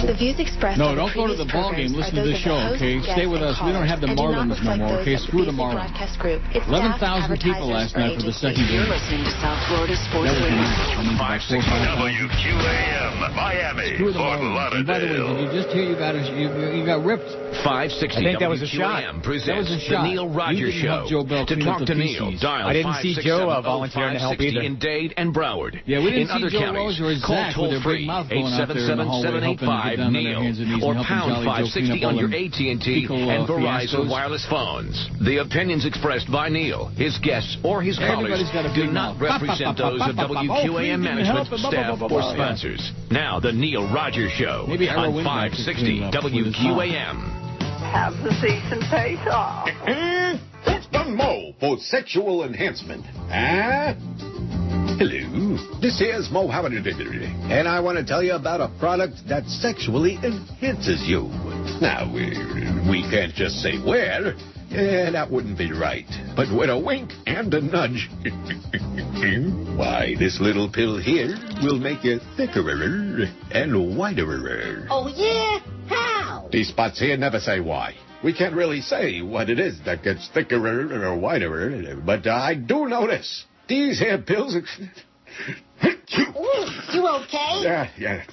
The views expressed. No, don't go to the ball game. Listen to this show, okay? Stay with us. We don't have the Marlins no more, okay? Screw the Marlins. 11,000 people last night for the second game. You're listening to South Florida Sports Radio. 560 WQAM, Miami, Screw the Fort Marlins. And by the way, did you just hear you got ripped? 560 I think that was a shot. That was a shot. The Neil Rogers Show. To talk to Neil, dial I didn't see Joe volunteering to help either. In Dade and Broward. Yeah, we didn't in see other Joe counties, Rose or Zach with their big mouth going out there in the hallway, 877-785-NEIL or pound 560 on your AT&T and Verizon wireless phones. The opinions expressed by Neil, his guests, or his callers do not represent those of WQAM management, staff, or sponsors. Now, the Neil Rogers Show on 560 WQAM. Have the decent pay off. What's done Mo for sexual enhancement? Huh? Hello, this here's Mo Howard, and I want to tell you about a product that sexually enhances you. Now, we can't just say where. That wouldn't be right. But with a wink and a nudge, why, this little pill here will make you thicker and whiter. Oh, yeah? How? These spots here never say why. We can't really say what it is that gets thicker or whiter, but I do know this. These here pills... Ooh, you okay? Yeah.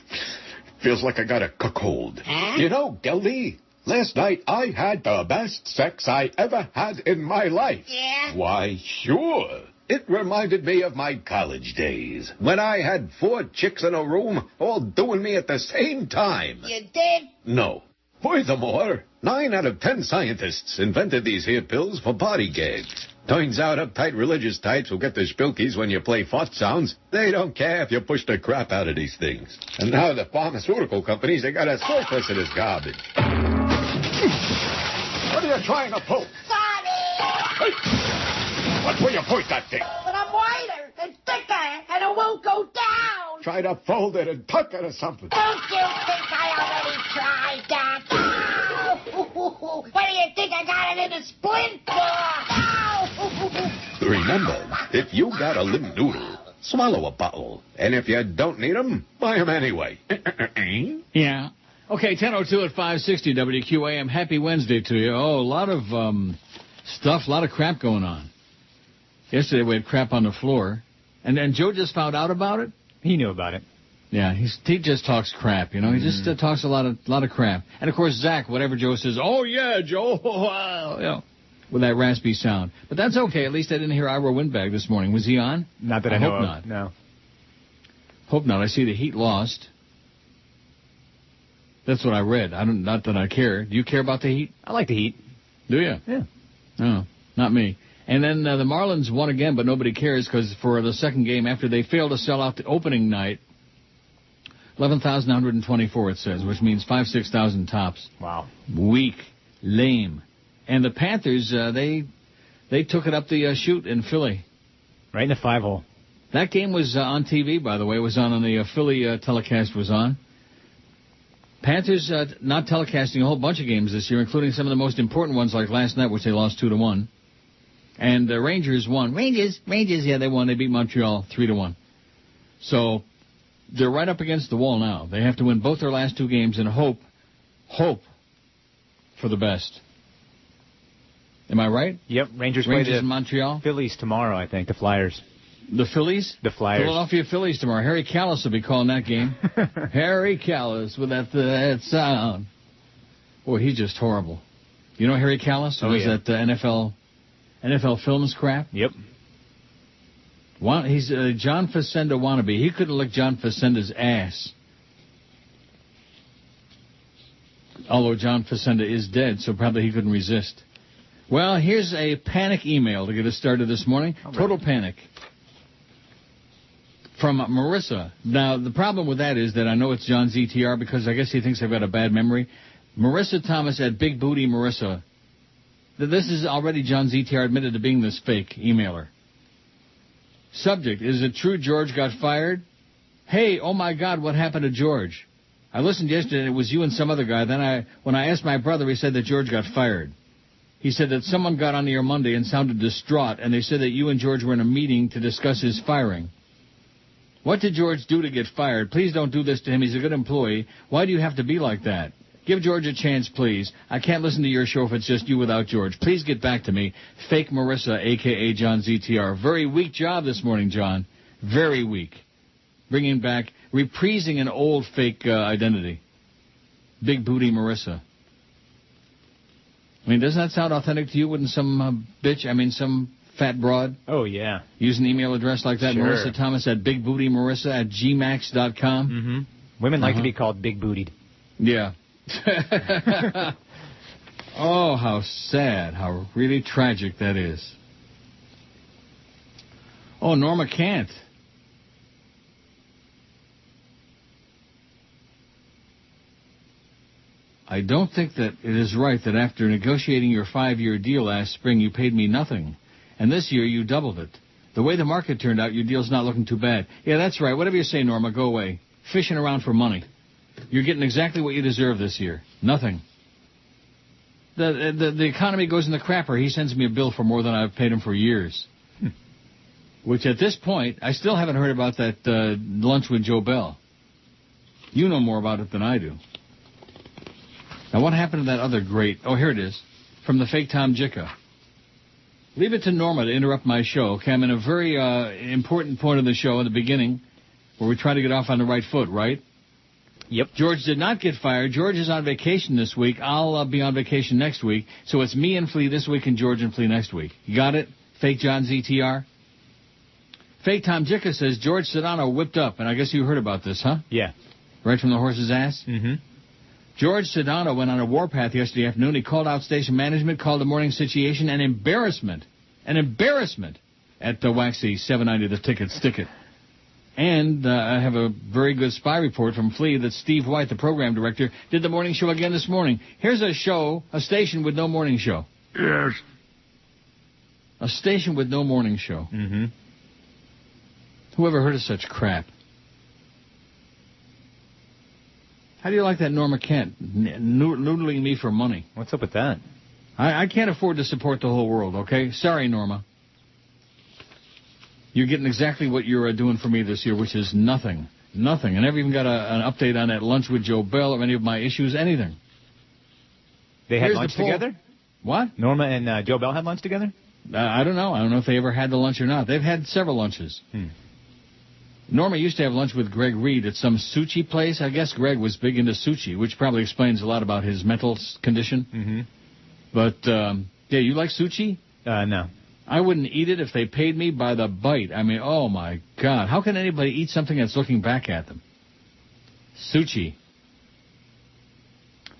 Feels like I got a cold. Huh? You know, Geldy, last night I had the best sex I ever had in my life. Yeah? Why, sure. It reminded me of my college days, when I had 4 chicks in a room, all doing me at the same time. You did? No. Furthermore, 9 out of 10 scientists invented these here pills for body gags. Turns out uptight religious types who get the spilkies when you play fart sounds, they don't care if you push the crap out of these things. And now the pharmaceutical companies, they got a surplus of this garbage. What are you trying to pull? Sorry! Hey! What will you point that thing? But I'm whiter and thicker and it won't go down. Try to fold it and tuck it or something. Don't you think I already tried that? Oh! What do you think I got it in a splint for? Oh! Remember, if you got a limp noodle, swallow a bottle. And if you don't need them, buy them anyway. Yeah. Okay, 10:02 at 560 WQAM. Happy Wednesday to you. Oh, a lot of stuff, a lot of crap going on. Yesterday we had crap on the floor. And then Joe just found out about it? He knew about it. Yeah, he just talks crap, you know. He just talks a lot of crap. And, of course, Zach, whatever Joe says, oh, yeah, Joe, you know, with that raspy sound. But that's okay. At least I didn't hear Ira Windbag this morning. Was he on? Not that I know hope of. Not. No. Hope not. I see the Heat lost. That's what I read. Not that I care. Do you care about the Heat? I like the Heat. Do you? Yeah. No, not me. And then the Marlins won again, but nobody cares because for the second game, after they failed to sell out the opening night, 11,124 it says, which means 6,000 tops. Wow. Weak, lame. And the Panthers, they took it up the chute in Philly. Right in the 5-hole. That game was on TV, by the way. It was on the Philly telecast was on. Panthers not telecasting a whole bunch of games this year, including some of the most important ones like last night, which they lost 2-1. And the Rangers won. Rangers, yeah, they won. They beat Montreal 3-1. So they're right up against the wall now. They have to win both their last 2 games and hope for the best. Am I right? Yep, Rangers play in Montreal. Phillies tomorrow, I think, the Flyers. The Phillies? The Flyers. Philadelphia Phillies tomorrow. Harry Callis will be calling that game. Harry Callis with that sound. Boy, he's just horrible. You know Harry Callis? Who was that NFL Films crap? Yep. He's a John Facenda wannabe. He couldn't lick John Facenda's ass. Although John Facenda is dead, so probably he couldn't resist. Well, here's a panic email to get us started this morning. Oh, Total panic. From Marissa. Now, the problem with that is that I know it's John ZTR because I guess he thinks I've got a bad memory. Marissa Thomas at Big Booty Marissa. This is already John ZTR admitted to being this fake emailer. Subject, is it true George got fired? Hey, oh my God, what happened to George? I listened yesterday and it was you and some other guy. Then when I asked my brother, he said that George got fired. He said that someone got on the air Monday and sounded distraught, and they said that you and George were in a meeting to discuss his firing. What did George do to get fired? Please don't do this to him. He's a good employee. Why do you have to be like that? Give George a chance, please. I can't listen to your show if it's just you without George. Please get back to me. Fake Marissa, a.k.a. John ZTR. Very weak job this morning, John. Very weak. Bringing back, reprising an old fake identity. Big Booty Marissa. I mean, doesn't that sound authentic to you? Wouldn't some some fat broad? Oh, yeah. Use an email address like that, sure. Marissa Thomas at bigbootymarissa@gmax.com. Mm-hmm. Women like to be called big-bootied. Yeah. Oh, how sad, how really tragic that is. Oh, Norma can't. I don't think that it is right that after negotiating your 5-year deal last spring, you paid me nothing. And this year, you doubled it. The way the market turned out, your deal's not looking too bad. Yeah, that's right. Whatever you say, Norma, go away. Fishing around for money. You're getting exactly what you deserve this year. Nothing. The economy goes in the crapper. He sends me a bill for more than I've paid him for years. Which at this point, I still haven't heard about that lunch with Joe Bell. You know more about it than I do. Now, what happened to that other great... Oh, here it is. From the fake Tom Jicka. Leave it to Norma to interrupt my show. Okay, I'm in a very important point of the show at the beginning where we try to get off on the right foot, right? Yep. George did not get fired. George is on vacation this week. I'll be on vacation next week. So it's me and Flea this week and George and Flea next week. You got it? Fake John ZTR? Fake Tom Jicka says George Sedano whipped up. And I guess you heard about this, huh? Yeah. Right from the horse's ass? Mm-hmm. George Sedano went on a warpath yesterday afternoon. He called out station management, called the morning situation an embarrassment. An embarrassment at the Waxy 790 The Ticket Stick It. And I have a very good spy report from Flea that Steve White, the program director, did the morning show again this morning. Here's a station with no morning show. Yes. A station with no morning show. Mm-hmm. Who ever heard of such crap? How do you like that Norma Kent noodling me for money? What's up with that? I can't afford to support the whole world, okay? Sorry, Norma. You're getting exactly what you're doing for me this year, which is nothing. Nothing. I never even got an update on that lunch with Joe Bell or any of my issues, anything. They had lunch together? What? Norma and Joe Bell had lunch together? I don't know. I don't know if they ever had the lunch or not. They've had several lunches. Norma used to have lunch with Greg Reed at some sushi place. I guess Greg was big into sushi, which probably explains a lot about his mental condition. Mm-hmm. But, yeah, you like sushi? No. I wouldn't eat it if they paid me by the bite. I mean, oh, my God. How can anybody eat something that's looking back at them? Sushi.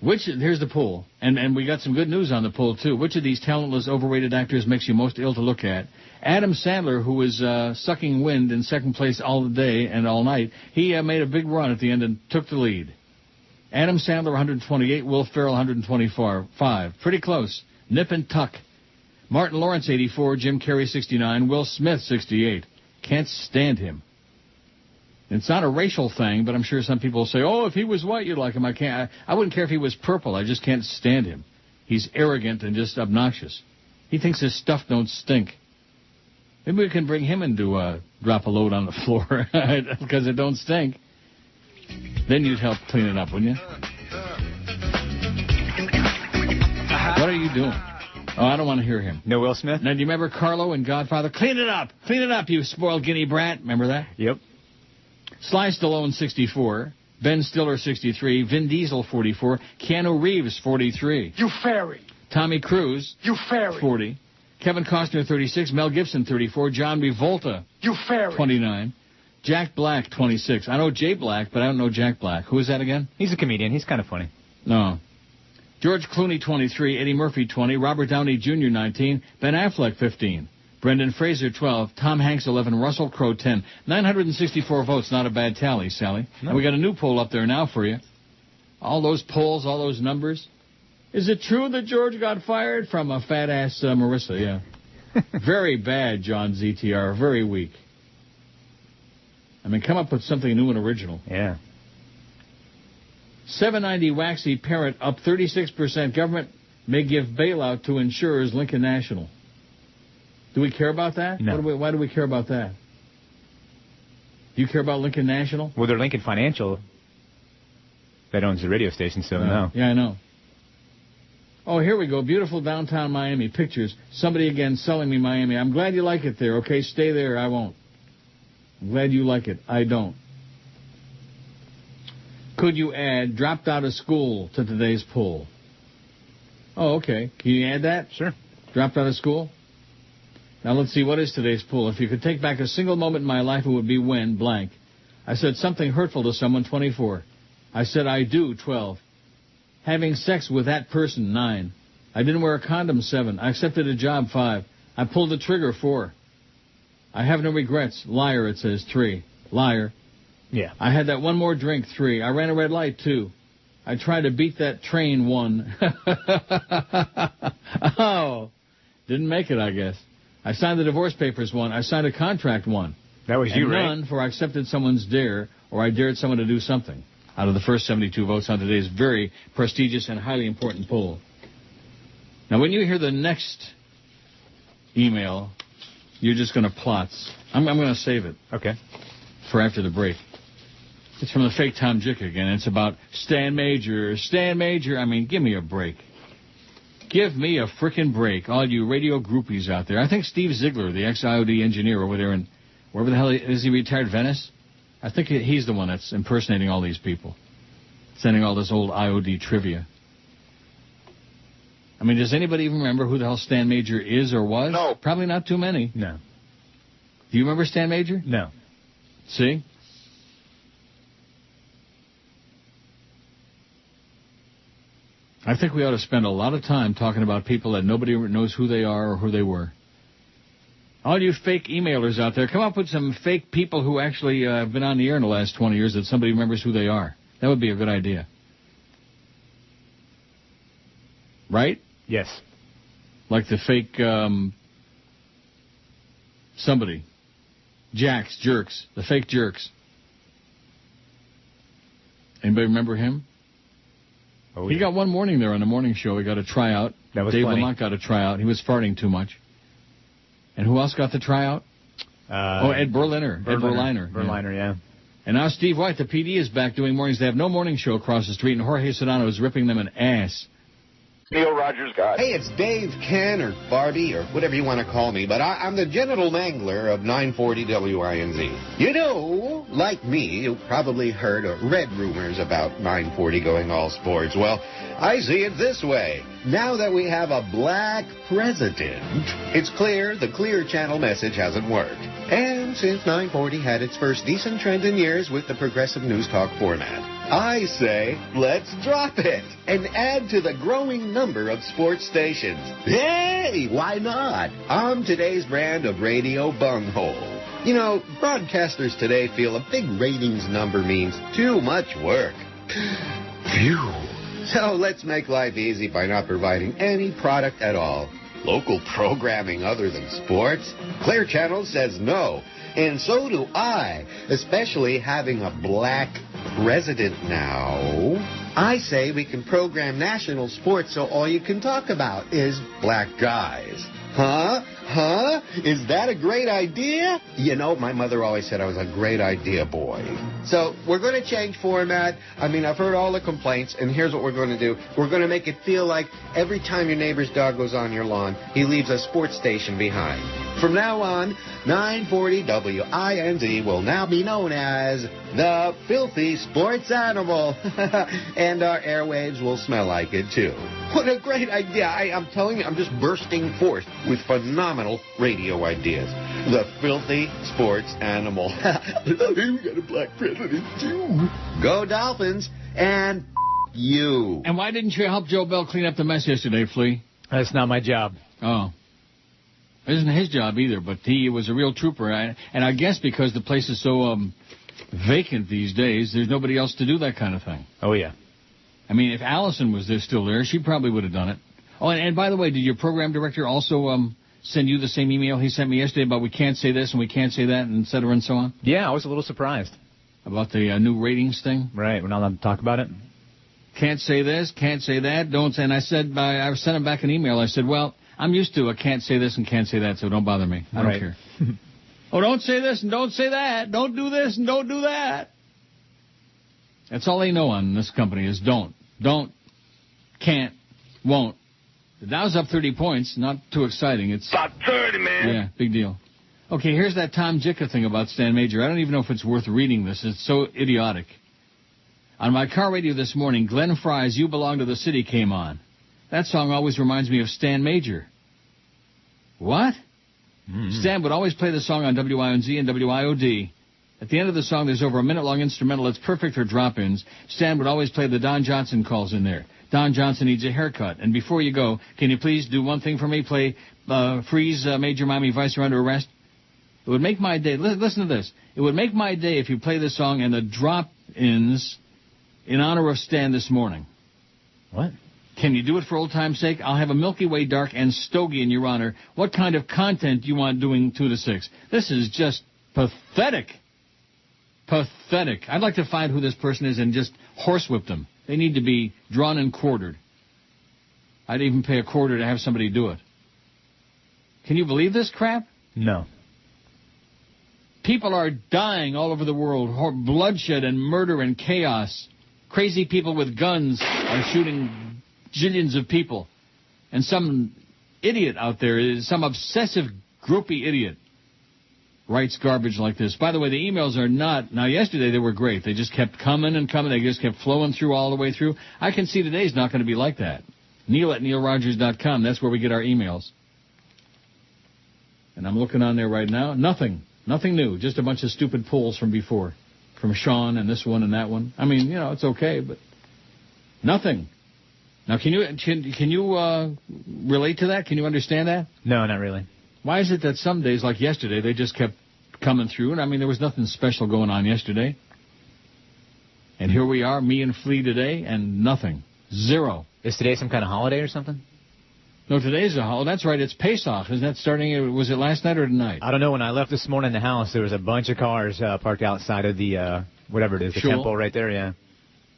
Here's the poll, and we got some good news on the poll, too. Which of these talentless, overrated actors makes you most ill to look at? Adam Sandler, who was sucking wind in second place all the day and all night, he made a big run at the end and took the lead. Adam Sandler, 128. Will Ferrell, 125. Pretty close. Nip and tuck. Martin Lawrence, 84. Jim Carrey, 69. Will Smith, 68. Can't stand him. It's not a racial thing, but I'm sure some people will say, oh, if he was white, you'd like him. I wouldn't care if he was purple. I just can't stand him. He's arrogant and just obnoxious. He thinks his stuff don't stink. Maybe we can bring him in to drop a load on the floor because it don't stink. Then you'd help clean it up, wouldn't you? What are you doing? Oh, I don't want to hear him. No Will Smith? Now, do you remember Carlo in Godfather? Clean it up! Clean it up, you spoiled guinea brat. Remember that? Yep. Sly Stallone, 64. Ben Stiller, 63. Vin Diesel, 44. Keanu Reeves, 43. You fairy. Tommy Cruise, You fairy. 40. Kevin Costner, 36. Mel Gibson, 34. John Travolta, You fairy. 29. Jack Black, 26. I know Jay Black, but I don't know Jack Black. Who is that again? He's a comedian. He's kind of funny. No. George Clooney, 23. Eddie Murphy, 20. Robert Downey Jr., 19. Ben Affleck, 15. Brendan Fraser, 12. Tom Hanks, 11. Russell Crowe, 10. 964 votes. Not a bad tally, Sally. No. And we got a new poll up there now for you. All those polls, all those numbers. Is it true that George got fired? From a fat-ass Marissa, yeah. Very bad, John ZTR. Very weak. I mean, come up with something new and original. Yeah. 790 Waxy Parent up 36%. Government may give bailout to insurers. Lincoln National. Do we care about that? No. Why do we care about that? Do you care about Lincoln National? Well, they're Lincoln Financial. That owns the radio station, so no. Yeah, I know. Oh, here we go. Beautiful downtown Miami. Pictures. Somebody again selling me Miami. I'm glad you like it there, okay? Stay there. I won't. I'm glad you like it. I don't. Could you add dropped out of school to today's poll? Oh, okay. Can you add that? Sure. Dropped out of school? Now let's see. What is today's poll? If you could take back a single moment in my life, it would be when blank. I said something hurtful to someone, 24. I said I do, 12. Having sex with that person, 9. I didn't wear a condom, 7. I accepted a job, 5. I pulled the trigger, 4. I have no regrets. Liar, it says, 3. Liar. Yeah. I had that one more drink, 3. I ran a red light, 2. I tried to beat that train, 1. Oh, didn't make it, I guess. I signed the divorce papers, 1. I signed a contract, 1. That was you, right? None for I accepted someone's dare or I dared someone to do something. Out of the first 72 votes on today's very prestigious and highly important poll. Now, when you hear the next email, you're just going to plots. I'm going to save it. Okay. For after the break. It's from the fake Tom Jick again. It's about Stan Major. Stan Major. I mean, give me a break. Give me a frickin' break, all you radio groupies out there. I think Steve Ziegler, the ex-IOD engineer over there in, wherever the hell is he retired, Venice? I think he's the one that's impersonating all these people, sending all this old IOD trivia. I mean, does anybody even remember who the hell Stan Major is or was? No. Probably not too many. No. Do you remember Stan Major? No. See? I think we ought to spend a lot of time talking about people that nobody knows who they are or who they were. All you fake emailers out there, come up with some fake people who actually have been on the air in the last 20 years that somebody remembers who they are. That would be a good idea. Right? Yes. Like the fake somebody. Jacks, jerks. The fake jerks. Anybody remember him? Oh, he got one morning there on the morning show. He got a tryout. That was Dave funny. Lamont got a tryout. He was farting too much. And who else got the tryout? Ed Berliner. Ed Berliner. Berliner, yeah. And now Steve White, the PD, is back doing mornings. They have no morning show across the street, and Jorge Sedano is ripping them an ass. Neil Rogers guy. Hey, it's Dave, Ken, or Barbie, or whatever you want to call me, but I'm the genital mangler of 940 WINZ. You know, like me, you probably heard or read rumors about 940 going all sports. Well, I see it this way. Now that we have a black president, it's clear the Clear Channel message hasn't worked. And since 940 had its first decent trend in years with the progressive news talk format, I say, let's drop it and add to the growing number of sports stations. Hey, why not? I'm today's brand of radio bunghole. You know, broadcasters today feel a big ratings number means too much work. Phew. So let's make life easy by not providing any product at all. Local programming other than sports? Clear Channel says no. And so do I, especially having a black president now. I say we can program national sports so all you can talk about is black guys. Huh? Is that a great idea? You know, my mother always said I was a great idea boy. So we're going to change format. I mean, I've heard all the complaints, and here's what we're going to do. We're going to make it feel like every time your neighbor's dog goes on your lawn, he leaves a sports station behind. From now on, 940 WINZ will now be known as the Filthy Sports Animal. And our airwaves will smell like it, too. What a great idea. I'm telling you, I'm just bursting forth with phenomenal radio ideas. The Filthy Sports Animal. We got a black president, too. Go Dolphins, and you. And why didn't you help Joe Bell clean up the mess yesterday, Flea? That's not my job. Oh. It isn't his job either, but he was a real trooper. And I guess because the place is so vacant these days, there's nobody else to do that kind of thing. Oh, yeah. I mean, if Allison was still there, she probably would have done it. Oh, and by the way, did your program director also send you the same email he sent me yesterday about we can't say this and we can't say that, and et cetera and so on? Yeah, I was a little surprised. About the new ratings thing? Right, we're not allowed to talk about it? Can't say this, can't say that, don't say. And I said, I sent him back an email. I said, well, I'm used to a can't say this and can't say that, so don't bother me. I don't care. Oh, don't say this and don't say that. Don't do this and don't do that. That's all they know on this company is don't, can't, won't. The Dow's up 30 points. Not too exciting. It's about 30, man. Yeah, big deal. Okay, here's that Tom Jicka thing about Stan Major. I don't even know if it's worth reading this. It's so idiotic. On my car radio this morning, Glenn Fry's You Belong to the City came on. That song always reminds me of Stan Major. What? Mm-hmm. Stan would always play the song on WINZ and WIOD. At the end of the song, there's over a minute-long instrumental. It's perfect for drop-ins. Stan would always play the Don Johnson calls in there. Don Johnson needs a haircut. And before you go, can you please do one thing for me? Play Freeze Major Miami Vice. You're under arrest. It would make my day. Listen to this. It would make my day if you play this song and the drop-ins in honor of Stan this morning. What? Can you do it for old time's sake? I'll have a Milky Way Dark and Stogie in your honor. What kind of content do you want doing 2 to 6? This is just pathetic. Pathetic. I'd like to find who this person is and just horsewhip them. They need to be drawn and quartered. I'd even pay a quarter to have somebody do it. Can you believe this crap? No. People are dying all over the world. Bloodshed and murder and chaos. Crazy people with guns are shooting jillions of people. And some idiot out there, some obsessive, groupie idiot, writes garbage like this. By the way, the emails are not... Now, yesterday they were great. They just kept coming and coming. They just kept flowing through all the way through. I can see today's not going to be like that. Neil@neilrogers.com. That's where we get our emails. And I'm looking on there right now. Nothing. Nothing new. Just a bunch of stupid pulls from before. From Sean and this one and that one. I mean, it's okay, but nothing. Now, can you relate to that? Can you understand that? No, not really. Why is it that some days, like yesterday, they just kept coming through? And, I mean, there was nothing special going on yesterday. And here we are, me and Flea today, and nothing. Zero. Is today some kind of holiday or something? No, today's a holiday. That's right, it's Pesach. Isn't that starting, was it last night or tonight? I don't know. When I left this morning in the house, there was a bunch of cars parked outside of the, whatever it is, the temple right there, yeah.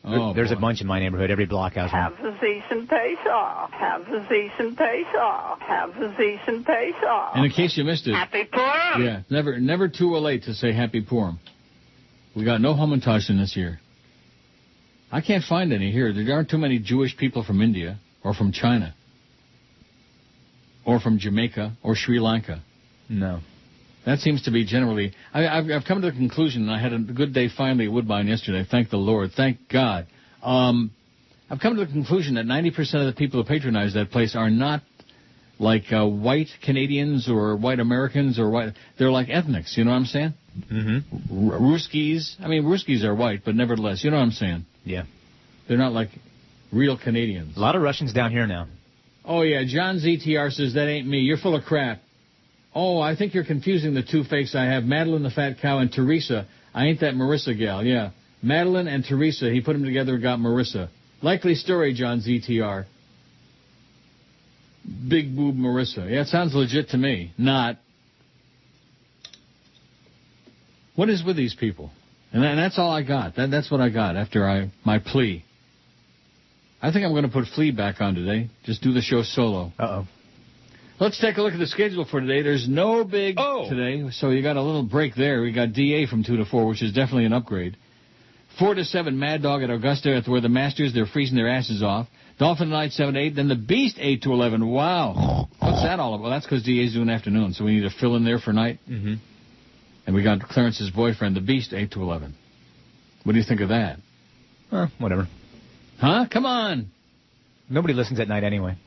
There's a bunch in my neighborhood, every block house. Have a decent Pesach. Have a decent Pesach. Have a decent Pesach. And in case you missed it. Happy Purim. Yeah, never too late to say Happy Purim. We got no Hamantashen this year. I can't find any here. There aren't too many Jewish people from India or from China or from Jamaica or Sri Lanka. No. That seems to be generally... I've come to the conclusion, and I had a good day finally at Woodbine yesterday. Thank the Lord. Thank God. I've come to the conclusion that 90% of the people who patronize that place are not like white Canadians or white Americans or white... They're like ethnics, you know what I'm saying? Mm-hmm. Ruskies. I mean, Ruskies are white, but nevertheless, you know what I'm saying? Yeah. They're not like real Canadians. A lot of Russians down here now. Oh, yeah. John ZTR says, that ain't me. You're full of crap. Oh, I think you're confusing the two fakes I have, Madeline the Fat Cow and Teresa. I ain't that Marissa gal, yeah. Madeline and Teresa, he put them together and got Marissa. Likely story, John ZTR. Big boob Marissa. Yeah, it sounds legit to me. Not. What is with these people? And that's all I got. That's what I got after my plea. I think I'm going to put Flea back on today. Just do the show solo. Uh-oh. Let's take a look at the schedule for today. There's no big today, so you got a little break there. We got DA from 2 to 4, which is definitely an upgrade. 4 to 7, Mad Dog at Augusta, where the Masters, they're freezing their asses off. Dolphin Night 7 to 8, then the Beast 8 to 11. Wow. What's that all about? Well, that's because DA's doing afternoon, so we need to fill in there for night. Mm-hmm. And we got Clarence's boyfriend, the Beast 8 to 11. What do you think of that? Whatever. Huh? Come on. Nobody listens at night anyway.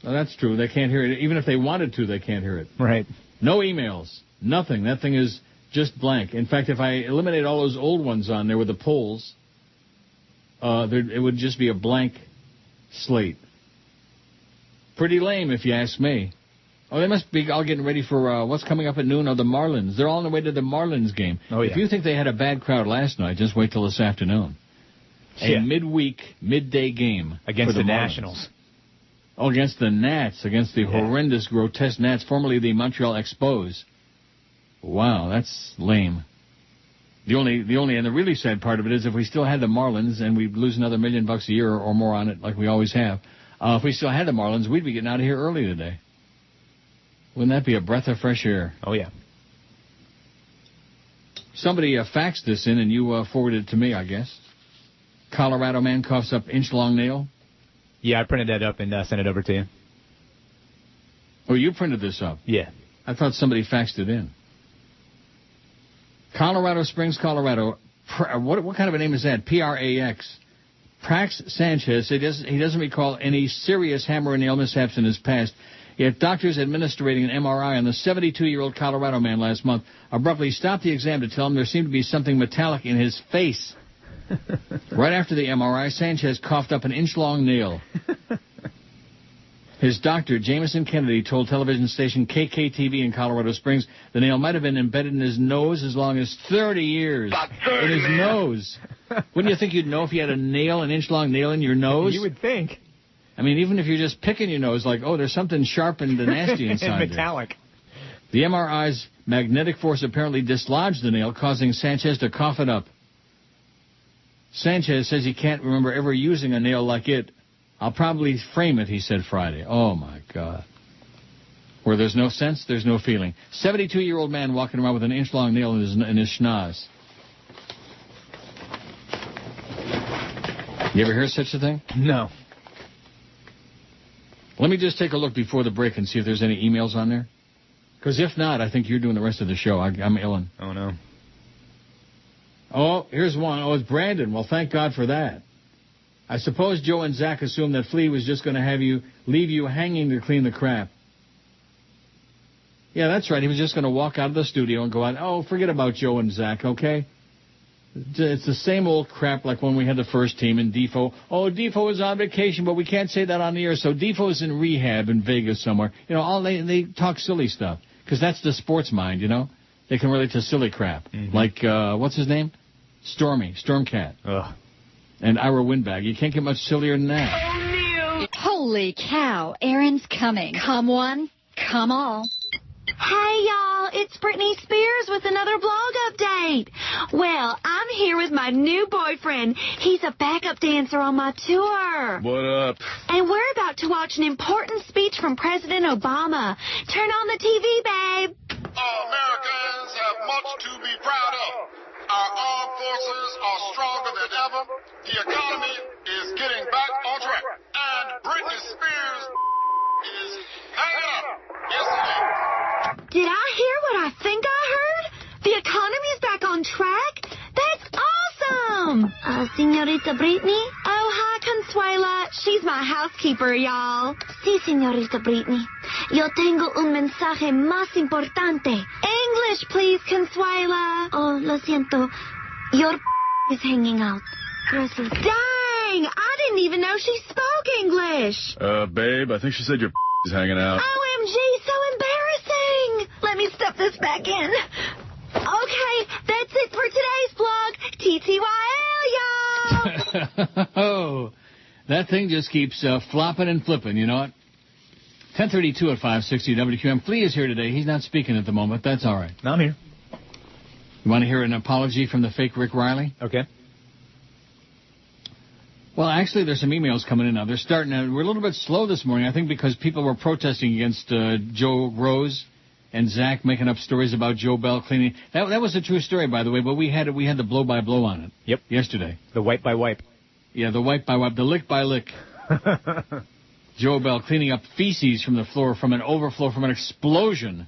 Well, that's true. They can't hear it. Even if they wanted to, they can't hear it. Right. No emails. Nothing. That thing is just blank. In fact, if I eliminate all those old ones on there with the polls, it would just be a blank slate. Pretty lame, if you ask me. Oh, they must be all getting ready for what's coming up at noon. The Marlins. They're all on the way to the Marlins game. Oh, yeah. If you think they had a bad crowd last night, just wait till this afternoon. A midday game against the Nationals. Oh, against the Nats, against the horrendous, grotesque Nats, formerly the Montreal Expos. Wow, that's lame. The only, and the really sad part of it is if we still had the Marlins and we'd lose another $1 million a year or more on it, like we always have. If we still had the Marlins, we'd be getting out of here early today. Wouldn't that be a breath of fresh air? Oh yeah. Somebody faxed this in, and you forwarded it to me, I guess. Colorado man coughs up inch-long nail. Yeah, I printed that up and sent it over to you. Oh, you printed this up? Yeah. I thought somebody faxed it in. Colorado Springs, Colorado. What kind of a name is that? Prax. Prax Sanchez. He doesn't recall any serious hammer and nail mishaps in his past. Yet doctors administering an MRI on the 72-year-old Colorado man last month abruptly stopped the exam to tell him there seemed to be something metallic in his face. Right after the MRI, Sanchez coughed up an inch-long nail. His doctor, Jameson Kennedy, told television station KKTV in Colorado Springs the nail might have been embedded in his nose as long as 30 years. About 30, in his nose. Wouldn't you think you'd know if you had an inch-long nail in your nose? You would think. I mean, even if you're just picking your nose, like, oh, there's something sharp and nasty inside metallic. The MRI's magnetic force apparently dislodged the nail, causing Sanchez to cough it up. Sanchez says he can't remember ever using a nail like it. I'll probably frame it, he said Friday. Oh, my God. Where there's no sense, there's no feeling. 72-year-old man walking around with an inch-long nail in his schnoz. You ever hear such a thing? No. Let me just take a look before the break and see if there's any emails on there. Because if not, I think you're doing the rest of the show. I'm illin'. Oh, no. Oh, here's one. Oh, it's Brandon. Well, thank God for that. I suppose Joe and Zach assumed that Flea was just going to leave you hanging to clean the crap. Yeah, that's right. He was just going to walk out of the studio and go out. Oh, forget about Joe and Zach, okay? It's the same old crap like when we had the first team in Defoe. Oh, Defoe is on vacation, but we can't say that on the air. So Defoe's in rehab in Vegas somewhere. You know, they talk silly stuff because that's the sports mind, you know? They can relate to silly crap. Mm-hmm. Like, what's his name? Stormcat. Ugh. And Ira Windbag. You can't get much sillier than that. Holy cow, Aaron's coming. Come one, come all. Hey, y'all, it's Britney Spears with another blog update. Well, I'm here with my new boyfriend. He's a backup dancer on my tour. What up? And we're about to watch an important speech from President Obama. Turn on the TV, babe. Americans have much to be proud of. Our armed forces are stronger than ever. The economy is getting back on track. And Britney Spears is hanging up. Yes, it is. Did I hear what I think I heard? The economy's back on track? That's awesome! Señorita Britney? Oh, hi, Consuela. She's my housekeeper, y'all. Sí, señorita Britney. Yo tengo un mensaje más importante. English, please, Consuela. Oh, lo siento. Your is hanging out. Gracias. Dang! I didn't even know she spoke English. Babe, I think she said your is hanging out. OMG, so embarrassing. Let me stuff this back in. Okay, that's it for today's vlog. TTYL, y'all. Oh, that thing just keeps flopping and flipping, you know it? 10:32 at 560 WQM. Flea is here today. He's not speaking at the moment. That's all right. I'm here. You want to hear an apology from the fake Rick Riley? Okay. Well, actually, there's some emails coming in now. They're starting to, we're a little bit slow this morning, I think, because people were protesting against Joe Rose and Zach making up stories about Joe Bell cleaning. That was a true story, by the way, but we had the blow-by-blow on it. Yep. Yesterday. The wipe-by-wipe. Yeah, the wipe-by-wipe, the lick-by-lick. Joe Bell cleaning up feces from the floor from an overflow from an explosion.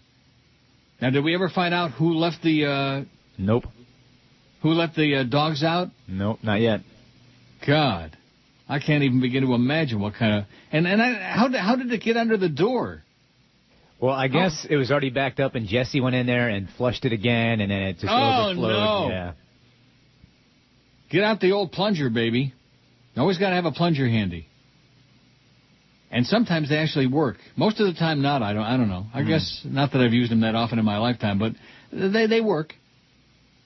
Now, did we ever find out who left the... Nope. Who let the dogs out? Nope, not yet. God, I can't even begin to imagine what kind of... How did it get under the door? Well, I guess it was already backed up, and Jesse went in there and flushed it again, and then it just overflowed. No. Yeah. Get out the old plunger, baby. You always got to have a plunger handy. And sometimes they actually work. Most of the time, not. I don't know. I guess not that I've used them that often in my lifetime, but they work,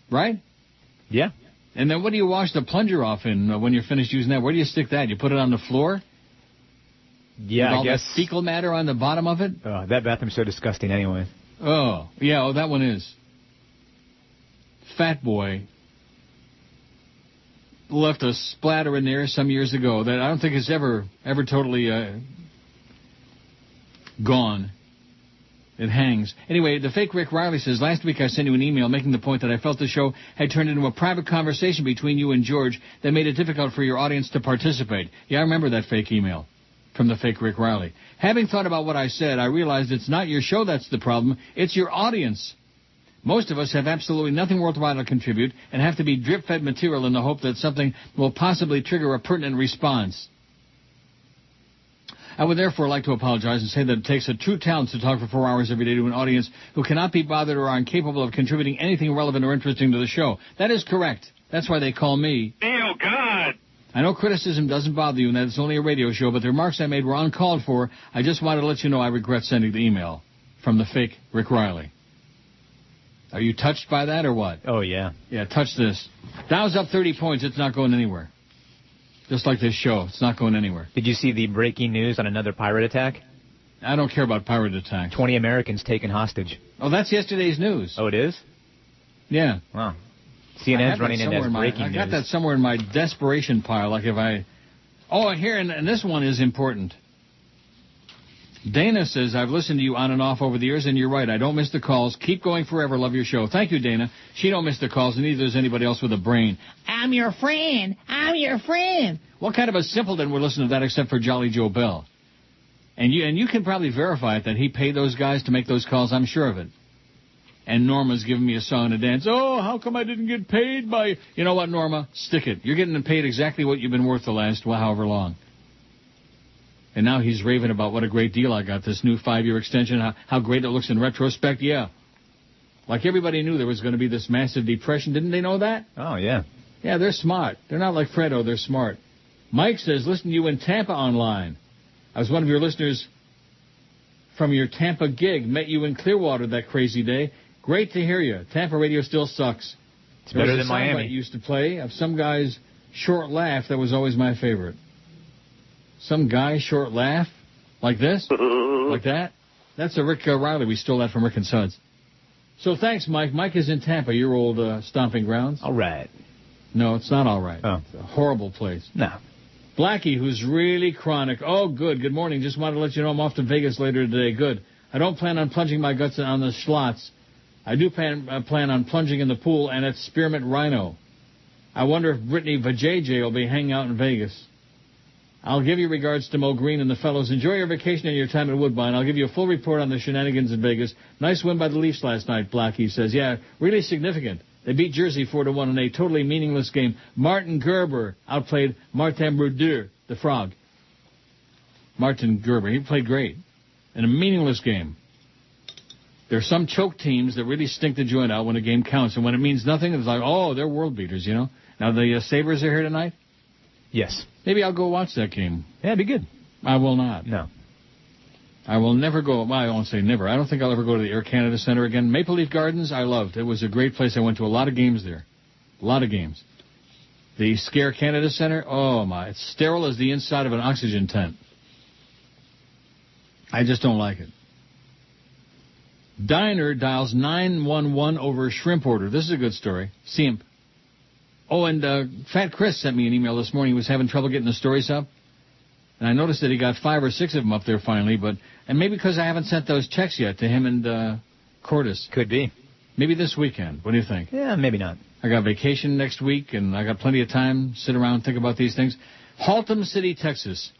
right? Yeah. And then what do you wash the plunger off in when you're finished using that? Where do you stick that? You put it on the floor? Yeah, with all I guess. That fecal matter on the bottom of it? Oh, that bathroom's so disgusting anyway. Oh, yeah, that one is. Fat Boy left a splatter in there some years ago that I don't think is ever totally gone. It hangs. Anyway, the fake Rick Riley says, last week I sent you an email making the point that I felt the show had turned into a private conversation between you and George that made it difficult for your audience to participate. Yeah, I remember that fake email from the fake Rick Riley. Having thought about what I said, I realized it's not your show that's the problem, it's your audience. Most of us have absolutely nothing worthwhile to contribute and have to be drip-fed material in the hope that something will possibly trigger a pertinent response. I would therefore like to apologize and say that it takes a true talent to talk for 4 hours every day to an audience who cannot be bothered or are incapable of contributing anything relevant or interesting to the show. That is correct. That's why they call me. Oh, God. I know criticism doesn't bother you and that it's only a radio show, but the remarks I made were uncalled for. I just wanted to let you know I regret sending the email from the fake Rick Riley. Are you touched by that or what? Oh, yeah. Yeah, touch this. Dow's up 30 points. It's not going anywhere. Just like this show. It's not going anywhere. Did you see the breaking news on another pirate attack? I don't care about pirate attacks. 20 Americans taken hostage. Oh, that's yesterday's news. Oh, it is? Yeah. Wow. CNN's running it as breaking news. I got that somewhere in my desperation pile. Like if I... Oh, here, and this one is important. Dana says, I've listened to you on and off over the years, and you're right. I don't miss the calls. Keep going forever. Love your show. Thank you, Dana. She don't miss the calls, and neither does anybody else with a brain. I'm your friend. I'm your friend. What kind of a simpleton would listen to that except for Jolly Joe Bell? And you can probably verify it that he paid those guys to make those calls. I'm sure of it. And Norma's giving me a song and dance. Oh, how come I didn't get paid by... You know what, Norma? Stick it. You're getting paid exactly what you've been worth the last however long. And now he's raving about what a great deal I got, this new 5-year extension, how great it looks in retrospect. Yeah. Like everybody knew there was going to be this massive depression. Didn't they know that? Oh, yeah. Yeah, they're smart. They're not like Fredo. They're smart. Mike says, listen to you in Tampa online. I was one of your listeners from your Tampa gig. Met you in Clearwater that crazy day. Great to hear you. Tampa radio still sucks. It's better than Miami. I used to play of some guy's short laugh. That was always my favorite. Some guy, short laugh, like this, like that. That's a Rick Riley. We stole that from Rick and Suds. So thanks, Mike. Mike is in Tampa, your old stomping grounds. All right. No, it's not all right. Oh. It's a horrible place. No. Blackie, who's really chronic. Oh, good. Good morning. Just wanted to let you know I'm off to Vegas later today. Good. I don't plan on plunging my guts on the slots. I do plan on plunging in the pool and at Spearmint Rhino. I wonder if Brittany Vajayjay will be hanging out in Vegas. I'll give you regards to Mo Green and the fellows. Enjoy your vacation and your time at Woodbine. I'll give you a full report on the shenanigans in Vegas. Nice win by the Leafs last night, Blackie says. Yeah, really significant. They beat Jersey 4-1 in a totally meaningless game. Martin Gerber outplayed Martin Brodeur, the Frog. Martin Gerber, he played great in a meaningless game. There are some choke teams that really stink the joint out when a game counts, and when it means nothing, it's like, oh, they're world beaters, you know. Now the Sabres are here tonight. Yes. Maybe I'll go watch that game. Yeah, it'd be good. I will not. No. I will never go. Well, I won't say never. I don't think I'll ever go to the Air Canada Centre again. Maple Leaf Gardens, I loved. It was a great place. I went to a lot of games there. A lot of games. The Scare Canada Centre, oh, my. It's sterile as the inside of an oxygen tent. I just don't like it. Diner dials 911 over a shrimp order. This is a good story. Simp. Oh, and Fat Chris sent me an email this morning. He was having trouble getting the stories up. And I noticed that he got 5 or 6 of them up there finally. And maybe because I haven't sent those checks yet to him and Cordis. Could be. Maybe this weekend. What do you think? Yeah, maybe not. I got vacation next week, and I got plenty of time to sit around and think about these things. Haltom City, Texas.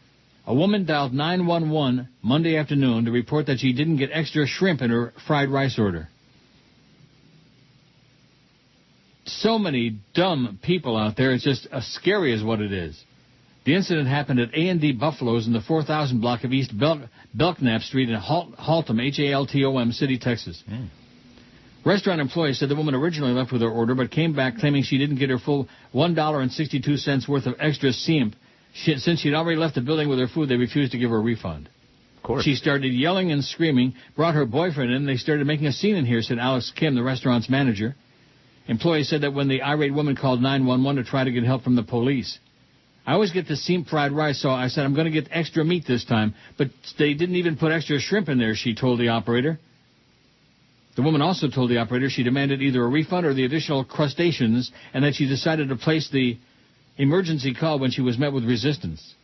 A woman dialed 911 Monday afternoon to report that she didn't get extra shrimp in her fried rice order. So many dumb people out there. It's just as scary as what it is. The incident happened at A&D Buffalo's in the 4000 block of East Belknap Street in Haltom, H-A-L-T-O-M, City, Texas. Restaurant employees said the woman originally left with her order but came back claiming she didn't get her full $1.62 worth of extra simp. Since she'd already left the building with her food, they refused to give her a refund. Of course. She started yelling and screaming, brought her boyfriend in, and they started making a scene in here, said Alex Kim, the restaurant's manager. Employees said that when the irate woman called 911 to try to get help from the police. I always get the simp fried rice, so I said I'm going to get extra meat this time, but they didn't even put extra shrimp in there, she told the operator. The woman also told the operator she demanded either a refund or the additional crustaceans, and that she decided to place the emergency call when she was met with resistance.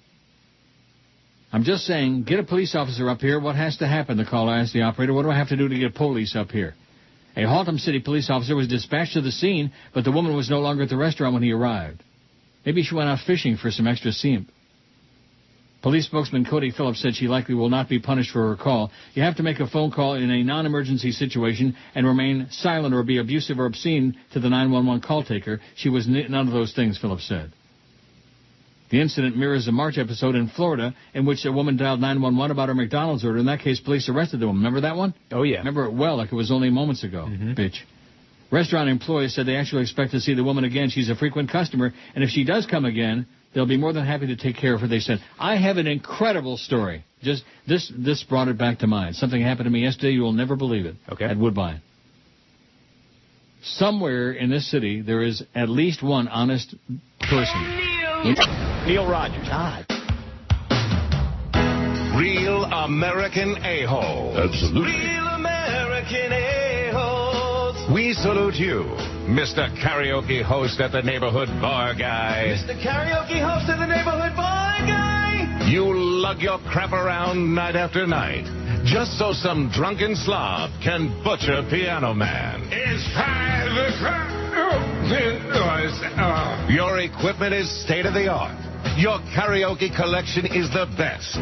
I'm just saying, get a police officer up here. What has to happen? The caller asked the operator. What do I have to do to get police up here? A Haltom City police officer was dispatched to the scene, but the woman was no longer at the restaurant when he arrived. Maybe she went out fishing for some extra simp. Police spokesman Cody Phillips said she likely will not be punished for her call. You have to make a phone call in a non-emergency situation and remain silent or be abusive or obscene to the 911 call taker. She was none of those things, Phillips said. The incident mirrors a March episode in Florida in which a woman dialed 911 about her McDonald's order. In that case, police arrested the woman. Remember that one? Oh, yeah. Remember it well, like it was only moments ago. Bitch. Restaurant employees said they actually expect to see the woman again. She's a frequent customer, and if she does come again, they'll be more than happy to take care of her, they said. I have an incredible story. Just this brought it back to mind. Something happened to me yesterday. You will never believe it. Okay. At Woodbine. Somewhere in this city, there is at least one honest person. Neil Rogers. God. Real American a-hole. Absolutely. Real American a-holes. We salute you, Mr. Karaoke Host at the Neighborhood Bar Guy. Mr. Karaoke Host at the Neighborhood Bar Guy. You lug your crap around night after night, just so some drunken slob can butcher Piano Man. It's 5 o'clock. Your equipment is state-of-the-art. Your karaoke collection is the best.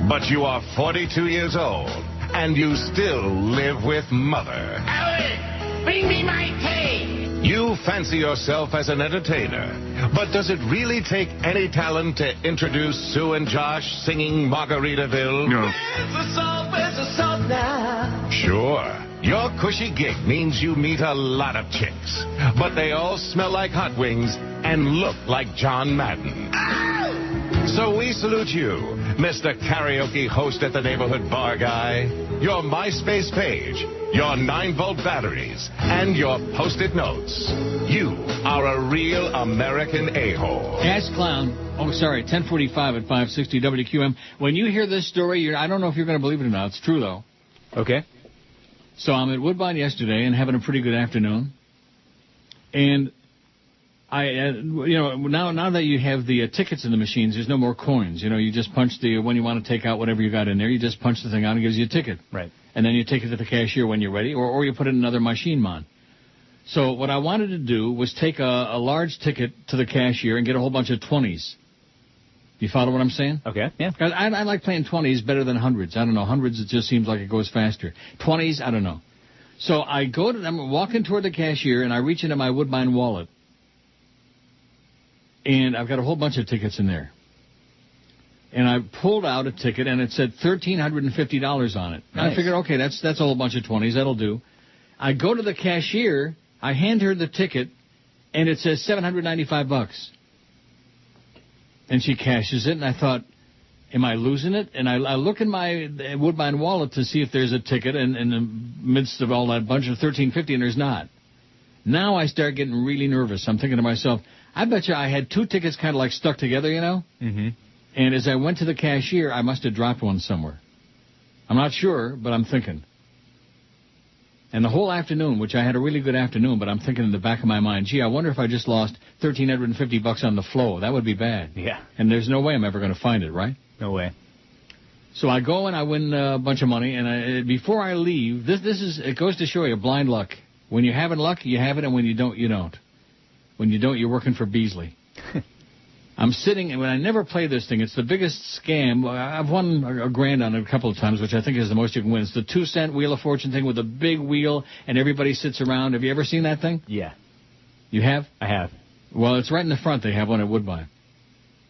But you are 42 years old, and you still live with Mother. Howard, bring me my tea. You fancy yourself as an entertainer, but does it really take any talent to introduce Sue and Josh singing Margaritaville? No. Where's the salt now? Sure. Your cushy gig means you meet a lot of chicks, but they all smell like hot wings and look like John Madden. Ow! So we salute you, Mr. Karaoke Host at the Neighborhood Bar Guy, your MySpace page, your 9-volt batteries, and your Post-it notes. You are a real American a-hole. Ass Clown. Oh, sorry, 1045 at 560 WQM. When you hear this story, I don't know if you're going to believe it or not. It's true, though. Okay. So I'm at Woodbine yesterday and having a pretty good afternoon. And now that you have the tickets in the machines, there's no more coins. You just punch when you want to take out whatever you got in there, you just punch the thing out and it gives you a ticket. Right. And then you take it to the cashier when you're ready, or you put it in another machine, man. So what I wanted to do was take a large ticket to the cashier and get a whole bunch of 20s. You follow what I'm saying? Okay, yeah. I like playing 20s better than hundreds. I don't know. Hundreds, it just seems like it goes faster. 20s, I don't know. So I'm walking toward the cashier, and I reach into my Woodbine wallet. And I've got a whole bunch of tickets in there. And I pulled out a ticket, and it said $1,350 on it. Nice. I figured, okay, that's a whole bunch of 20s. That'll do. I go to the cashier. I hand her the ticket, and it says $795. And she cashes it, and I thought, am I losing it? And I look in my Woodbine wallet to see if there's a ticket in the midst of all that bunch of $1,350, and there's not. Now I start getting really nervous. I'm thinking to myself, I bet you I had two tickets kind of like stuck together, Mm-hmm. And as I went to the cashier, I must have dropped one somewhere. I'm not sure, but I'm thinking. And the whole afternoon, which I had a really good afternoon, but I'm thinking in the back of my mind, gee, I wonder if I just lost $1,350 on the flow. That would be bad. Yeah. And there's no way I'm ever going to find it, right? No way. So I go and I win a bunch of money, and before I leave, it goes to show you blind luck. When you're having luck, you have it, and when you don't, you don't. When you don't, you're working for Beasley. I'm sitting, and when I never play this thing, it's the biggest scam. I've won a grand on it a couple of times, which I think is the most you can win. It's the 2-cent Wheel of Fortune thing with a big wheel, and everybody sits around. Have you ever seen that thing? Yeah. You have? I have. Well, it's right in the front. They have one at Woodbine.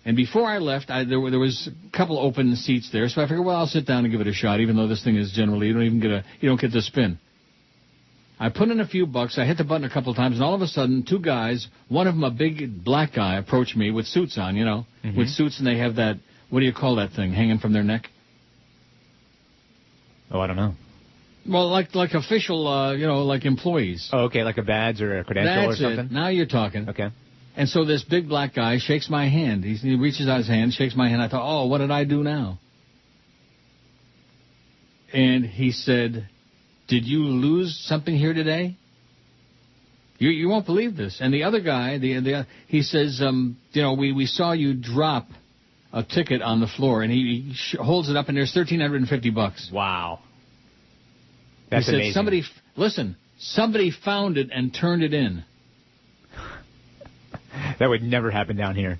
And before I left, there was a couple open seats there, so I figured, well, I'll sit down and give it a shot, even though this thing is generally, you don't get the spin. I put in a few bucks. I hit the button a couple of times, and all of a sudden, two guys, one of them a big black guy, approached me with suits on, Mm-hmm. with suits, and they have that, what do you call that thing, hanging from their neck? Oh, I don't know. Well, like official, like employees. Oh, okay, like a badge or a credential or something? That's it. Now you're talking. Okay. And so this big black guy shakes my hand. He reaches out his hand, shakes my hand. I thought, oh, what did I do now? And he said, did you lose something here today? You won't believe this. And the other guy, he says, we saw you drop a ticket on the floor, and he holds it up, and there's $1,350. Wow. That's he said, amazing. Somebody found it and turned it in. That would never happen down here.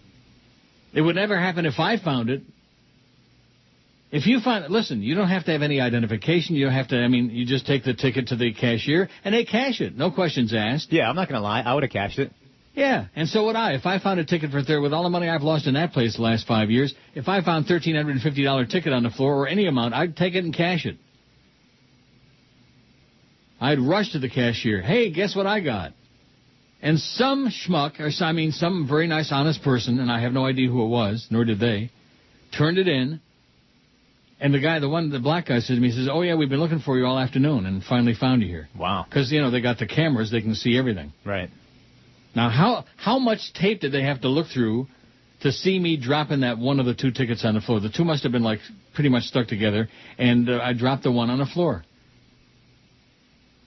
It would never happen if I found it. If you find it, listen, you don't have to have any identification. You don't have to, you just take the ticket to the cashier, and they cash it. No questions asked. Yeah, I'm not going to lie. I would have cashed it. Yeah, and so would I. If I found a ticket for with all the money I've lost in that place the last 5 years, if I found $1,350 ticket on the floor or any amount, I'd take it and cash it. I'd rush to the cashier. Hey, guess what I got? And some schmuck, some very nice, honest person, and I have no idea who it was, nor did they, turned it in. And the black guy says to me, he says, oh, yeah, we've been looking for you all afternoon and finally found you here. Wow. Because, they got the cameras, they can see everything. Right. Now, how much tape did they have to look through to see me dropping that one of the two tickets on the floor? The two must have been, pretty much stuck together, and I dropped the one on the floor.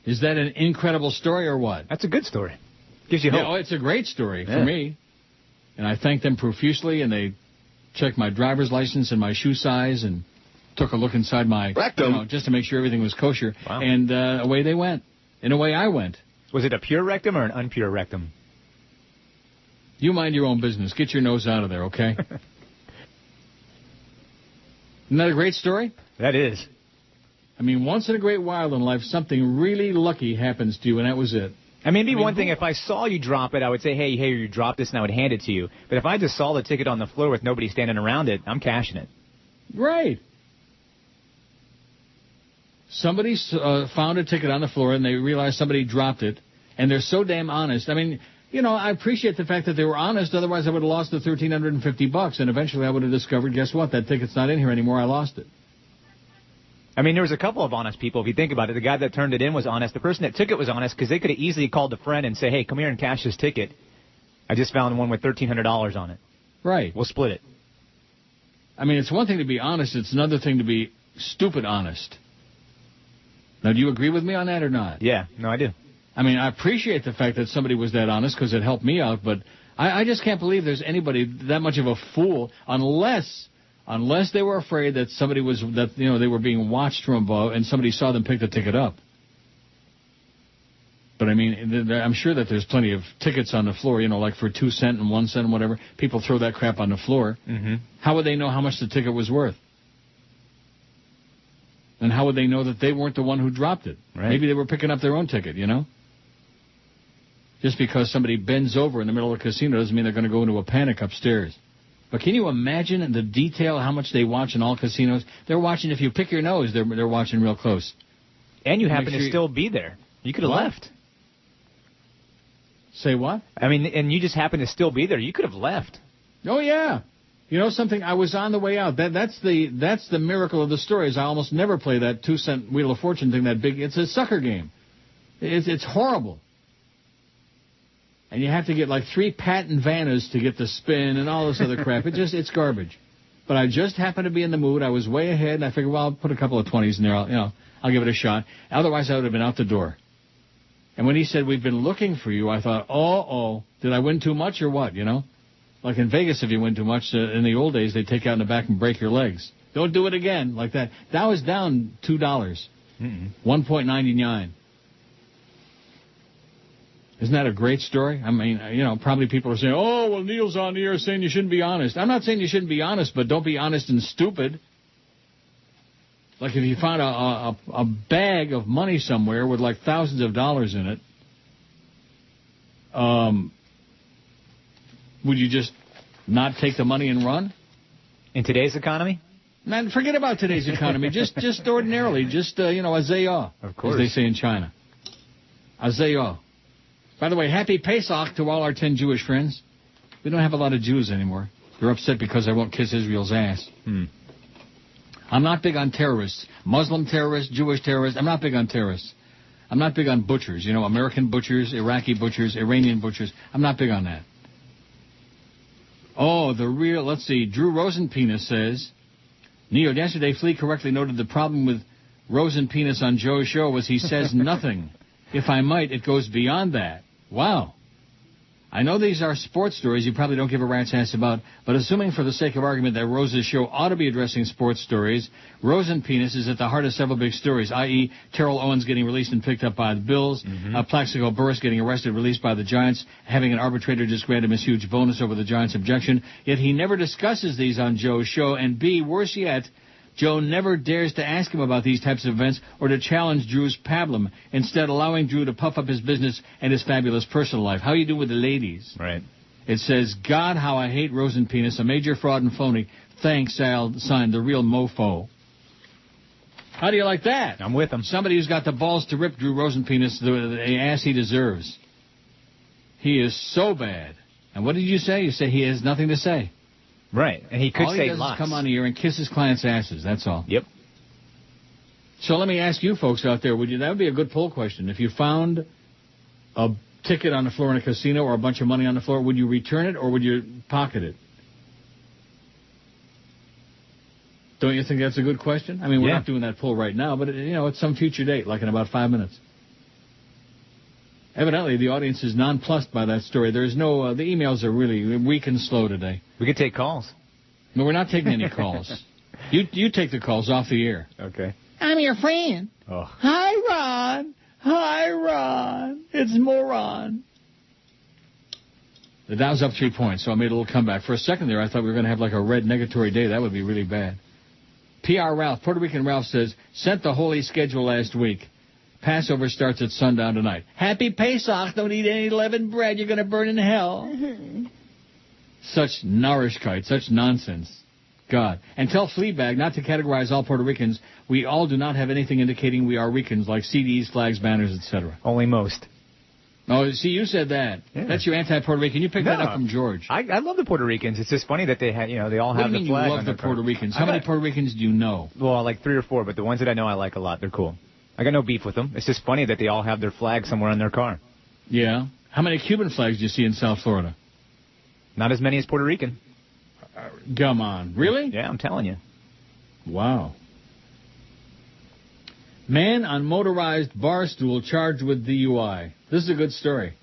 Is that an incredible story or what? That's a good story. Gives you hope. Yeah, it's a great story for me. And I thanked them profusely, and they checked my driver's license and my shoe size and took a look inside my rectum, just to make sure everything was kosher. Wow. And away they went. And away I went. Was it a pure rectum or an unpure rectum? You mind your own business. Get your nose out of there, okay? Isn't that a great story? That is. Once in a great while in life, something really lucky happens to you, and that was it. Maybe one thing, if I saw you drop it, I would say, hey, you dropped this, and I would hand it to you. But if I just saw the ticket on the floor with nobody standing around it, I'm cashing it. Right. Somebody found a ticket on the floor, and they realized somebody dropped it, and they're so damn honest. I appreciate the fact that they were honest. Otherwise, I would have lost the $1,350, and eventually I would have discovered, guess what? That ticket's not in here anymore. I lost it. There was a couple of honest people, if you think about it. The guy that turned it in was honest. The person that took it was honest because they could have easily called a friend and say, hey, come here and cash this ticket. I just found one with $1,300 on it. Right. We'll split it. It's one thing to be honest. It's another thing to be stupid honest. Now, do you agree with me on that or not? Yeah. No, I do. I appreciate the fact that somebody was that honest because it helped me out, but I just can't believe there's anybody that much of a fool unless they were afraid that they were being watched from above and somebody saw them pick the ticket up. But I'm sure that there's plenty of tickets on the floor, for 2 cents and 1 cent and whatever. People throw that crap on the floor. Mm-hmm. How would they know how much the ticket was worth? And how would they know that they weren't the one who dropped it? Right. Maybe they were picking up their own ticket, Just because somebody bends over in the middle of the casino doesn't mean they're going to go into a panic upstairs. But can you imagine the detail, how much they watch in all casinos? They're watching, if you pick your nose, they're watching real close. And you happen to still be there. You could have left. Say what? And you just happen to still be there. You could have left. Oh, yeah. You know something? I was on the way out. That's the miracle of the story is I almost never play that 2-cent Wheel of Fortune thing, that big. It's a sucker game. It's horrible. And you have to get 3 patent Vannas to get the spin and all this other crap. It's garbage. But I just happened to be in the mood. I was way ahead, and I figured, I'll put a couple of 20s in there. I'll give it a shot. Otherwise, I would have been out the door. And when he said, we've been looking for you, I thought, did I win too much or what, Like in Vegas, if you win too much, in the old days, they'd take you out in the back and break your legs. Don't do it again like that. That was down $2. $1.99. Isn't that a great story? Probably people are saying, oh, well, Neil's on the air saying you shouldn't be honest. I'm not saying you shouldn't be honest, but don't be honest and stupid. Like if you found a bag of money somewhere with thousands of dollars in it, would you just not take the money and run? In today's economy? Man, forget about today's economy. just ordinarily, azayah. Of course. As they say in China. Azayah. By the way, happy Pesach to all our 10 Jewish friends. We don't have a lot of Jews anymore. They're upset because I won't kiss Israel's ass. I'm not big on terrorists. Muslim terrorists, Jewish terrorists. I'm not big on terrorists. I'm not big on butchers. American butchers, Iraqi butchers, Iranian butchers. I'm not big on that. Oh, let's see. Drew Rosenpenis says, Neil, yesterday Flea correctly noted the problem with Rosenpenis on Joe's show was he says nothing. If I might, it goes beyond that. Wow. I know these are sports stories you probably don't give a rat's ass about, but assuming for the sake of argument that Rose's show ought to be addressing sports stories, Rose and Penis is at the heart of several big stories, i.e. Terrell Owens getting released and picked up by the Bills, Plaxico Burress getting arrested, released by the Giants, having an arbitrator just grant him his huge bonus over the Giants' objection, yet he never discusses these on Joe's show, and B, worse yet, Joe never dares to ask him about these types of events or to challenge Drew's pablum, instead allowing Drew to puff up his business and his fabulous personal life. How you do with the ladies? Right. It says, God, how I hate Rose and Penis, a major fraud and phony. Thanks, Al, signed, the real mofo. How do you like that? I'm with him. Somebody who's got the balls to rip Drew Rosenpenis the ass he deserves. He is so bad. And what did you say? You said he has nothing to say. Right, and he could say lots. All he does is come on here and kiss his clients' asses, that's all. Yep. So let me ask you folks out there, that would be a good poll question. If you found a ticket on the floor in a casino or a bunch of money on the floor, would you return it or would you pocket it? Don't you think that's a good question? I mean, we're not doing that poll right now, but, it's some future date, like in about 5 minutes. Evidently, the audience is nonplussed by that story. There's no, the emails are really weak and slow today. We could take calls. No, we're not taking any calls. You take the calls off the air. Okay. I'm your friend. Oh. Hi, Ron. Hi, Ron. It's Moron. The Dow's up 3 points, so I made a little comeback. For a second there, I thought we were going to have like a red negatory day. That would be really bad. PR Ralph, Puerto Rican Ralph says, sent the holy schedule last week. Passover starts at sundown tonight. Happy Pesach. Don't eat any leavened bread. You're going to burn in hell. Such nourishkeit, such nonsense. God. And tell Fleabag not to categorize all Puerto Ricans. We all do not have anything indicating we are Ricans, like CDs, flags, banners, etc. Only most. Oh, see, you said that. Yeah. That's your anti-Puerto Rican. You picked that up from George. I love the Puerto Ricans. It's just funny that they have, they all have the flag. What do you mean you love the Puerto Ricans? How many Puerto Ricans do you know? Well, like 3 or 4, but the ones that I know I like a lot. They're cool. I got no beef with them. It's just funny that they all have their flag somewhere on their car. Yeah. How many Cuban flags do you see in South Florida? Not as many as Puerto Rican. Come on. Really? Yeah, I'm telling you. Wow. Man on motorized bar stool charged with DUI. This is a good story.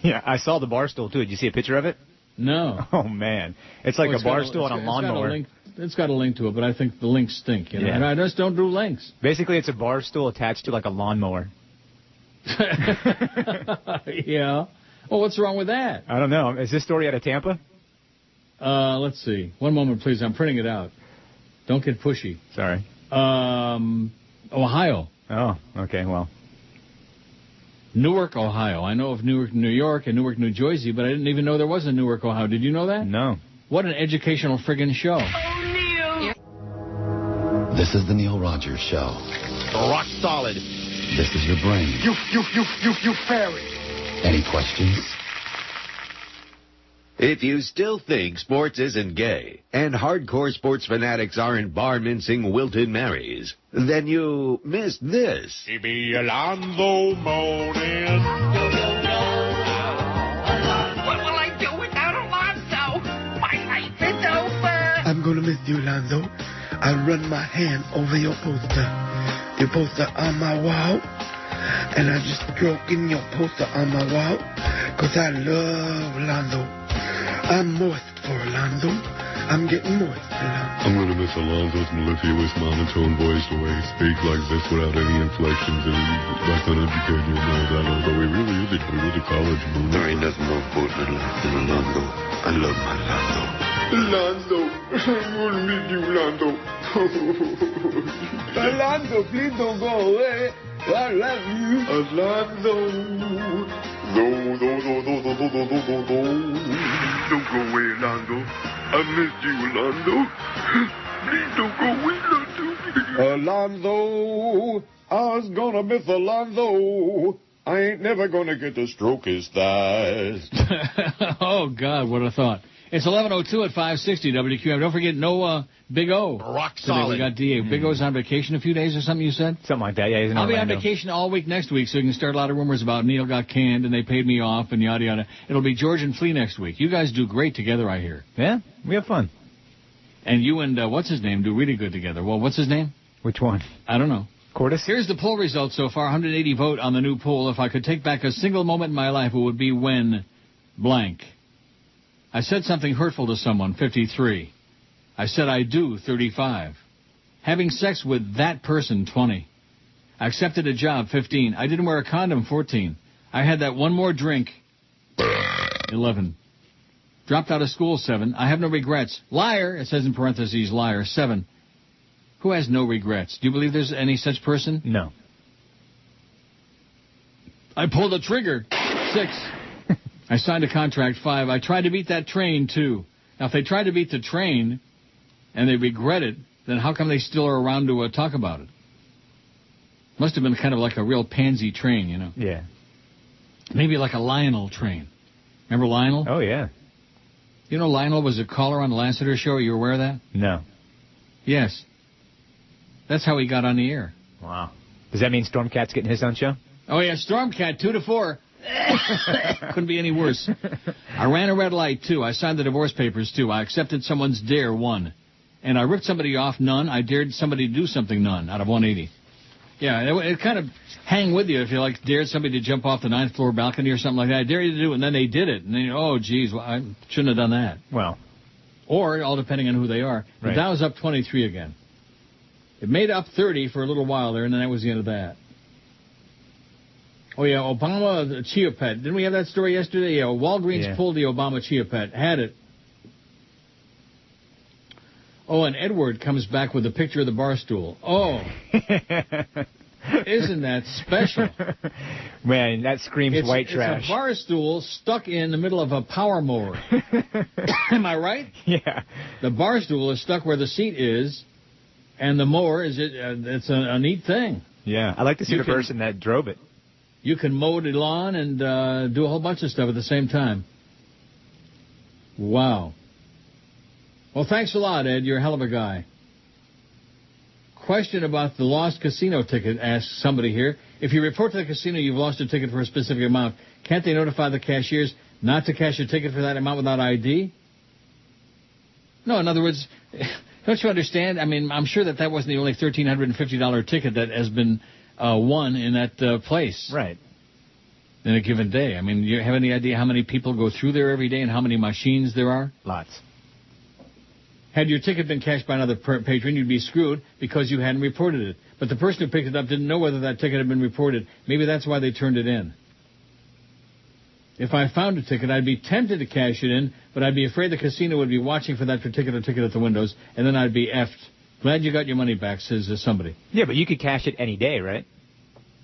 Yeah, I saw the bar stool, too. Did you see a picture of it? No. Oh, man. It's like a bar stool on a lawnmower. It's got a link to it, but I think the links stink. You know? Yeah. And I just don't do links. Basically, it's a bar stool attached to like a lawnmower. Yeah. Well, what's wrong with that? I don't know. Is this story out of Tampa? Let's see. One moment, please. I'm printing it out. Don't get pushy. Sorry. Ohio. Oh, okay. Well. Newark, Ohio. I know of Newark, New York, and Newark, New Jersey, but I didn't even know there was a Newark, Ohio. Did you know that? No. What an educational friggin' show. Oh, Neil. This is the Neil Rogers Show. Rock solid. This is your brain. You fairy. Any questions? If you still think sports isn't gay and hardcore sports fanatics aren't bar-mincing wilted Marys, then you missed this. He be Alonzo Monin. What will I do without Alonzo? My life is over. I'm gonna miss you, Alonzo. I run my hand over your poster. Your poster on my wall. And I'm just stroking your poster on my wall. 'Cause I love Alonzo. I'm moist for Alonzo. I'm getting moist, Alonzo. I'm going to miss Alonzo's mellifluous monotone voice, the way he speaks like this without any inflections. And that's uneducated and all that, although he really is a good college movie. There ain't nothing more important than Alonzo. I love my Alonzo. Alonzo, I'm going to miss you, Alonzo. Alonzo, please don't go away. I love you. Alonzo. No. Don't go away, Alonzo. I miss you, Alonzo. Please don't go away, Alonzo. I was gonna miss Alonzo. I ain't never gonna get to stroke his thighs. Oh, God, what a thought. It's 11:02 at 560 WQAM. Don't forget, no Big O. Rock Today solid. we got DA. Big O's on vacation a few days or something, you said? Something like that, yeah. He's in I'll be on Orlando. vacation all week next week, so you can start a lot of rumors about Neil got canned and they paid me off and yada, yada. It'll be George and Flea next week. You guys do great together, I hear. Yeah, we have fun. And you and, what's his name, do really good together. Well, what's his name? Which one? I don't know. Cordis? Here's the poll results so far. 180 vote on the new poll. If I could take back a single moment in my life, it would be when blank. I said something hurtful to someone, 53. I said I do, 35. Having sex with that person, 20. I accepted a job, 15. I didn't wear a condom, 14. I had that one more drink, 11. Dropped out of school, 7. I have no regrets. Liar, it says in parentheses, liar, 7. Who has no regrets? Do you believe there's any such person? No. I pulled the trigger, 6. I signed a contract, 5. I tried to beat that train, 2. Now, if they tried to beat the train and they regret it, then how come they still are around to talk about it? Must have been kind of like a real pansy train, you know? Yeah. Maybe like a Lionel train. Remember Lionel? Oh, yeah. You know Lionel was a caller on the Lassiter show? Are you aware of that? No. Yes. That's how he got on the air. Wow. Does that mean Stormcat's getting his own show? Oh, yeah, Stormcat, 2 to 4. Couldn't be any worse. I ran a red light, 2. I signed the divorce papers, 2. I accepted someone's dare, 1. And I ripped somebody off, none. I dared somebody to do something, none, out of 180. Yeah, it kind of hang with you if you, like, dared somebody to jump off the 9th floor balcony or something like that. I dare you to do it, and then they did it. And then, oh, geez, well, I shouldn't have done that. Well. Or, all depending on who they are. Right. The Dow's up 23 again. It made up 30 for a little while there, and then that was the end of that. Oh, yeah, Obama, the Chia Pet. Didn't we have that story yesterday? Yeah, Walgreens pulled the Obama Chia Pet. Had it. Oh, and Edward comes back with a picture of the bar stool. Oh. Isn't that special? Man, that screams white trash. It's a bar stool stuck in the middle of a power mower. Am I right? Yeah. The bar stool is stuck where the seat is, and the mower is it's a neat thing. Yeah, I like to see the person that drove it. You can mow the lawn and do a whole bunch of stuff at the same time. Wow. Well, thanks a lot, Ed. You're a hell of a guy. Question about the lost casino ticket, asks somebody here. If you report to the casino you've lost a ticket for a specific amount, can't they notify the cashiers not to cash a ticket for that amount without ID? No, in other words, don't you understand? I mean, I'm sure that wasn't the only $1,350 ticket that has been won in that place. Right. In a given day. I mean, you have any idea how many people go through there every day and how many machines there are? Lots. Had your ticket been cashed by another patron, you'd be screwed because you hadn't reported it. But the person who picked it up didn't know whether that ticket had been reported. Maybe that's why they turned it in. If I found a ticket, I'd be tempted to cash it in, but I'd be afraid the casino would be watching for that particular ticket at the windows, and then I'd be effed. Glad you got your money back, says somebody. Yeah, but you could cash it any day, right?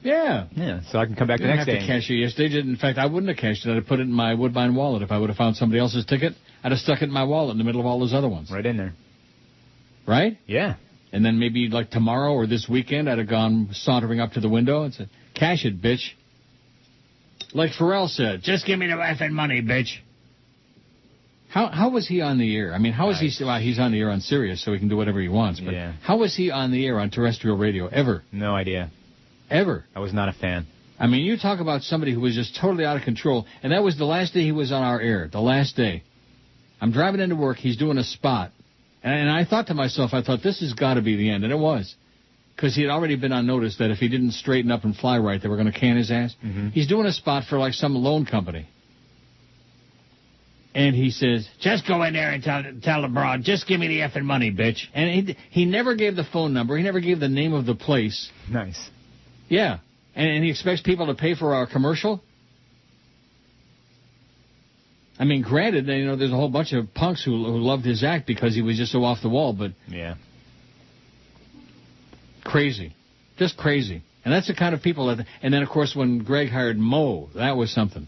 Yeah. Yeah, so I can come back the next day. I didn't have to cash it yesterday. In fact, I wouldn't have cashed it. I'd have put it in my Woodbine wallet. If I would have found somebody else's ticket, I'd have stuck it in my wallet in the middle of all those other ones. Right in there. Right? Yeah. And then maybe like tomorrow or this weekend, I'd have gone sauntering up to the window and said, cash it, bitch. Like Pharrell said, just give me the effing money, bitch. How was he on the air? I mean, how is he? Well, he's on the air on Sirius, so he can do whatever he wants. But how was he on the air on terrestrial radio ever? No idea. Ever. I was not a fan. I mean, you talk about somebody who was just totally out of control, and that was the last day he was on our air, the last day. I'm driving into work, he's doing a spot, and I thought to myself, this has got to be the end, and it was. Because he had already been on notice that if he didn't straighten up and fly right, they were going to can his ass. Mm-hmm. He's doing a spot for like some loan company. And he says, just go in there and tell the broad, just give me the effing money, bitch. And he never gave the phone number. He never gave the name of the place. Nice. Yeah. And he expects people to pay for our commercial? I mean, granted, there's a whole bunch of punks who loved his act because he was just so off the wall, but... Yeah. Crazy. Just crazy. And that's the kind of people that... And then, of course, when Greg hired Mo, that was something.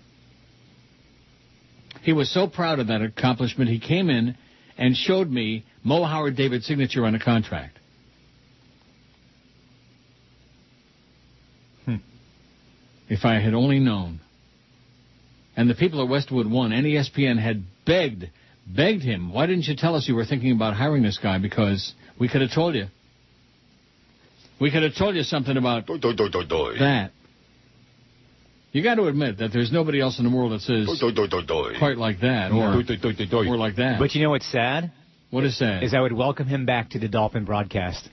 He was so proud of that accomplishment, he came in and showed me Mo Howard David's signature on a contract. If I had only known. And the people at Westwood One and ESPN had begged him, why didn't you tell us you were thinking about hiring this guy? Because we could have told you. We could have told you something about that. You got to admit that there's nobody else in the world that says quite like that or like that. But you know what's sad? What is sad? Is I would welcome him back to the Dolphin broadcast.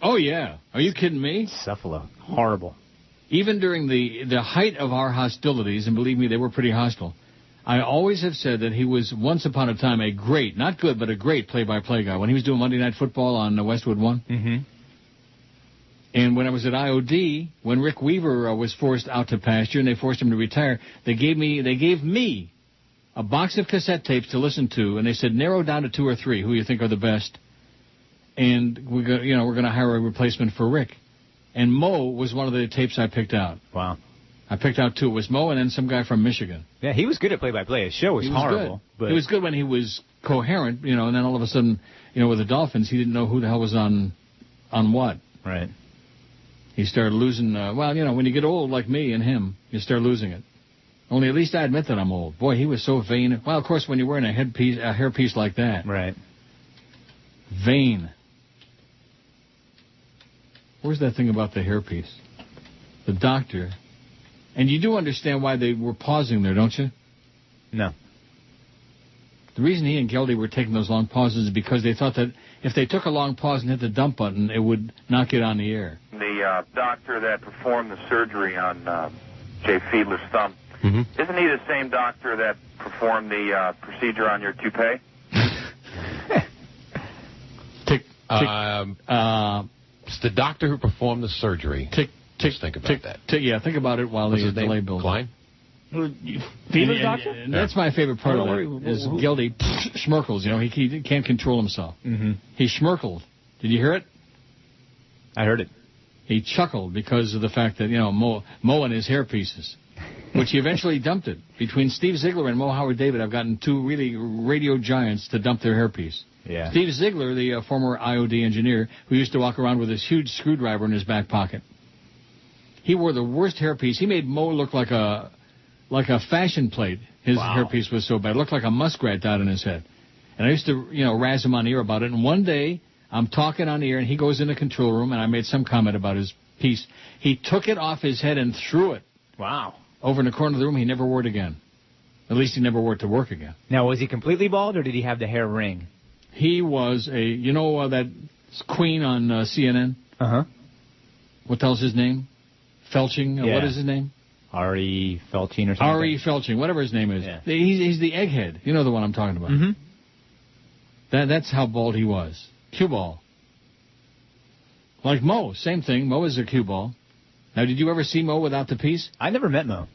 Oh, yeah. Are you kidding me? Cephalo. Horrible. Even during the height of our hostilities, and believe me, they were pretty hostile, I always have said that he was once upon a time a great, not good, but a great play-by-play guy. When he was doing Monday Night Football on Westwood One. Mm-hmm. And when I was at IOD, when Rick Weaver was forced out to pasture and they forced him to retire, they gave me a box of cassette tapes to listen to, and they said narrow down to 2 or 3 who you think are the best, and we're going to hire a replacement for Rick. And Mo was one of the tapes I picked out. Wow. I picked out 2. It was Mo and then some guy from Michigan. Yeah, he was good at play-by-play. His show was horrible. But he was good when he was coherent, and then all of a sudden, with the Dolphins, he didn't know who the hell was on what. Right. He started losing, when you get old like me and him, you start losing it. Only at least I admit that I'm old. Boy, he was so vain. Well, of course, when you're wearing a hairpiece like that. Right. Vain. Where's that thing about the hairpiece? The doctor. And you do understand why they were pausing there, don't you? No. The reason he and Geldy were taking those long pauses is because they thought that if they took a long pause and hit the dump button, it would not get on the air. The doctor that performed the surgery on Jay Fiedler's thumb, isn't he the same doctor that performed the procedure on your toupee? It's the doctor who performed the surgery. Just think about that. Think about it while the delay builds. Klein? Fiedler's doctor? And that's my favorite part of it, is Geldy schmirkles. He can't control himself. Mm-hmm. He schmirkled. Did you hear it? I heard it. He chuckled because of the fact that, Mo and his hairpieces, which he eventually dumped it. Between Steve Ziegler and Mo Howard David, I've gotten 2 really radio giants to dump their hairpiece. Yeah. Steve Ziegler, the former IOD engineer, who used to walk around with this huge screwdriver in his back pocket. He wore the worst hairpiece. He made Mo look like a fashion plate. His hairpiece was so bad. It looked like a muskrat dot in his head. And I used to, razz him on the air about it. And one day, I'm talking on the air, and he goes in the control room, and I made some comment about his piece. He took it off his head and threw it. Wow. Over in the corner of the room. He never wore it again. At least he never wore it to work again. Now, was he completely bald, or did he have the hair ring? He was that queen on CNN? Uh-huh. What the hell's his name? Felching? Yeah. What is his name? Ari Felching or something. Ari Felching, whatever his name is. Yeah. He's the egghead. You know the one I'm talking about. Mm-hmm. That's how bald he was. Cue ball. Like Mo, same thing. Mo is a cue ball. Now, did you ever see Mo without the piece? I never met Mo.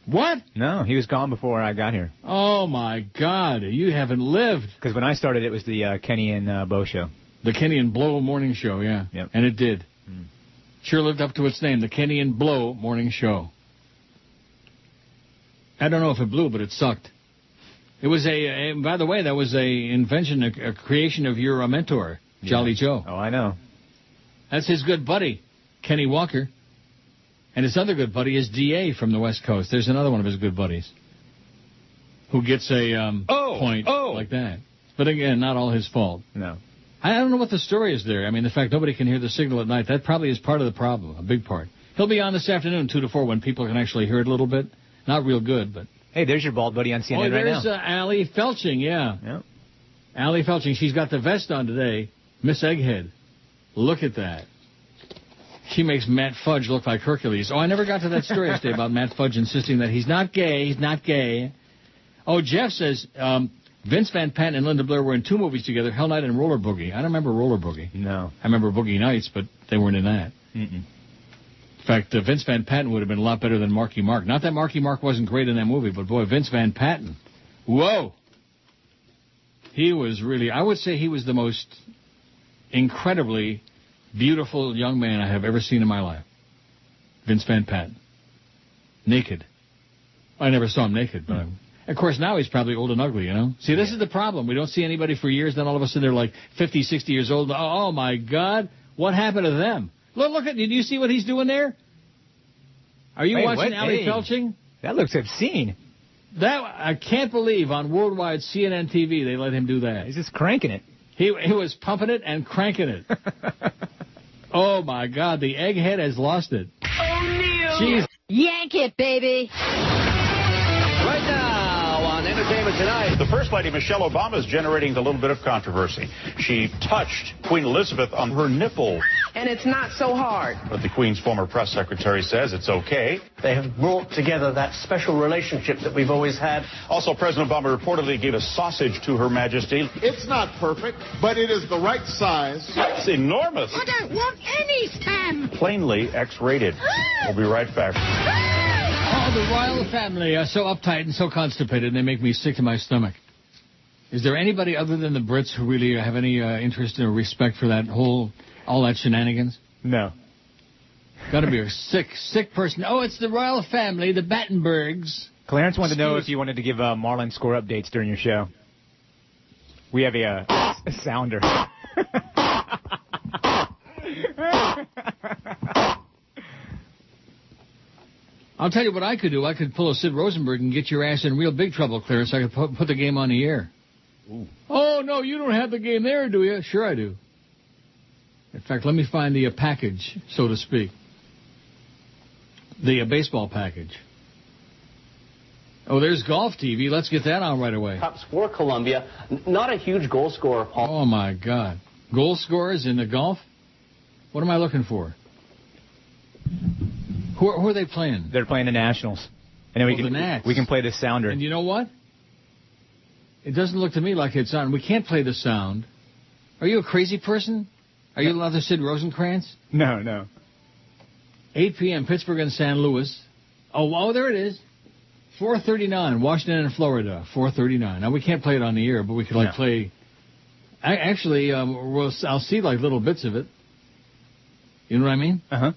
What? No, he was gone before I got here. Oh, my God. You haven't lived. Because when I started, it was the Kenny and Bo show. The Kenny and Blow morning show, yeah. Yep. And it did. Sure lived up to its name, the Kenny and Blow morning show. I don't know if it blew, but it sucked. It was by the way, that was a invention, a creation of your mentor, Jolly Joe. Oh, I know. That's his good buddy, Kenny Walker. And his other good buddy is D.A. from the West Coast. There's another one of his good buddies who gets a point like that. But again, not all his fault. No. I don't know what the story is there. I mean, the fact nobody can hear the signal at night, that probably is part of the problem, a big part. He'll be on this afternoon, 2 to 4, when people can actually hear it a little bit. Not real good, but... Hey, there's your bald buddy on CNN right now. There's Allie Felching, yeah. Yep. Allie Felching, she's got the vest on today. Miss Egghead. Look at that. She makes Matt Fudge look like Hercules. Oh, I never got to that story yesterday about Matt Fudge insisting that he's not gay. Oh, Jeff says Vince Van Patten and Linda Blair were in 2 movies together, Hell Night and Roller Boogie. I don't remember Roller Boogie. No. I remember Boogie Nights, but they weren't in that. Mm-mm. In fact, Vince Van Patten would have been a lot better than Marky Mark. Not that Marky Mark wasn't great in that movie, but boy, Vince Van Patten. Whoa. He was really, I would say he was the most incredibly beautiful young man I have ever seen in my life. Vince Van Patten. Naked. I never saw him naked, but of course now he's probably old and ugly, you know? See, this is the problem. We don't see anybody for years, then all of a sudden they're like 50, 60 years old. Oh, my God. What happened to them? Look at, did you see what he's doing there? Are you watching Allie Felching? That looks obscene. That I can't believe on worldwide CNN TV they let him do that. He's just cranking it. He was pumping it and cranking it. Oh, my God. The egghead has lost it. Oh, Neil. Yank it, baby. Right now on Entertainment Tonight. The First Lady, Michelle Obama, is generating a little bit of controversy. She touched Queen Elizabeth on her nipple. and it's not so hard. But the Queen's former press secretary says it's okay. They have brought together that special relationship that we've always had. Also, President Obama reportedly gave a sausage to Her Majesty. It's not perfect, but it is the right size. It's enormous. I don't want any spam. Plainly X-rated. We'll be right back. Oh, the royal family are so uptight and so constipated, they make me sick to my stomach. Is there anybody other than the Brits who really have any interest or respect for that all that shenanigans? No. Got to be a sick person. Oh, it's the royal family, the Battenbergs. Clarence wanted to know if you wanted to give Marlins score updates during your show. We have a sounder. I'll tell you what I could do. I could pull a Sid Rosenberg and get your ass in real big trouble, Clarence. I could put the game on the air. Ooh. Oh, no, you don't have the game there, do you? Sure I do. In fact, let me find the package, so to speak. The baseball package. Oh, there's Golf TV. Let's get that on right away. Cups for Columbia. Not a huge goal scorer, Paul. Oh, my God. Goal scorers in the golf? What am I looking for? Who are they playing? They're playing the Nationals. And then we can play the sounder. And you know what? It doesn't look to me like it's on. We can't play the sound. Are you a crazy person? Are you another Sid Rosencrantz? No. 8 p.m., Pittsburgh and San Luis. Oh, there it is. 4:39, Washington and Florida, 4:39. Now, we can't play it on the air, but we could, play... Actually, I'll see, little bits of it. You know what I mean? Uh-huh.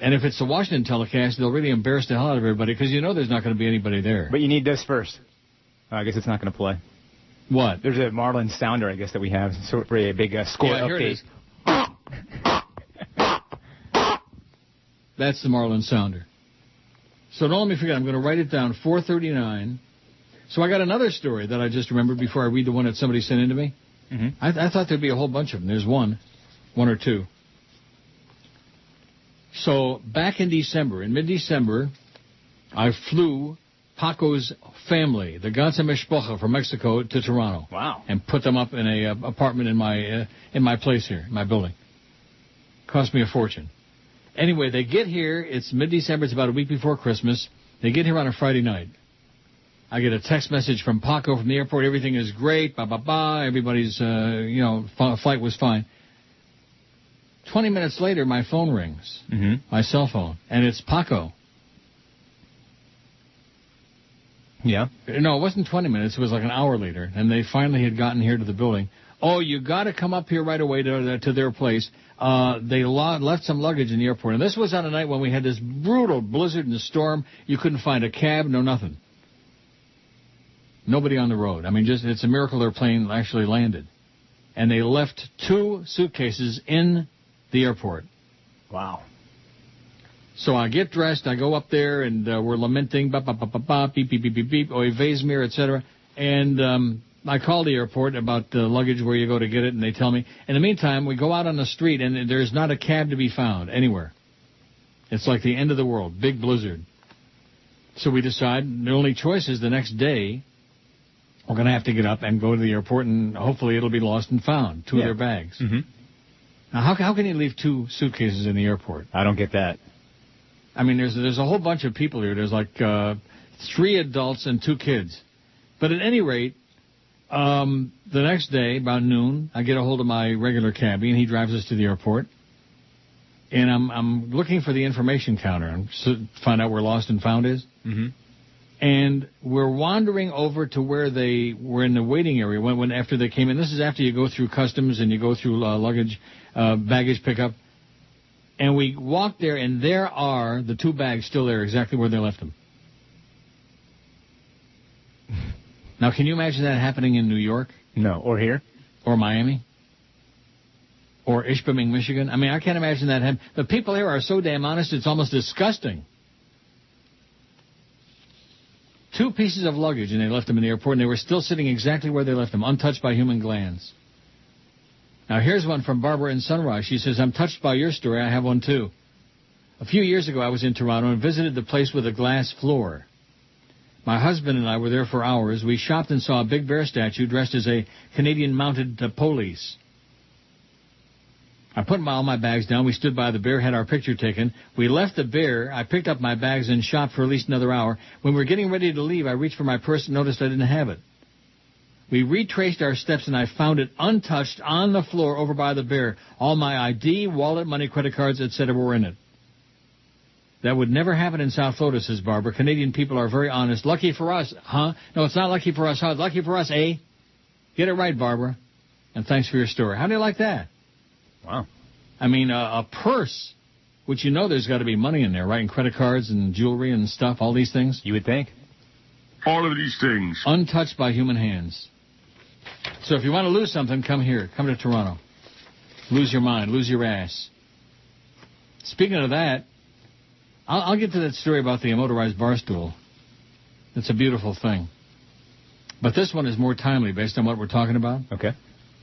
And if it's the Washington telecast, they'll really embarrass the hell out of everybody, because you know there's not going to be anybody there. But you need this first. I guess it's not going to play. What? There's a Marlins sounder, I guess, that we have. So for a big score update. Here it is. That's the Marlins sounder. So don't let me forget. I'm going to write it down, 4:39. So I got another story that I just remembered before I read the one that somebody sent in to me. Mm-hmm. I thought there'd be a whole bunch of them. There's one or two. So back in December, in mid-December, I flew Paco's family, the Ganze Mishpocha, from Mexico to Toronto. Wow. And put them up in a apartment in my place here, my building. Cost me a fortune. Anyway, they get here. It's mid-December. It's about a week before Christmas. They get here on a Friday night. I get a text message from Paco from the airport. Everything is great. Everybody's, flight was fine. 20 minutes later, my phone rings. Mm-hmm. My cell phone. And it's Paco. Yeah? No, it wasn't 20 minutes. It was like an hour later. And they finally had gotten here to the building. Oh, you got to come up here right away to their place. They left some luggage in the airport. And this was on a night when we had this brutal blizzard and storm. You couldn't find a cab, no nothing. Nobody on the road. I mean, it's a miracle their plane actually landed. And they left 2 suitcases in the airport. Wow. So I get dressed, I go up there, and we're lamenting, beep, beep, beep, beep, beep, oy Vezmir, etc. And I call the airport about the luggage, where you go to get it, and they tell me. In the meantime, we go out on the street, and there's not a cab to be found anywhere. It's like the end of the world, big blizzard. So we decide the only choice is the next day, we're going to have to get up and go to the airport, and hopefully it'll be lost and found, 2 of their bags. Mm-hmm. Now, how can you leave 2 suitcases in the airport? I don't get that. I mean, there's a whole bunch of people here. There's 3 adults and 2 kids. But at any rate, the next day, about noon, I get a hold of my regular cabbie, and he drives us to the airport. And I'm looking for the information counter to find out where lost and found is. Mm-hmm. And we're wandering over to where they were in the waiting area when after they came in. This is after you go through customs and you go through baggage pickup. And we walk there, and there are the 2 bags still there, exactly where they left them. Now, can you imagine that happening in New York? No. Or here? Or Miami? Or Ishpeming, Michigan? I mean, I can't imagine that happening. The people here are so damn honest, it's almost disgusting. 2 pieces of luggage, and they left them in the airport, and they were still sitting exactly where they left them, untouched by human glands. Now, here's one from Barbara in Sunrise. She says, I'm touched by your story. I have one, too. A few years ago, I was in Toronto and visited the place with a glass floor. My husband and I were there for hours. We shopped and saw a big bear statue dressed as a Canadian mounted police. I put all my bags down. We stood by the bear, had our picture taken. We left the bear. I picked up my bags and shopped for at least another hour. When we were getting ready to leave, I reached for my purse and noticed I didn't have it. We retraced our steps, and I found it untouched on the floor over by the bear. All my ID, wallet, money, credit cards, etc. were in it. That would never happen in South Florida, says Barbara. Canadian people are very honest. Lucky for us, huh? No, it's not lucky for us, huh? It's lucky for us, eh? Get it right, Barbara. And thanks for your story. How do you like that? Wow. I mean, a purse, which you know there's got to be money in there, right? And credit cards and jewelry and stuff, all these things. You would think. All of these things. Untouched by human hands. So if you want to lose something, come here. Come to Toronto. Lose your mind. Lose your ass. Speaking of that, I'll get to that story about the motorized bar stool. It's a beautiful thing. But this one is more timely based on what we're talking about. Okay.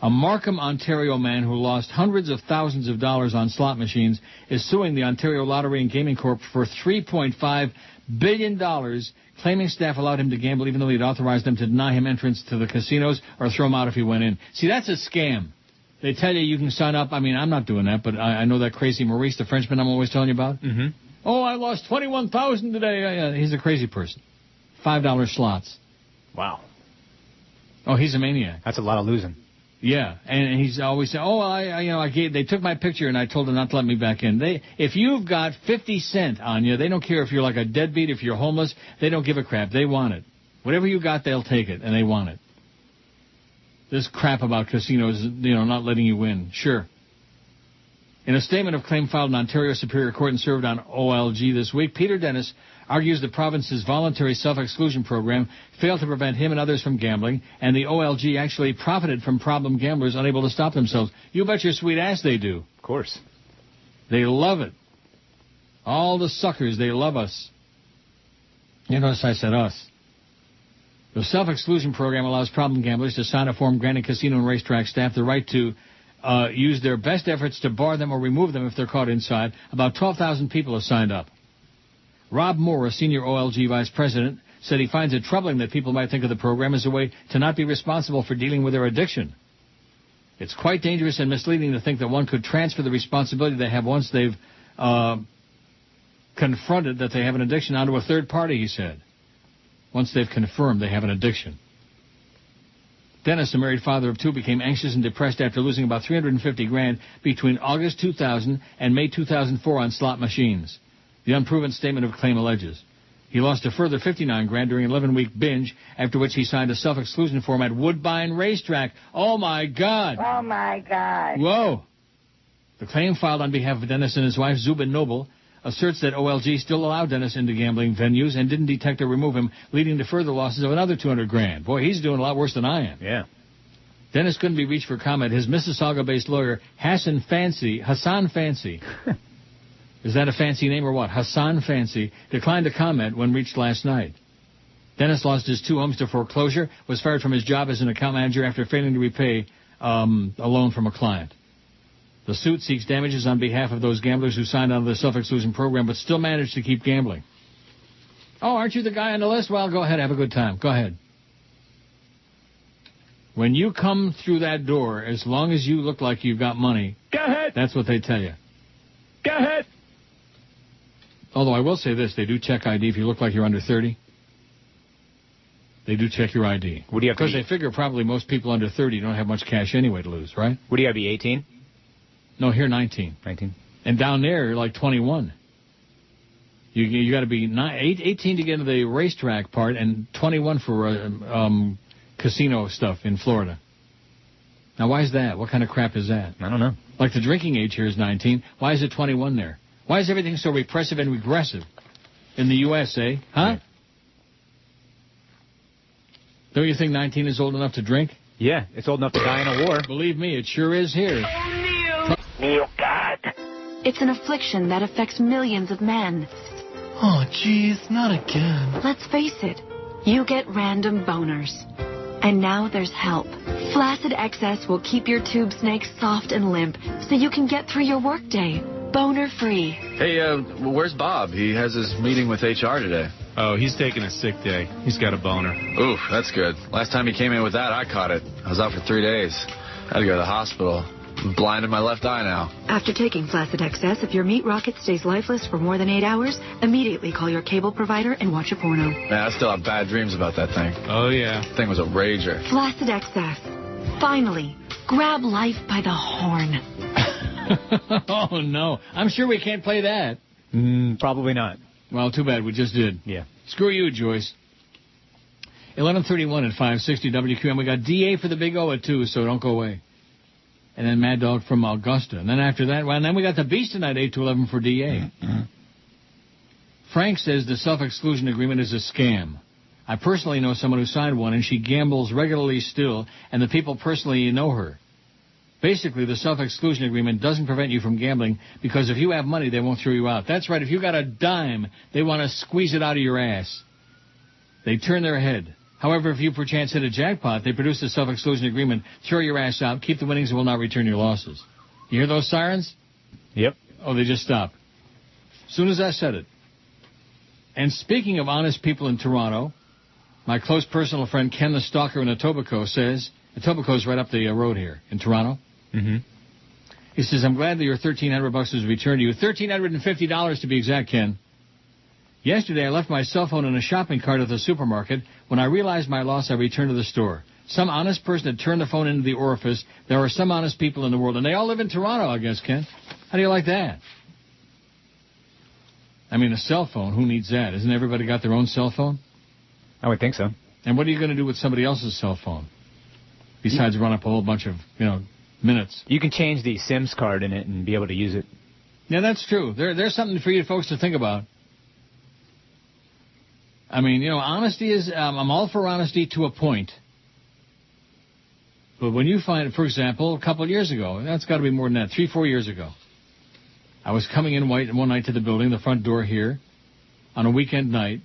A Markham, Ontario man who lost hundreds of thousands of dollars on slot machines is suing the Ontario Lottery and Gaming Corp for $3.5 billion, claiming staff allowed him to gamble even though he'd authorized them to deny him entrance to the casinos or throw him out if he went in. See, that's a scam. They tell you can sign up. I mean, I'm not doing that, but I know that crazy Maurice, the Frenchman I'm always telling you about. Mm-hmm. Oh, I lost $21,000 today. He's a crazy person. $5 slots. Wow. Oh, he's a maniac. That's a lot of losing. Yeah, and he's always saying, "Oh, they took my picture and I told them not to let me back in." If you've got 50 cents on you, they don't care if you're like a deadbeat, if you're homeless. They don't give a crap. They want it. Whatever you got, they'll take it, and they want it. This crap about casinos, not letting you win. Sure. In a statement of claim filed in Ontario Superior Court and served on OLG this week, Peter Dennis argues the province's voluntary self-exclusion program failed to prevent him and others from gambling, and the OLG actually profited from problem gamblers unable to stop themselves. You bet your sweet ass they do. Of course. They love it. All the suckers, they love us. You notice I said us. The self-exclusion program allows problem gamblers to sign a form granting casino and racetrack staff the right to use their best efforts to bar them or remove them if they're caught inside. About 12,000 people have signed up. Rob Moore, a senior OLG vice president, said he finds it troubling that people might think of the program as a way to not be responsible for dealing with their addiction. It's quite dangerous and misleading to think that one could transfer the responsibility they have once they've confronted that they have an addiction onto a third party, he said. Once they've confirmed they have an addiction. Dennis, a married father of two, became anxious and depressed after losing about $350,000 between August 2000 and May 2004 on slot machines. The unproven statement of claim alleges. He lost a further $59,000 during an 11-week binge, after which he signed a self-exclusion form at Woodbine Racetrack. Oh, my God. Oh, my God. Whoa. The claim filed on behalf of Dennis and his wife, Zubin Noble, asserts that OLG still allowed Dennis into gambling venues and didn't detect or remove him, leading to further losses of another $200,000. Boy, he's doing a lot worse than I am. Yeah. Dennis couldn't be reached for comment. His Mississauga-based lawyer, Hassan Fancy, is that a fancy name or what? Hassan Fancy declined to comment when reached last night. Dennis lost his two homes to foreclosure, was fired from his job as an account manager after failing to repay a loan from a client. The suit seeks damages on behalf of those gamblers who signed on to the self-exclusion program but still managed to keep gambling. Oh, aren't you the guy on the list? Well, go ahead, have a good time. Go ahead. When you come through that door, as long as you look like you've got money, go ahead. That's what they tell you. Go ahead. Although I will say this, they do check ID if you look like you're under 30. They do check your ID. What do you have to be? Because they figure probably most people under 30 don't have much cash anyway to lose, right? What do you have to be, 18? No, here 19. 19. And down there, you're like 21. You got to be 18 to get into the racetrack part and 21 for casino stuff in Florida. Now, why is that? What kind of crap is that? I don't know. Like the drinking age here is 19. Why is it 21 there? Why is everything so repressive and regressive in the U.S., eh? Huh? Right. Don't you think 19 is old enough to drink? Yeah, it's old enough to die in a war. Believe me, it sure is here. Neil, God. It's an affliction that affects millions of men. Oh, geez, not again. Let's face it, you get random boners. And now there's help. Flaccid XS will keep your tube snakes soft and limp so you can get through your workday. Boner free. Hey, where's Bob? He has his meeting with HR today. Oh, he's taking a sick day. He's got a boner. Oof, that's good. Last time he came in with that, I caught it. I was out for 3 days. I had to go to the hospital. I'm blind in my left eye now. After taking Flaccid XS, if your meat rocket stays lifeless for more than 8 hours, immediately call your cable provider and watch a porno. Man, I still have bad dreams about that thing. Oh, yeah. The thing was a rager. Flaccid XS. Finally, grab life by the horn. Oh, no. I'm sure we can't play that. Probably not. Well, too bad. We just did. Yeah. Screw you, Joyce. 11:31 at 560 WQM. We got DA for the Big O at 2, so don't go away. And then Mad Dog from Augusta. And then after that, well, and then we got the Beast tonight, 8 to 11 for DA. Frank says the self-exclusion agreement is a scam. I personally know someone who signed one, and she gambles regularly still, and the people personally know her. Basically, the self-exclusion agreement doesn't prevent you from gambling because if you have money, they won't throw you out. That's right. If you got a dime, they want to squeeze it out of your ass. They turn their head. However, if you perchance hit a jackpot, they produce a self-exclusion agreement, throw your ass out, keep the winnings, and will not return your losses. You hear those sirens? Yep. Oh, they just stopped. As soon as I said it. And speaking of honest people in Toronto, my close personal friend Ken the Stalker in Etobicoke says, Etobicoke's right up the road here in Toronto. Mm-hmm. He says, I'm glad that your $1,300 was returned to you. $1,350 to be exact, Ken. Yesterday, I left my cell phone in a shopping cart at the supermarket. When I realized my loss, I returned to the store. Some honest person had turned the phone into the orifice. There are some honest people in the world, and they all live in Toronto, I guess, Ken. How do you like that? I mean, a cell phone, who needs that? Isn't everybody got their own cell phone? I would think so. And what are you going to do with somebody else's cell phone? Besides run up a whole bunch of, minutes. You can change the SIMS card in it and be able to use it. Yeah, that's true. There's something for you folks to think about. I mean, honesty is, I'm all for honesty to a point. But when you find, for example, a couple of years ago, that's got to be more than that, 3-4 years ago, I was coming in one night to the building, the front door here, on a weekend night,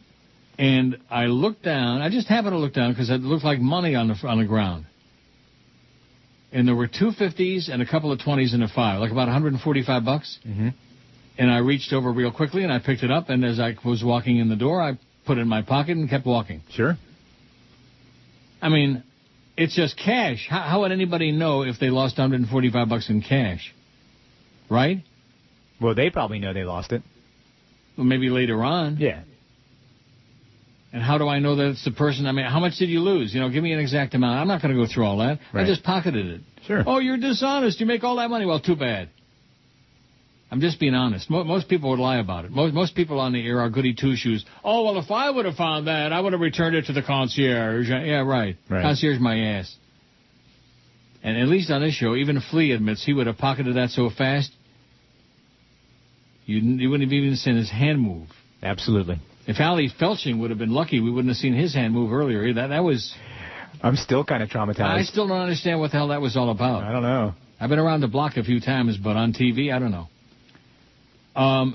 and I looked down. I just happened to look down because it looked like money on the ground. And there were 2 50s and a couple of 20s and a 5, like about $145. Mm-hmm. And I reached over real quickly and I picked it up. And as I was walking in the door, I put it in my pocket and kept walking. Sure. I mean, it's just cash. How would anybody know if they lost $145 in cash? Right? Well, they probably know they lost it. Well, maybe later on. Yeah. And how do I know that it's the person? I mean, how much did you lose? Give me an exact amount. I'm not going to go through all that. Right. I just pocketed it. Sure. Oh, you're dishonest. You make all that money. Well, too bad. I'm just being honest. Most people would lie about it. Most people on the air are goody two-shoes. Oh, well, if I would have found that, I would have returned it to the concierge. Yeah, right. Concierge my ass. And at least on this show, even Flea admits he would have pocketed that so fast, you wouldn't have even seen his hand move. Absolutely. If Ali Felching would have been lucky, we wouldn't have seen his hand move earlier. That was... I'm still kind of traumatized. I still don't understand what the hell that was all about. I don't know. I've been around the block a few times, but on TV, I don't know.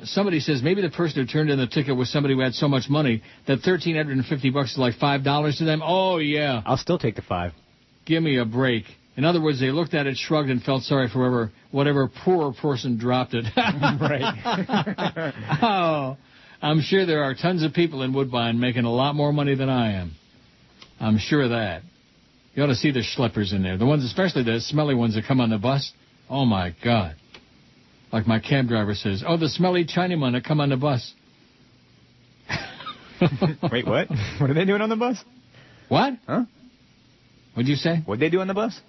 Somebody says maybe the person who turned in the ticket was somebody who had so much money that $1,350 is like $5 to them. Oh, yeah. I'll still take the 5. Give me a break. In other words, they looked at it, shrugged, and felt sorry for whatever poor person dropped it. Right. Oh, I'm sure there are tons of people in Woodbine making a lot more money than I am. I'm sure of that. You ought to see the schleppers in there. The ones, especially the smelly ones that come on the bus. Oh, my God. Like my cab driver says, oh, the smelly Chinaman that come on the bus. Wait, what? What are they doing on the bus? What? Huh? What'd you say? What'd they do on the bus?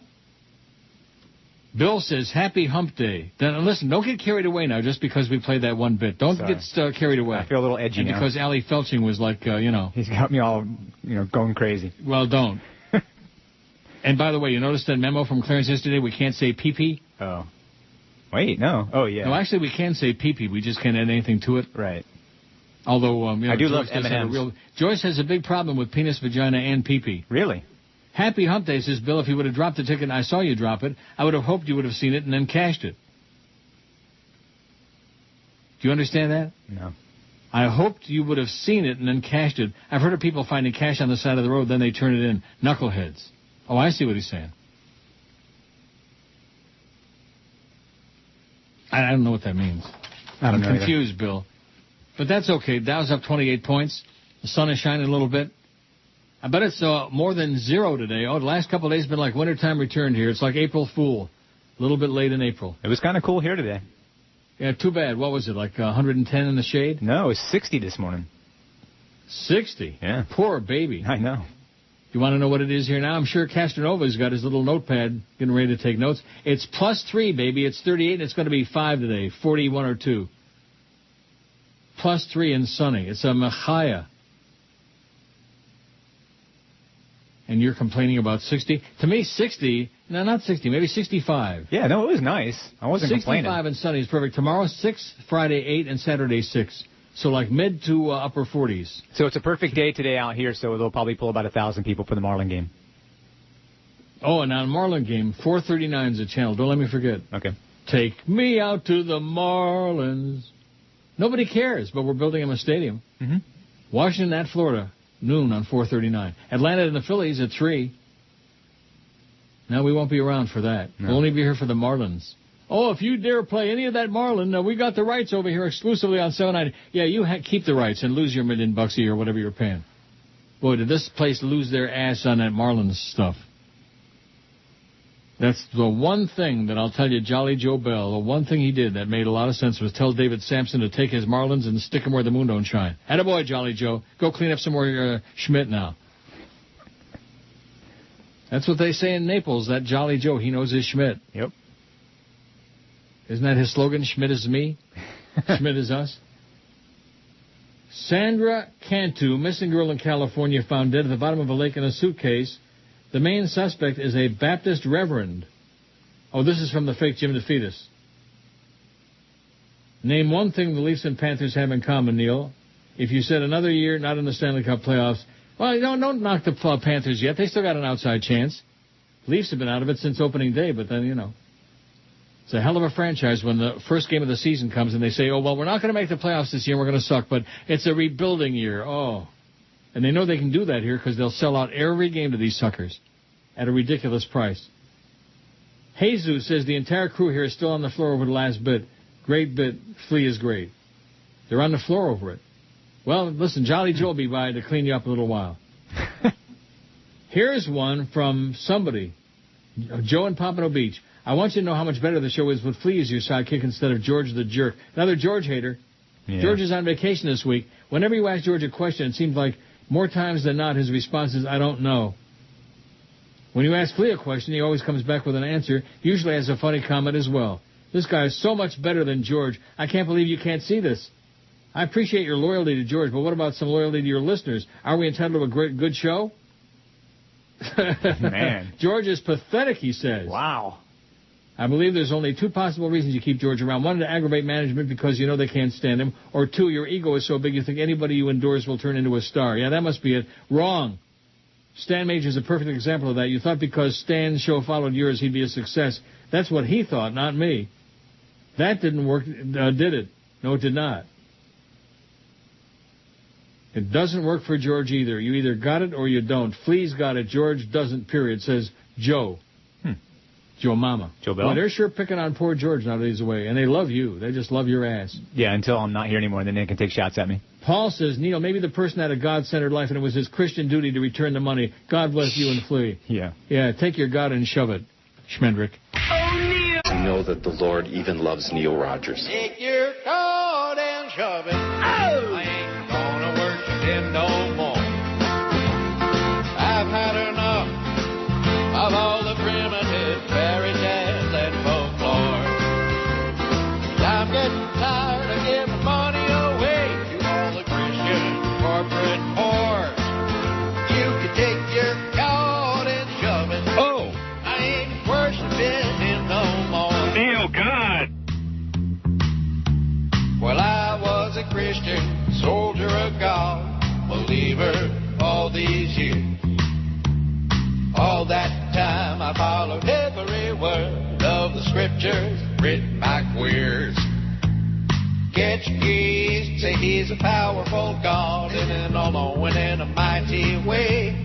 Bill says, happy hump day. Then listen, don't get carried away now just because we played that one bit. Don't get carried away. I feel a little edgy and now. Because Ali Felching was like, He's got me all, going crazy. Well, don't. And by the way, you noticed that memo from Clarence yesterday? We can't say pee-pee? Oh. Wait, no. Oh, yeah. No, actually, we can say pee-pee. We just can't add anything to it. Right. Although, I do love M&M's. Joyce has a big problem with penis, vagina, and pee-pee. Really? Happy hump day, says Bill. If you would have dropped the ticket and I saw you drop it, I would have hoped you would have seen it and then cashed it. Do you understand that? No. I hoped you would have seen it and then cashed it. I've heard of people finding cash on the side of the road, then they turn it in. Knuckleheads. Oh, I see what he's saying. I don't know what that means. I'm confused, either. Bill. But that's okay. Dow's up 28 points. The sun is shining a little bit. I bet it's more than 0 today. Oh, the last couple of days have been like wintertime returned here. It's like April Fool. A little bit late in April. It was kind of cool here today. Yeah, too bad. What was it, like 110 in the shade? No, it was 60 this morning. 60? Yeah. Poor baby. I know. You want to know what it is here now? I'm sure Castranova's got his little notepad getting ready to take notes. It's +3, baby. It's 38, and it's going to be 5 today, 41 or 2. +3 and sunny. It's a Machaya. And you're complaining about 60? To me, 60, no, not 60, maybe 65. Yeah, no, it was nice. I wasn't 65 complaining. 65 and sunny is perfect. Tomorrow, 6, Friday, 8, and Saturday, 6. So like mid to upper 40s. So it's a perfect day today out here, so they'll probably pull about 1,000 people for the Marlin game. Oh, and on Marlin game, 439 is the channel. Don't let me forget. Okay. Take me out to the Marlins. Nobody cares, but we're building them a stadium. Mm-hmm. Washington at Florida, noon on 439. Atlanta and the Phillies at 3. No, we won't be around for that. No. We'll only be here for the Marlins. Oh, if you dare play any of that Marlin, we got the rights over here exclusively on 790. Yeah, you keep the rights and lose your $1 million a year, whatever you're paying. Boy, did this place lose their ass on that Marlins stuff. That's the one thing that I'll tell you, Jolly Joe Bell, the one thing he did that made a lot of sense was tell David Sampson to take his Marlins and stick them where the moon don't shine. Attaboy, Jolly Joe. Go clean up some more Schmidt now. That's what they say in Naples, that Jolly Joe, he knows his Schmidt. Yep. Isn't that his slogan, Schmidt is me? Schmidt is us? Sandra Cantu, missing girl in California, found dead at the bottom of a lake in a suitcase. The main suspect is a Baptist reverend. Oh, this is from the fake Jim DeFetus. Name one thing the Leafs and Panthers have in common, Neil. If you said another year, not in the Stanley Cup playoffs, well, don't knock the Panthers yet. They still got an outside chance. Leafs have been out of it since opening day, but then, it's a hell of a franchise when the first game of the season comes and they say, oh, well, we're not going to make the playoffs this year, we're going to suck, but it's a rebuilding year. Oh. And they know they can do that here because they'll sell out every game to these suckers at a ridiculous price. Jesus says the entire crew here is still on the floor over the last bit. Great bit. Flea is great. They're on the floor over it. Well, listen, Jolly Joe will be by to clean you up a little while. Here's one from somebody. Joe in Pompano Beach. I want you to know how much better the show is with Flea as your sidekick instead of George the jerk. Another George hater. Yeah. George is on vacation this week. Whenever you ask George a question, it seems like more times than not his response is, I don't know. When you ask Flea a question, he always comes back with an answer, usually has a funny comment as well. This guy is so much better than George. I can't believe you can't see this. I appreciate your loyalty to George, but what about some loyalty to your listeners? Are we entitled to a good show? Man. George is pathetic, he says. Wow. I believe there's only 2 possible reasons you keep George around. 1, to aggravate management because you know they can't stand him. Or 2, your ego is so big you think anybody you endorse will turn into a star. Yeah, that must be it. Wrong. Stan Major is a perfect example of that. You thought because Stan's show followed yours, he'd be a success. That's what he thought, not me. That didn't work, did it? No, it did not. It doesn't work for George either. You either got it or you don't. Flea's got it. George doesn't, period, says Joe. Joe Mama. Joe Bell. Well, they're sure picking on poor George now that he's away. And they love you. They just love your ass. Yeah, until I'm not here anymore, then they can take shots at me. Paul says, Neil, maybe the person had a God-centered life and it was his Christian duty to return the money. God bless you and Flea. Yeah. Yeah, take your God and shove it, Schmendrick. Oh, Neil. I know that the Lord even loves Neil Rogers. Take your God and shove it. Oh! I ain't gonna worship him no more. I've had enough of all the primitive fairy tales and folklore. I'm getting tired of giving money away to all the Christian corporate whores. You can take your God and shove it. Oh! I ain't worshiping him no more. Neil, God! Well, I was a Christian, soldier of God, believer all these years. All that time I followed every word of the scriptures written by queers. Catch keys, say he's a powerful God and an all-knowing in a mighty way.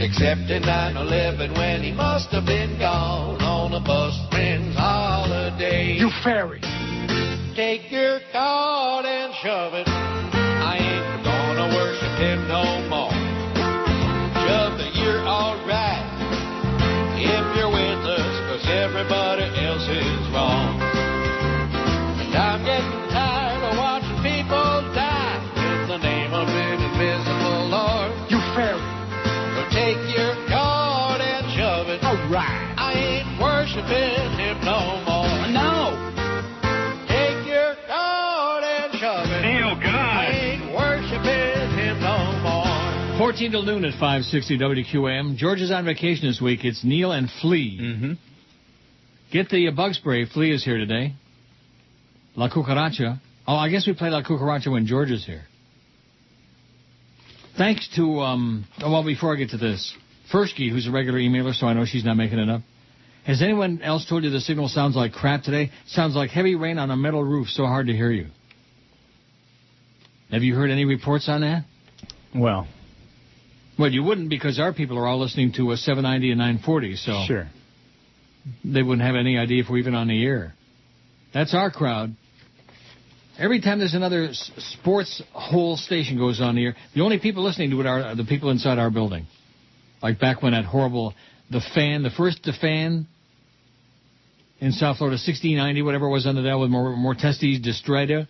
Except in 9/11 when he must have been gone on a bus friend's holiday. You fairy! Take your God and shove it. I ain't gonna worship him no more. Shove that you're alright if you're with us, 'cause everybody 14 till noon at 560 WQAM. George is on vacation this week. It's Neil and Flea. Mm-hmm. Get the bug spray. Flea is here today. La Cucaracha. Oh, I guess we play La Cucaracha when George is here. Thanks to, well, before I get to this, Fursky, who's a regular emailer, so I know she's not making it up. Has anyone else told you the signal sounds like crap today? Sounds like heavy rain on a metal roof, so hard to hear you. Have you heard any reports on that? Well, you wouldn't, because our people are all listening to a 790 and 940, so sure. They wouldn't have any idea if we're even on the air. That's our crowd. Every time there's another sports whole station goes on the air, the only people listening to it are the people inside our building. Like back when that horrible, the fan in South Florida, 1690, whatever it was under that, with Mortestes Destreda.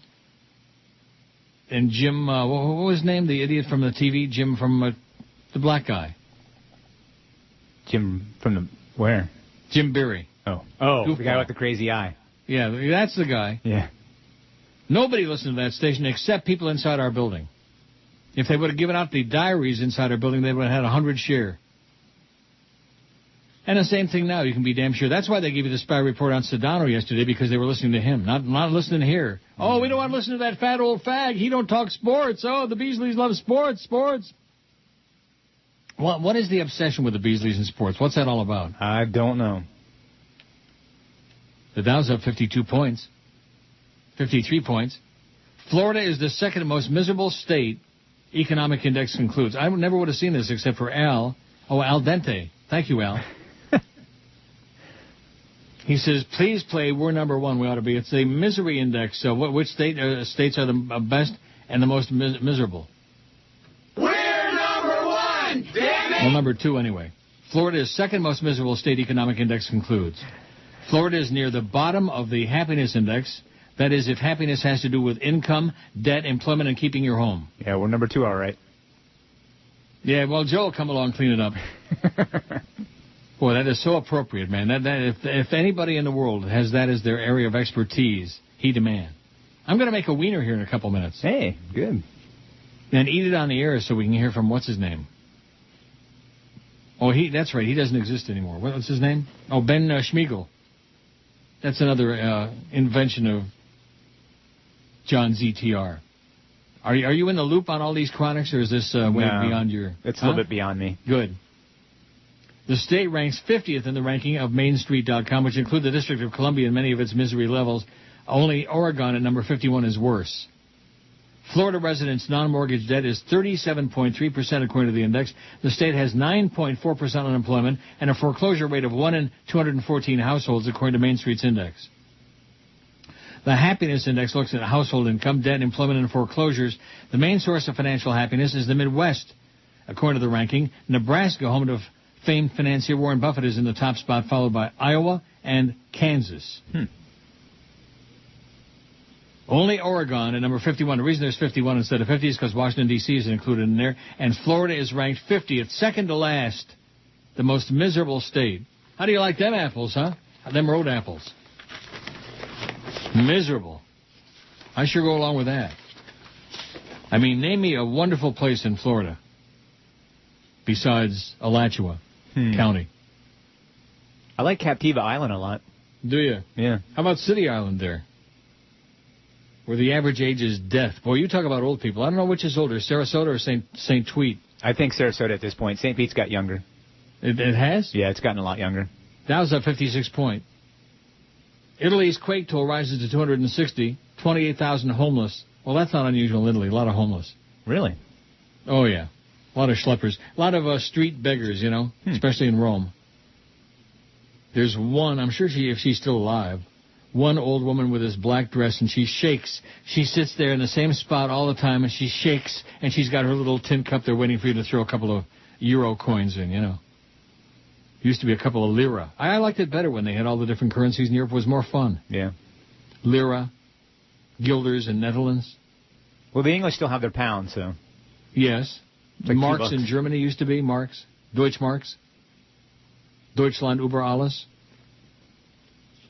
And Jim, what was his name? The idiot from the TV? Jim from the black guy. Jim from the, where? Jim Berry. Oh, the guy with the crazy eye. Yeah, that's the guy. Yeah. Nobody listened to that station except people inside our building. If they would have given out the diaries inside our building, they would have had 100 share. And the same thing now, you can be damn sure. That's why they gave you the spy report on Sedano yesterday, because they were listening to him, not listening here. Oh, we don't want to listen to that fat old fag. He don't talk sports. Oh, the Beasleys love sports. What is the obsession with the Beasleys and sports? What's that all about? I don't know. The Dow's up 52 points. 53 points. Florida is the second most miserable state, economic index concludes. I never would have seen this except for Al. Oh, Al Dente. Thank you, Al. He says, please play We're Number One. We ought to be. It's a misery index. So which states are the best and the most miserable? We're number one, damn it! Well, number two anyway. Florida is second most miserable state, economic index concludes. Florida is near the bottom of the happiness index. That is, if happiness has to do with income, debt, employment, and keeping your home. Yeah, we're number two, all right. Yeah, well, Joe will come along and clean it up. Boy, that is so appropriate, man. That if anybody in the world has that as their area of expertise, he the man. I'm going to make a wiener here in a couple minutes. Hey, good. And eat it on the air so we can hear from what's his name. Oh, that's right. He doesn't exist anymore. What's his name? Oh, Ben Schmiegel. That's another invention of John ZTR. Are you in the loop on all these chronics, or is this way beyond your... It's a little bit beyond me. Good. The state ranks 50th in the ranking of MainStreet.com, which include the District of Columbia and many of its misery levels. Only Oregon at number 51 is worse. Florida residents' non-mortgage debt is 37.3% according to the index. The state has 9.4% unemployment and a foreclosure rate of 1 in 214 households according to Main Street's index. The happiness index looks at household income, debt, employment, and foreclosures. The main source of financial happiness is the Midwest. According to the ranking, Nebraska, home to famed financier Warren Buffett, is in the top spot, followed by Iowa and Kansas. Only Oregon at number 51. The reason there's 51 instead of 50 is because Washington, D.C. is included in there. And Florida is ranked 50th, second to last, the most miserable state. How do you like them apples, huh? Them road apples. Miserable. I sure go along with that. I mean, name me a wonderful place in Florida besides Alachua County. I like Captiva Island a lot. Do you? Yeah. How about City Island there? Where the average age is death. Boy, you talk about old people. I don't know which is older, Sarasota or St. Tweet. I think Sarasota at this point. St. Pete's got younger. It has? Yeah, it's gotten a lot younger. Dow's up 56 point. Italy's quake toll rises to 260. 28,000 homeless. Well, that's not unusual in Italy. A lot of homeless. Really? Oh, yeah. A lot of schleppers. A lot of street beggars, you know, especially in Rome. There's one, I'm sure if she's still alive, one old woman with this black dress, and she shakes. She sits there in the same spot all the time, and she shakes, and she's got her little tin cup there waiting for you to throw a couple of euro coins in, you know. Used to be a couple of lira. I liked it better when they had all the different currencies in Europe. It was more fun. Yeah. Lira, guilders in Netherlands. Well, the English still have their pounds, so. Yes. Like marks in Germany used to be marks. Deutschmarks. Deutschland über alles.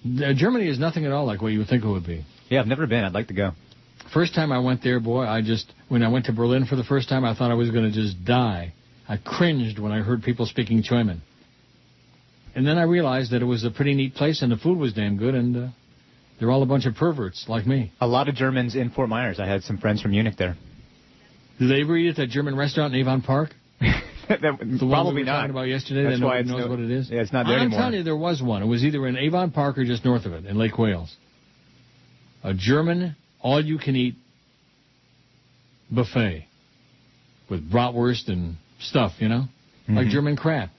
Germany is nothing at all like what you would think it would be. Yeah, I've never been. I'd like to go. First time I went there, boy, when I went to Berlin for the first time, I thought I was going to just die. I cringed when I heard people speaking German. And then I realized that it was a pretty neat place and the food was damn good, and they're all a bunch of perverts like me. A lot of Germans in Fort Myers. I had some friends from Munich there. Do they ever eat at that German restaurant in Avon Park? The one we were talking about yesterday, That's that why nobody knows what it is? Yeah, it's not there I'm anymore. telling you, there was one. It was either in Avon Park or just north of it, in Lake Wales. A German, all-you-can-eat buffet with bratwurst and stuff, you know? Like German crap.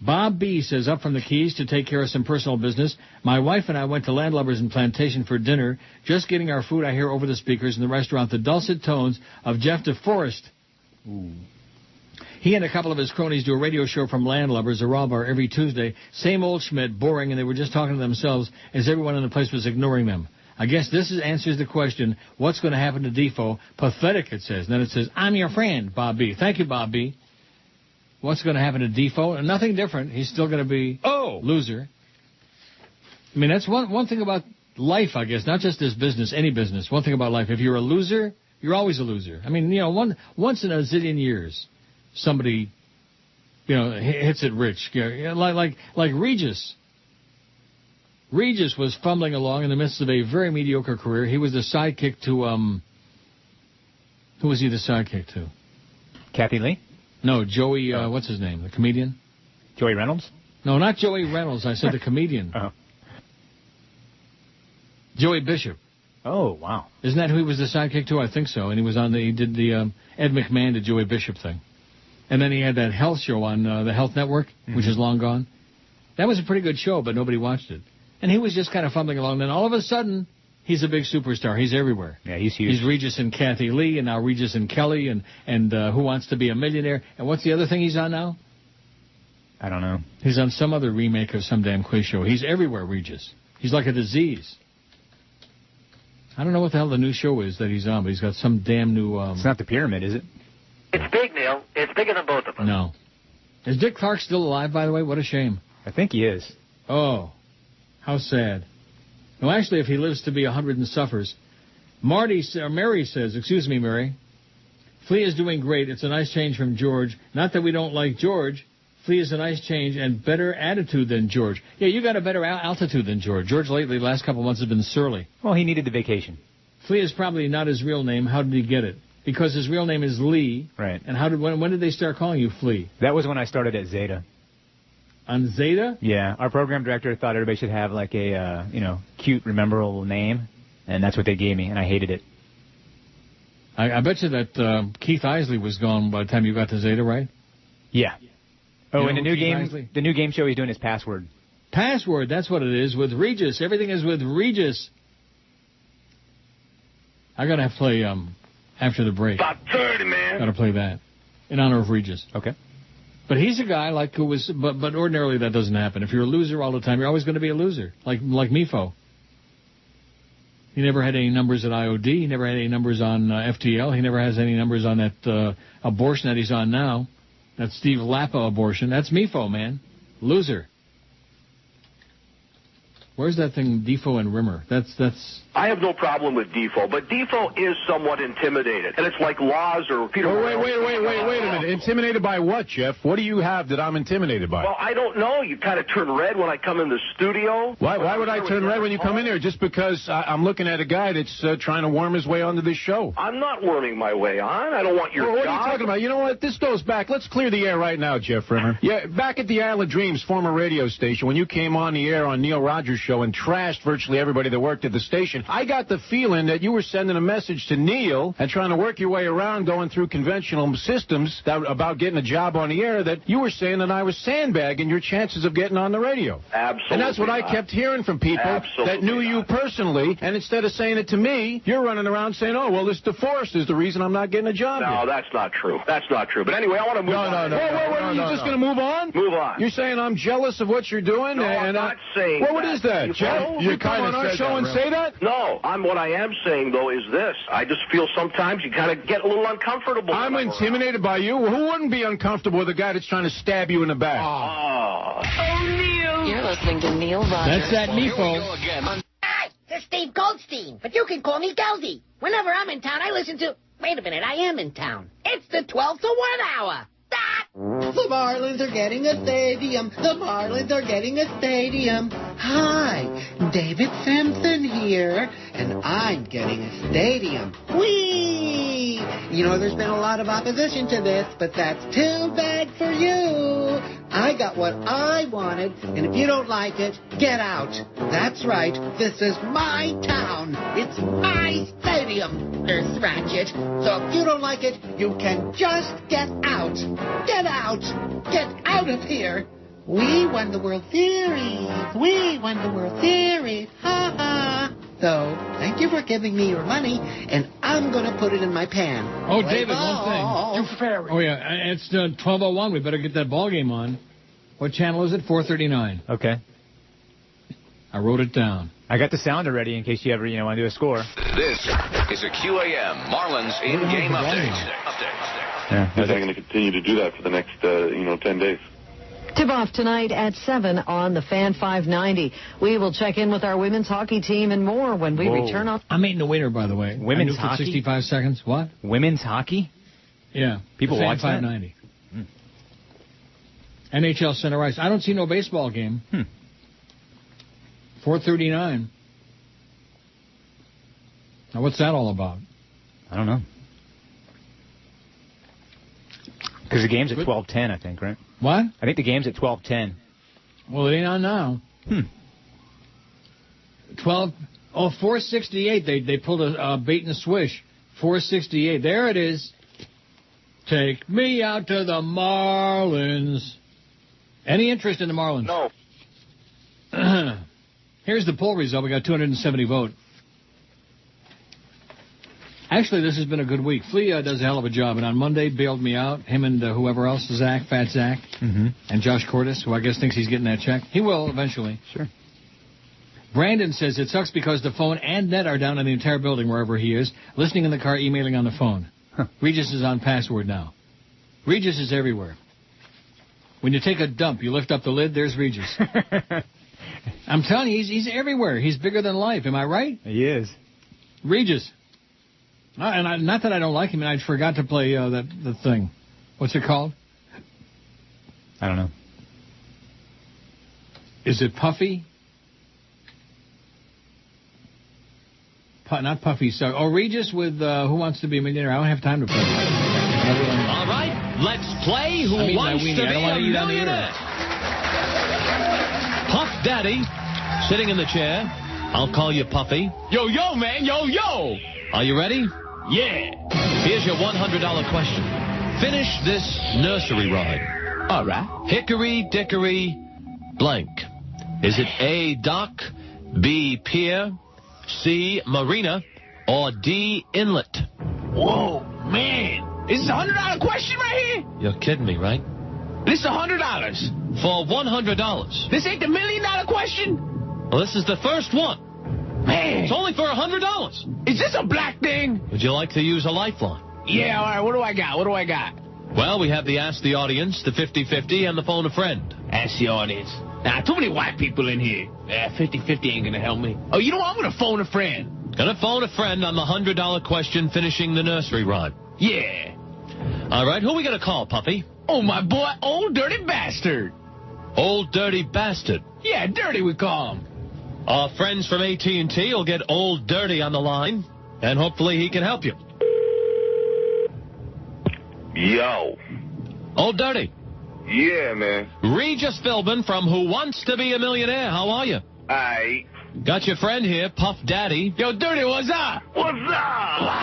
Bob B. says, up from the Keys to take care of some personal business. My wife and I went to Landlubbers and Plantation for dinner. Just getting our food, I hear over the speakers in the restaurant the dulcet tones of Jeff DeForest. Ooh. He and a couple of his cronies do a radio show from Landlubbers, a raw bar, every Tuesday. Same old Schmidt, boring, and they were just talking to themselves as everyone in the place was ignoring them. I guess this answers the question, what's going to happen to Defoe? Pathetic, it says. And then it says, I'm your friend, Bob B. Thank you, Bob B. What's going to happen to Defoe? Nothing different. He's still going to be loser. I mean, that's one thing about life, I guess, not just this business, any business. One thing about life, if you're a loser, you're always a loser. I mean, you know, once in a zillion years, somebody, you know, hits it rich. Like Regis. Regis was fumbling along in the midst of a very mediocre career. He was the sidekick to, who was he the sidekick to? Kathy Lee? No, Joey, what's his name, the comedian? Joey Reynolds? No, not Joey Reynolds. I said the comedian. Joey Bishop. Oh, wow. Isn't that who he was the sidekick to? I think so. And he did the Ed McMahon to Joey Bishop thing. And then he had that health show on the Health Network, which is long gone. That was a pretty good show, but nobody watched it. And he was just kind of fumbling along. Then all of a sudden, he's a big superstar. He's everywhere. Yeah, he's huge. He's Regis and Kathy Lee, and now Regis and Kelly, and Who Wants to Be a Millionaire. And what's the other thing he's on now? I don't know. He's on some other remake of some damn quiz show. He's everywhere, Regis. He's like a disease. I don't know what the hell the new show is that he's on, but he's got some damn new... It's not The Pyramid, is it? It's big, Neil. It's bigger than both of us. No. Is Dick Clark still alive, by the way? What a shame. I think he is. Oh, how sad. No, actually, if he lives to be 100 and suffers. Mary says, excuse me, Mary, Flea is doing great. It's a nice change from George. Not that we don't like George. Flea is a nice change and better attitude than George. Yeah, you got a better altitude than George. George lately, the last couple of months, has been surly. Well, he needed the vacation. Flea is probably not his real name. How did he get it? Because his real name is Lee. Right. And when did they start calling you Flea? That was when I started at Zeta. On Zeta? Yeah. Our program director thought everybody should have like a, cute, memorable name. And that's what they gave me, and I hated it. I bet you that Keith Isley was gone by the time you got to Zeta, right? Yeah. Oh, and the new game show he's doing is Password. Password, that's what it is, with Regis. Everything is with Regis. I got to play after the break. About 30, man. Got to play that in honor of Regis. Okay. But he's a guy who was, but ordinarily that doesn't happen. If you're a loser all the time, you're always going to be a loser, like Mifo. He never had any numbers at IOD. He never had any numbers on FTL. He never has any numbers on that abortion that he's on now. That Steve Lappa abortion. That's Mifo, man. Loser. Where's that thing, Defoe and Rimmer? That's. I have no problem with Defoe, but Defoe is somewhat intimidated, and it's like Laws or Peter. Oh, wait a minute. Intimidated by what, Jeff? What do you have that I'm intimidated by? Well, I don't know. You kind of turn red when I come in the studio. Why would I turn red when you come in here? Just because I'm looking at a guy that's trying to worm his way onto this show. I'm not worming my way on. I don't want your What job. are you talking about? You know what? This goes back. Let's clear the air right now, Jeff Rimmer. Yeah, back at the Isle of Dreams former radio station, when you came on the air on Neil Rogers' show and trashed virtually everybody that worked at the station, I got the feeling that you were sending a message to Neil and trying to work your way around going through conventional systems about getting a job on the air, that you were saying that I was sandbagging your chances of getting on the radio. Absolutely. And that's what I kept hearing from people that knew you personally, and instead of saying it to me, you're running around saying, oh, well, this DeForest is the reason I'm not getting a job No, here. that's not true. That's not true. But anyway, I want to move on. Wait, you're just going to move on? Move on. You're saying I'm jealous of what you're doing? No, I'm not saying Well, what is that, Jeff? You come on our show and say that? No, what I am saying, though, is this. I just feel sometimes you kind of get a little uncomfortable. I'm intimidated by you? Who wouldn't be uncomfortable with a guy that's trying to stab you in the back? Oh, Neil. You're listening to Neil Rogers. That's that Mifo. This Steve Goldstein, but you can call me Geldy. Whenever I'm in town, I listen to... Wait a minute, I am in town. It's the 12 to 1 hour. The Marlins are getting a stadium. The Marlins are getting a stadium. Hi, David Sampson here, and I'm getting a stadium. Whee! You know, there's been a lot of opposition to this, but that's too bad for you. I got what I wanted, and if you don't like it, get out. That's right, this is my town. It's my stadium, Earth Ratchet. So if you don't like it, you can just get out. Get out. Get out of here. We won the World Series. We won the World Series. Ha ha. So, thank you for giving me your money, and I'm going to put it in my pan. Oh, David, one thing. You fairy. Oh, yeah, it's 12:01. We better get that ball game on. What channel is it? 439. Okay. I wrote it down. I got the sounder ready in case you ever, want to do a score. This is a QAM Marlins in-game update. Yeah, they're going to continue to do that for the next, 10 days. Tip-off tonight at 7 on the Fan 590. We will check in with our women's hockey team and more when we return on... I'm eating the winner, by the way. Women's hockey? 65 seconds. What? Women's hockey? Yeah. People Fan watch 590. NHL Center Ice. I don't see no baseball game. 4:39. Now, what's that all about? I don't know. Because the game's at 12:10, I think, right? What? I think the game's at 12:10. Well, it ain't on now. 468. They pulled a bait and swish. 468. There it is. Take me out to the Marlins. Any interest in the Marlins? No. Here's the poll result. We got 270 vote. Actually, this has been a good week. Flea does a hell of a job, and on Monday bailed me out. Him and whoever else, Zach, Fat Zach, and Josh Cordes, who I guess thinks he's getting that check. He will eventually. Sure. Brandon says it sucks because the phone and net are down in the entire building wherever he is, listening in the car, emailing on the phone. Regis is on password now. Regis is everywhere. When you take a dump, you lift up the lid, there's Regis. I'm telling you, he's everywhere. He's bigger than life. Am I right? He is. Regis. And not that I don't like him, and I forgot to play the thing. What's it called? I don't know. Is it Puffy? Not Puffy. So, Regis with Who Wants to Be a Millionaire. I don't have time to play. All right, let's play Who Wants to Be a Millionaire. Puff Daddy, sitting in the chair. I'll call you Puffy. Yo, man, yo. Are you ready? Yeah. Here's your $100 question. Finish this nursery rhyme. All right. Hickory dickory blank. Is it A, dock, B, pier, C, marina, or D, inlet? Whoa, man. This is a $100 question right here? You're kidding me, right? This is $100. For $100. This ain't the $1 million question? Well, this is the first one. Man. It's only for $100. Is this a black thing? Would you like to use a lifeline? Yeah, all right. What do I got? Well, we have the Ask the Audience, the 50-50, and the Phone a Friend. Ask the Audience. Nah, too many white people in here. 50-50 ain't gonna help me. Oh, you know what? I'm gonna phone a friend. Gonna phone a friend on the $100 question, finishing the nursery rhyme. Yeah. All right, who are we gonna call, Puffy? Oh, my boy, Old Dirty Bastard. Old Dirty Bastard. Yeah, Dirty we call him. Our friends from AT&T will get Old Dirty on the line, and hopefully he can help you. Yo. Old Dirty. Yeah, man. Regis Philbin from Who Wants to Be a Millionaire. How are you? Aight. Got your friend here, Puff Daddy. Yo, Dirty, what's up? What's up? What's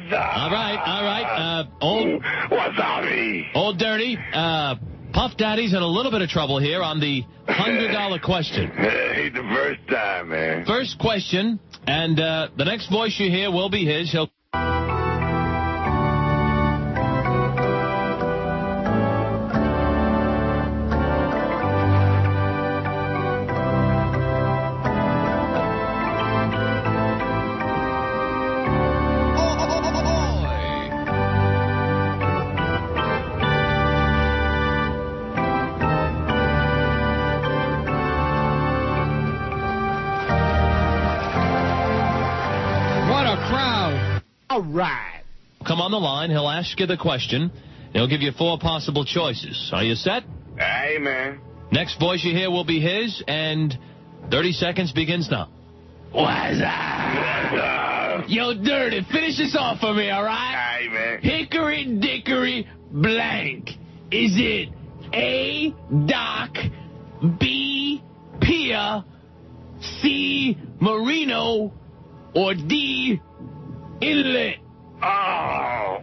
up? All right. What's up, Old Dirty. Puff Daddy's in a little bit of trouble here on the $100 question. Hey, the first time, man. First question, and the next voice you hear will be his. He'll... All right. Come on the line. He'll ask you the question. He'll give you 4 possible choices. Are you set? Hey, man. Next voice you hear will be his, and 30 seconds begins now. What's up? Yo, Dirty, finish this off for me, all right? Hey, man. Hickory dickory blank. Is it A, Doc, B, Pia, C, Marino, or D, Inlet? Oh.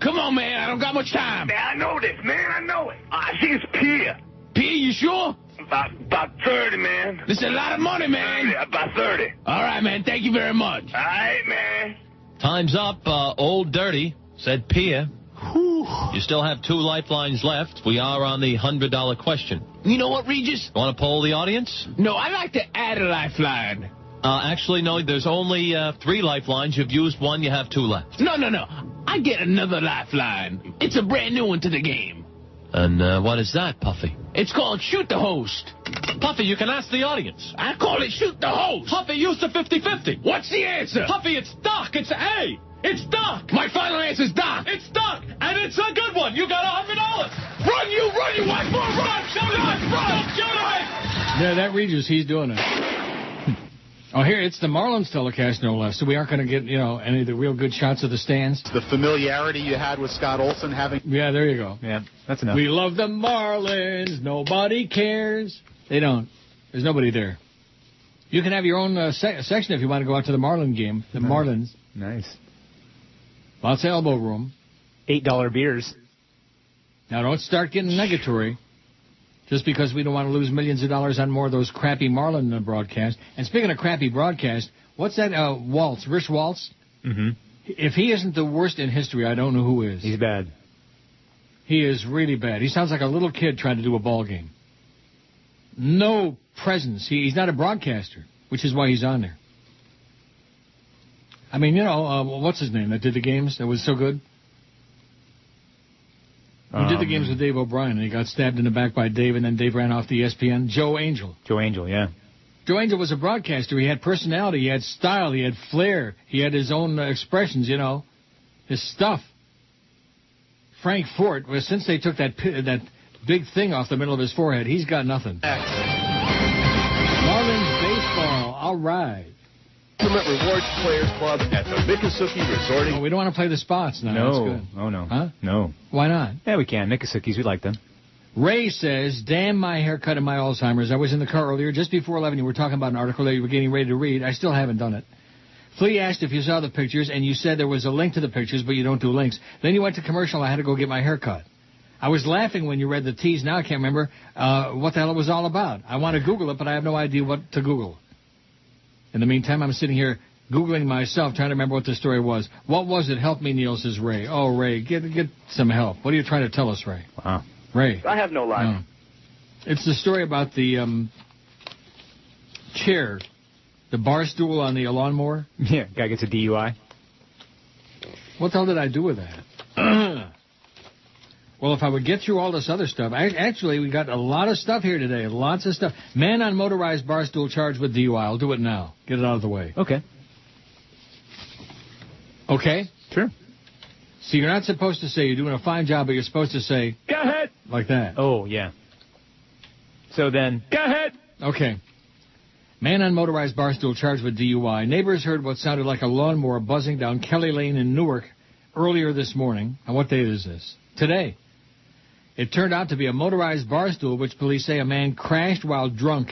Come on, man. I don't got much time. Man, I know this, man. I know it. I think it's Pia. Pia, you sure? About 30, man. This is a lot of money, man. Yeah, about 30. All right, man. Thank you very much. All right, man. Time's up. Old Dirty said Pia. You still have 2 lifelines left. We are on the $100 question. You know what, Regis? Want to poll the audience? No, I'd like to add a lifeline. Actually, no, there's only 3 lifelines. You've used 1, you have 2 left. No. I get another lifeline. It's a brand new one to the game. And what is that, Puffy? It's called Shoot the Host. Puffy, you can ask the audience. I call it Shoot the Host. Puffy, use the 50-50. What's the answer? Puffy, it's Doc. It's A. It's Doc. My final answer is Doc. It's Doc, and it's a good one. You got $100. Run, you white boy, run! Yeah, that Regis, he's doing it. Oh, here, it's the Marlins telecast, no less, so we aren't going to get, any of the real good shots of the stands. The familiarity you had with Scott Olsen having... Yeah, there you go. Yeah, that's enough. We love the Marlins. Nobody cares. They don't. There's nobody there. You can have your own section if you want to go out to the Marlin game. The Marlins. Nice. Lots of elbow room. $8 beers. Now, don't start getting negatory. Just because we don't want to lose millions of dollars on more of those crappy Marlin broadcasts. And speaking of crappy broadcasts, what's that Waltz, Rich Waltz? Mm-hmm. If he isn't the worst in history, I don't know who is. He's bad. He is really bad. He sounds like a little kid trying to do a ball game. No presence. He's not a broadcaster, which is why he's on there. I mean, what's his name that did the games that was so good? Who did the games with Dave O'Brien, and he got stabbed in the back by Dave, and then Dave ran off the ESPN? Joe Angel. Joe Angel, yeah. Joe Angel was a broadcaster. He had personality. He had style. He had flair. He had his own expressions, his stuff. Frank Fort, well, since they took that big thing off the middle of his forehead, he's got nothing. Marlins baseball. All right. Ultimate Rewards Players Club at the Miccosukee Resort. Oh, we don't want to play the spots now. No. That's good. Oh, no. Huh? No. Why not? Yeah, we can. Miccosukee, we like them. Ray says, damn my haircut and my Alzheimer's. I was in the car earlier, just before 11. You were talking about an article that you were getting ready to read. I still haven't done it. Flea asked if you saw the pictures, and you said there was a link to the pictures, but you don't do links. Then you went to commercial. I had to go get my haircut. I was laughing when you read the tease. Now I can't remember what the hell it was all about. I want to Google it, but I have no idea what to Google. In the meantime, I'm sitting here Googling myself, trying to remember what the story was. What was it? Help me, Neil, says Ray. Oh, Ray, get some help. What are you trying to tell us, Ray? Wow. Ray. I have no line. It's the story about the chair, the bar stool on the lawnmower. Yeah, guy gets a DUI. What the hell did I do with that? Well, if I would get through all this other stuff. Actually, we got a lot of stuff here today. Lots of stuff. Man on motorized bar stool charged with DUI. I'll do it now. Get it out of the way. Okay. Okay? Sure. So you're not supposed to say you're doing a fine job, but you're supposed to say... Go ahead. Like that. Oh, yeah. So then... Go ahead. Okay. Man on motorized bar stool charged with DUI. Neighbors heard what sounded like a lawnmower buzzing down Kelly Lane in Newark earlier this morning. And what date is this? Today. It turned out to be a motorized bar stool, which police say a man crashed while drunk.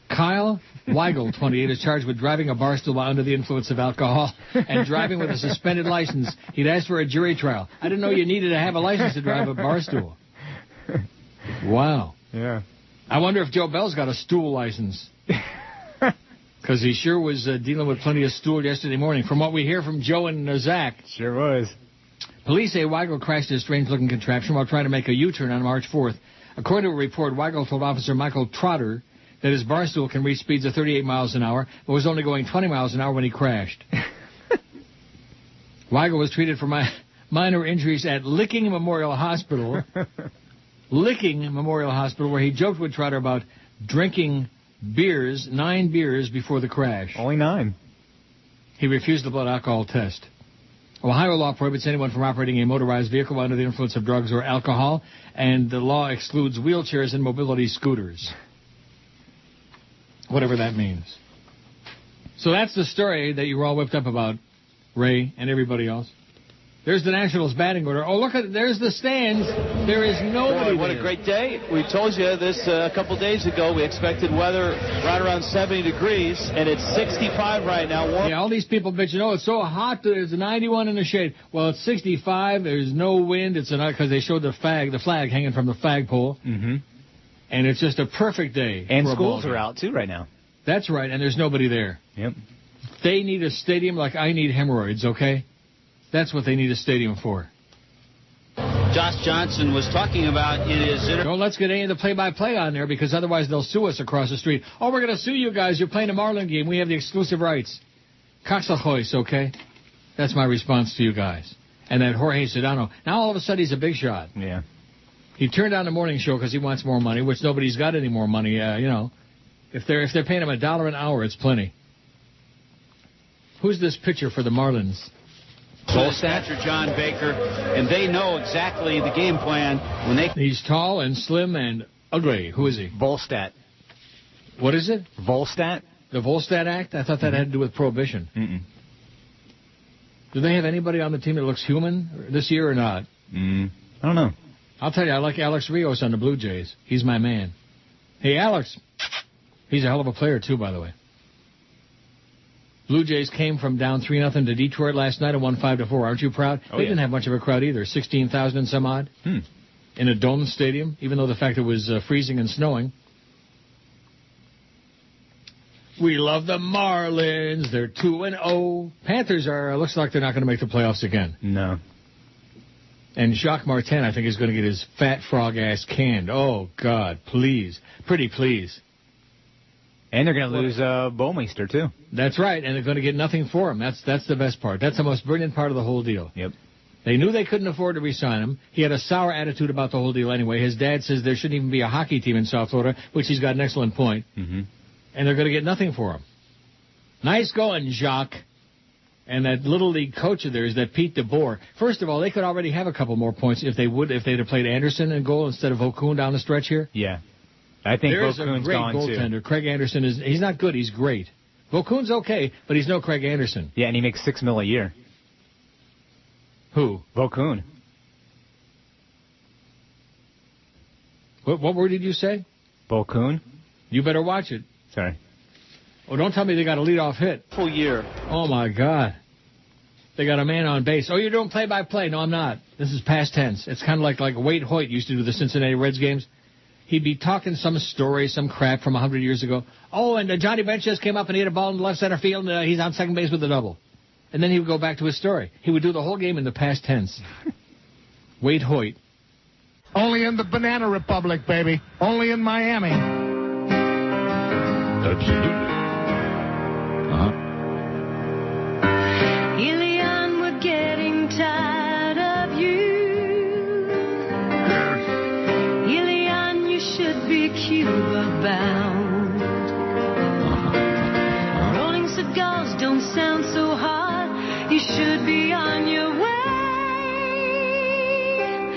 Kyle Weigel, 28, is charged with driving a bar stool while under the influence of alcohol and driving with a suspended license. He'd asked for a jury trial. I didn't know you needed to have a license to drive a bar stool. Wow. Yeah. I wonder if Joe Bell's got a stool license. Because he sure was dealing with plenty of stool yesterday morning, from what we hear from Joe and Zach. Sure was. Police say Weigel crashed his strange-looking contraption while trying to make a U-turn on March 4th. According to a report, Weigel told Officer Michael Trotter that his bar stool can reach speeds of 38 miles an hour, but was only going 20 miles an hour when he crashed. Weigel was treated for minor injuries at Licking Memorial Hospital. Licking Memorial Hospital, where he joked with Trotter about drinking 9 beers before the crash. Only 9. He refused the blood alcohol test. Ohio law prohibits anyone from operating a motorized vehicle under the influence of drugs or alcohol, and the law excludes wheelchairs and mobility scooters. Whatever that means. So that's the story that you were all whipped up about, Ray and everybody else. There's the Nationals batting order. Oh, look, there's the stands. There is nobody. Boy, what a great day. We told you this a couple days ago. We expected weather right around 70 degrees, and it's 65 right now. Yeah, all these people bitching, oh, it's so hot. It's 91 in the shade. Well, it's 65. There's no wind. It's because they showed the flag hanging from the flagpole. Mm-hmm. And it's just a perfect day. And schools are out, too, right now. That's right, and there's nobody there. Yep. They need a stadium like I need hemorrhoids, okay? That's what they need a stadium for. Josh Johnson was talking about in his interview. Don't let's get any of the play-by-play on there, because otherwise they'll sue us across the street. Oh, we're going to sue you guys. You're playing a Marlin game. We have the exclusive rights. Coxahois, okay? That's my response to you guys. And that Jorge Sedano. Now all of a sudden he's a big shot. Yeah. He turned down the morning show because he wants more money, which nobody's got any more money. If they're paying him $1 an hour, it's plenty. Who's this pitcher for the Marlins? Full stature John Baker, and they know exactly the game plan when they. He's tall and slim and ugly. Who is he? Volstat. What is it? Volstat. The Volstat Act? I thought that had to do with prohibition. Mm-mm. Do they have anybody on the team that looks human this year or not? I don't know. I'll tell you, I like Alex Rios on the Blue Jays. He's my man. Hey, Alex. He's a hell of a player, too, by the way. Blue Jays came from down 3-0 to Detroit last night and won 5-4. Aren't you proud? They didn't have much of a crowd either. 16,000 and some odd in a dome stadium, even though the fact it was freezing and snowing. We love the Marlins. They're 2-0. Panthers looks like they're not going to make the playoffs again. No. And Jacques Martin, I think, is going to get his fat frog ass canned. Oh, God, please. Pretty please. And they're going to lose Bowmeister, too. That's right, and they're going to get nothing for him. That's the best part. That's the most brilliant part of the whole deal. Yep. They knew they couldn't afford to re-sign him. He had a sour attitude about the whole deal anyway. His dad says there shouldn't even be a hockey team in South Florida, which he's got an excellent point. Mm-hmm. And they're going to get nothing for him. Nice going, Jacques. And that little league coach of theirs, that Pete DeBoer. First of all, they could already have a couple more points if they'd have played Anderson in goal instead of Okun down the stretch here. Yeah. I think There's a great goaltender. Craig Anderson he's not good, he's great. Vokun's okay, but he's no Craig Anderson. Yeah, and he makes $6 million a year. Who? Vokun. What word did you say? Vokun. You better watch it. Sorry. Oh, don't tell me they got a leadoff hit. Full year. Oh, my God. They got a man on base. Oh, you're doing play-by-play. No, I'm not. This is past tense. It's kind of like Wade Hoyt used to do the Cincinnati Reds games. He'd be talking some story, some crap from 100 years ago. Oh, and Johnny Bench just came up and he hit a ball in the left center field, and he's on second base with a double. And then he would go back to his story. He would do the whole game in the past tense. Wade Hoyt. Only in the Banana Republic, baby. Only in Miami. Absolutely. Elian, we're getting tired of you. Elian, you should be Cuba bound. Rolling cigars don't sound so hard. You should be on your way.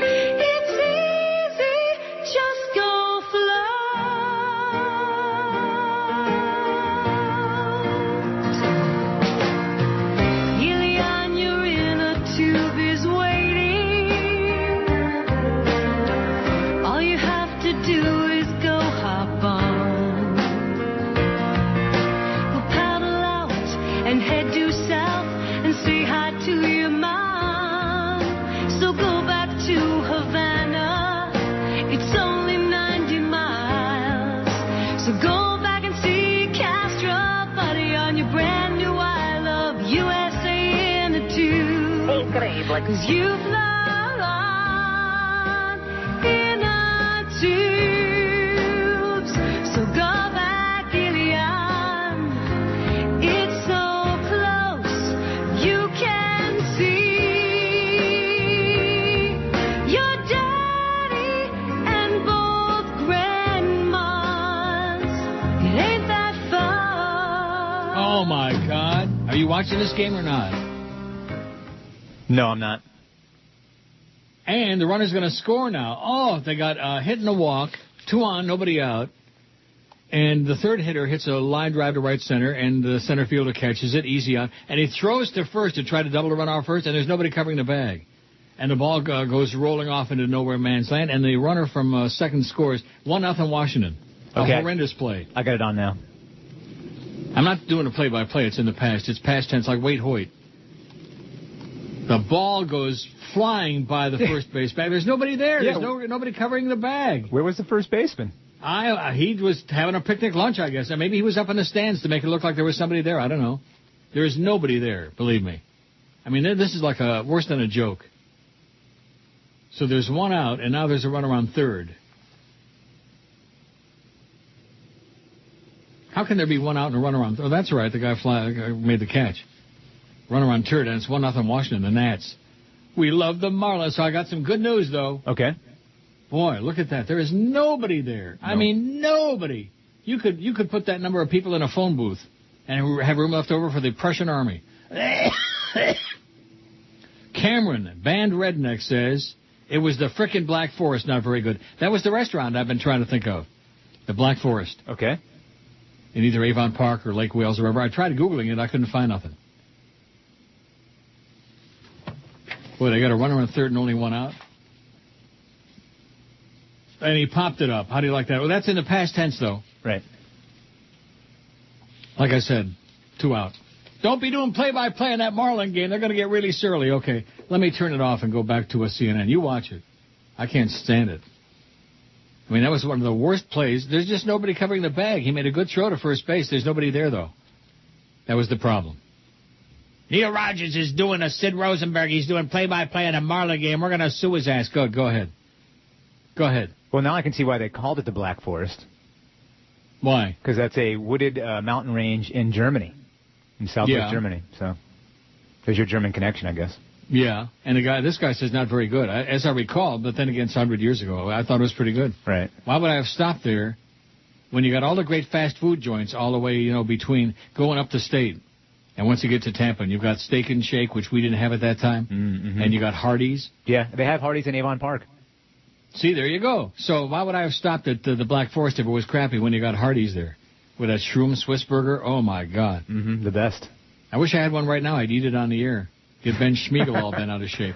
It's easy, just go float. Elian, your inner tube is waiting. All you have to do is go hop on. We'll paddle out and head due south and say hi to your mom. So go back to Havana. It's only 90 miles. So go back and see Castro, buddy, on your brand new I Love USA in a tube. Increíble. 'Cause you've flown in a tubes. So go back, Elian. It's so close, you can see your daddy and both grandmas. It ain't that far. Oh, my God. Are you watching this game or not? No, I'm not. And the runner's going to score now. Oh, they got a hit and a walk. 2 on, nobody out. And the third hitter hits a line drive to right center, and the center fielder catches it, easy out. And he throws to first to try to double the run off first, and there's nobody covering the bag. And the ball goes rolling off into nowhere man's land, and the runner from second scores 1-0 Washington. A horrendous play. I got it on now. I'm not doing a play-by-play. It's in the past. It's past tense, like Wade Hoyt. The ball goes flying by the first base bag. There's nobody there. Yeah. There's nobody covering the bag. Where was the first baseman? He was having a picnic lunch, I guess. Maybe he was up in the stands to make it look like there was somebody there. I don't know. There is nobody there, believe me. I mean, this is like worse than a joke. So there's 1 out, and now there's a runner on third. How can there be 1 out and a runner on third? Oh, that's right. The guy made the catch. Runner on third, and it's 1-0 Washington, the Nats. We love the Marlins, so I got some good news, though. Okay. Boy, look at that. There is nobody there. No. I mean, nobody. You could put that number of people in a phone booth and have room left over for the Prussian army. Cameron, Band Redneck, says, it was the frickin' Black Forest, not very good. That was the restaurant I've been trying to think of. The Black Forest. Okay. In either Avon Park or Lake Wales or wherever. I tried Googling it. I couldn't find nothing. Boy, they got a runner on third and only 1 out. And he popped it up. How do you like that? Well, that's in the past tense, though. Right. Like I said, 2 out. Don't be doing play-by-play in that Marlin game. They're going to get really surly. Okay, let me turn it off and go back to a CNN. You watch it. I can't stand it. I mean, that was one of the worst plays. There's just nobody covering the bag. He made a good throw to first base. There's nobody there, though. That was the problem. Neil Rogers is doing a Sid Rosenberg. He's doing play-by-play in a Marlin game. We're going to sue his ass. Go ahead. Go ahead. Well, now I can see why they called it the Black Forest. Why? Because that's a wooded mountain range in Germany, in southwest Germany. So there's your German connection, I guess. Yeah, and this guy says not very good, as I recall, but then again, it's 100 years ago. I thought it was pretty good. Right. Why would I have stopped there when you got all the great fast food joints all the way, between going up the state? And once you get to Tampa, you've got Steak and Shake, which we didn't have at that time, and you got Hardee's. Yeah, they have Hardee's in Avon Park. See, there you go. So why would I have stopped at the Black Forest if it was crappy when you got Hardee's there? With that shroom Swiss burger? Oh, my God. The best. I wish I had one right now. I'd eat it on the air. Get Ben Schmiegel all bent out of shape.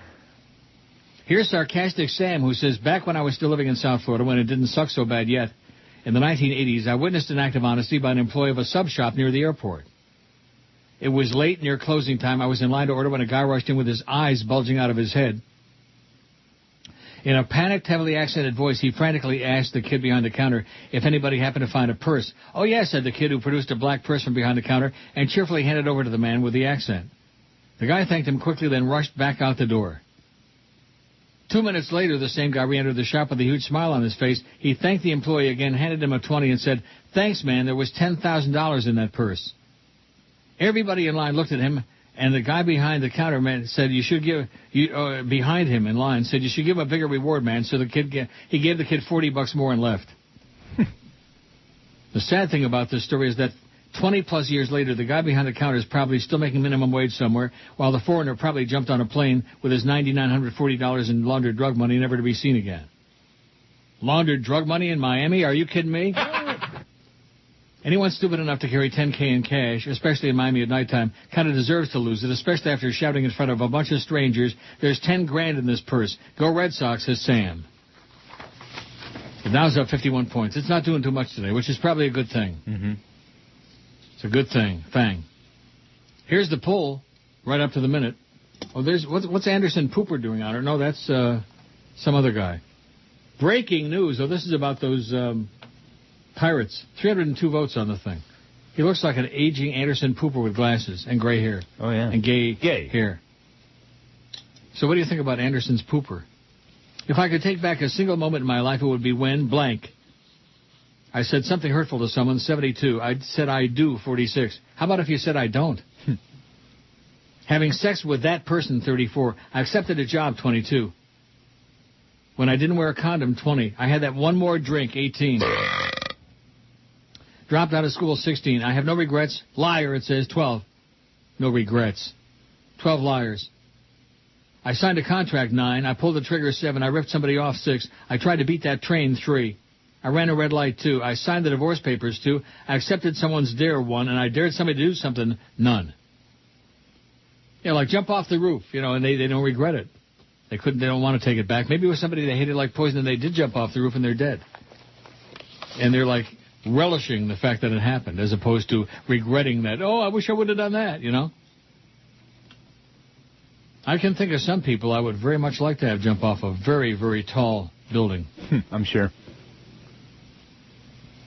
Here's sarcastic Sam, who says, back when I was still living in South Florida, when it didn't suck so bad yet, in the 1980s, I witnessed an act of honesty by an employee of a sub shop near the airport. It was late near closing time. I was in line to order when a guy rushed in with his eyes bulging out of his head. In a panicked, heavily accented voice, he frantically asked the kid behind the counter if anybody happened to find a purse. Oh, yes, said the kid, who produced a black purse from behind the counter and cheerfully handed over to the man with the accent. The guy thanked him quickly, then rushed back out the door. 2 minutes later, the same guy re-entered the shop with a huge smile on his face. He thanked the employee again, handed him a 20, and said, "Thanks, man, there was $10,000 in that purse." Everybody in line looked at him, and the guy behind the counter said, "You should give behind him in line said you should give him a bigger reward, man." So he gave the kid $40 more and left. The sad thing about this story is that 20-plus years later, the guy behind the counter is probably still making minimum wage somewhere, while the foreigner probably jumped on a plane with his $9,940 in laundered drug money, never to be seen again. Laundered drug money in Miami? Are you kidding me? Anyone stupid enough to carry $10K in cash, especially in Miami at nighttime, kind of deserves to lose it, especially after shouting in front of a bunch of strangers, "There's $10,000 in this purse. Go Red Sox," says Sam. The Dow's up 51 points. It's not doing too much today, which is probably a good thing. Mm-hmm. It's a good thing. Fang. Here's the poll, right up to the minute. Oh, what's Anderson Pooper doing on it? No, that's some other guy. Breaking news. Oh, this is about those Pirates. 302 votes on the thing. He looks like an aging Anderson Pooper with glasses and gray hair. Oh, yeah. And gay hair. So what do you think about Anderson's Pooper? If I could take back a single moment in my life, it would be when blank. I said something hurtful to someone, 72. I said I do, 46. How about if you said I don't? Having sex with that person, 34. I accepted a job, 22. When I didn't wear a condom, 20. I had that one more drink, 18. Dropped out of school, 16. I have no regrets. Liar, it says, 12. No regrets. 12 liars. I signed a contract 9. I pulled the trigger 7. I ripped somebody off 6. I tried to beat that train 3. I ran a red light 2. I signed the divorce papers 2. I accepted someone's dare 1, and I dared somebody to do something none. You know, like jump off the roof, you know, and they don't regret it. They don't want to take it back. Maybe it was somebody they hated like poison and they did jump off the roof and they're dead. And they're like relishing the fact that it happened as opposed to regretting that, oh, I wish I would have done that, you know. I can think of some people I would very much like to have jump off a very, very tall building. I'm sure.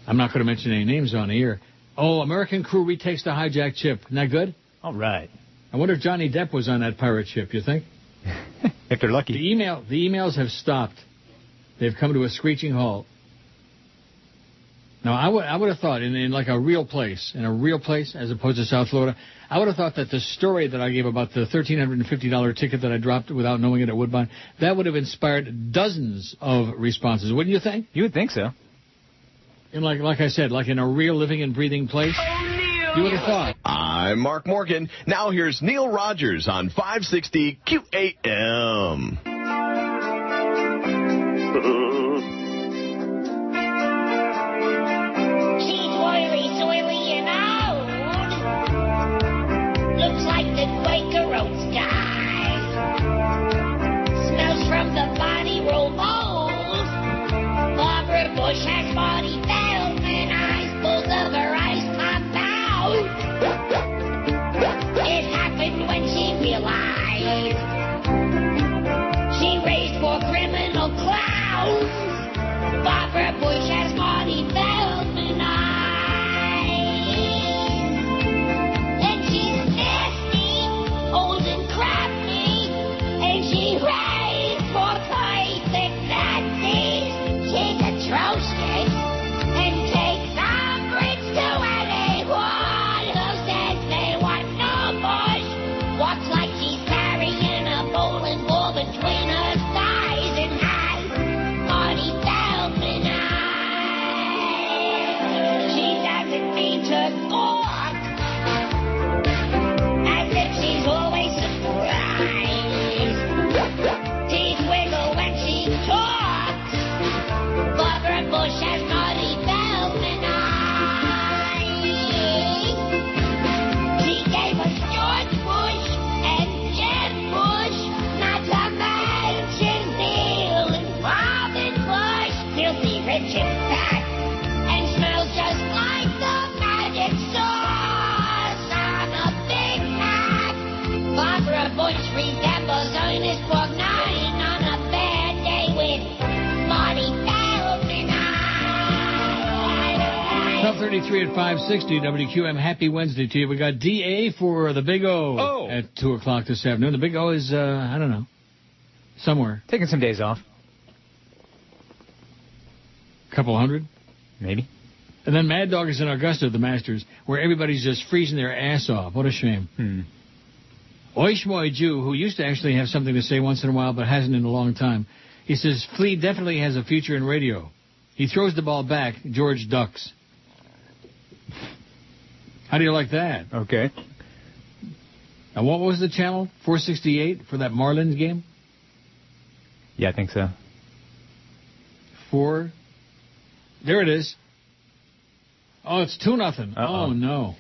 I'm not going to mention any names on the air. Oh, American crew retakes the hijacked ship. Isn't that good? All right. I wonder if Johnny Depp was on that pirate ship, you think? If they're lucky. The emails have stopped. They've come to a screeching halt. Now, I would have thought in like a real place, as opposed to South Florida, I would have thought that the story that I gave about the $1,350 ticket that I dropped without knowing it at Woodbine, that would have inspired dozens of responses. Wouldn't you think? You would think so. And like I said, like in a real living and breathing place, you would have thought. I'm Mark Morgan. Now here's Neil Rogers on 560 QAM. She's oily, soily, and old. Looks like the Quaker Oats guy. Smells from the body roll mold. Barbara Bush has body Feldman eyes. Both of her eyes pop out. It happened when she realized she raised 4 criminal clowns. Barbara Bush has Marty Feldman eyes. And she's nasty, old and crafty, and she raised 4 classic Nazis. She's atrocious and takes umbrage to anyone who says they want no Bush. Walks like she's carrying a bowling ball between her thighs and has Marty Feldman eyes. She doesn't mean to gawk, as if she's always surprised. Teeth wiggle when she talks. Barbara Bush has Marty Feldman eyes. She gave us George Bush and Jeb Bush, not to mention Neil and Robin Bush. Filthy rich and fat, and smells just like the magic sauce on a Big Mac. Barbara Bush resembles Ernest Borgnine on a bad day with Marty Feldman eyes. 12:33 at 560 WQM. Happy Wednesday to you. We got DA for the Big O at 2 o'clock this afternoon. The Big O is, I don't know, somewhere. Taking some days off. Couple hundred? Maybe. And then Mad Dog is in Augusta at the Masters, where everybody's just freezing their ass off. What a shame. Oishmoy Jew, who used to actually have something to say once in a while, but hasn't in a long time. He says, Flea definitely has a future in radio. He throws the ball back, George ducks. How do you like that? Okay. And what was the channel? 468 for that Marlins game? Yeah, I think so. 4. There it is. Oh, it's 2-0. Oh, no.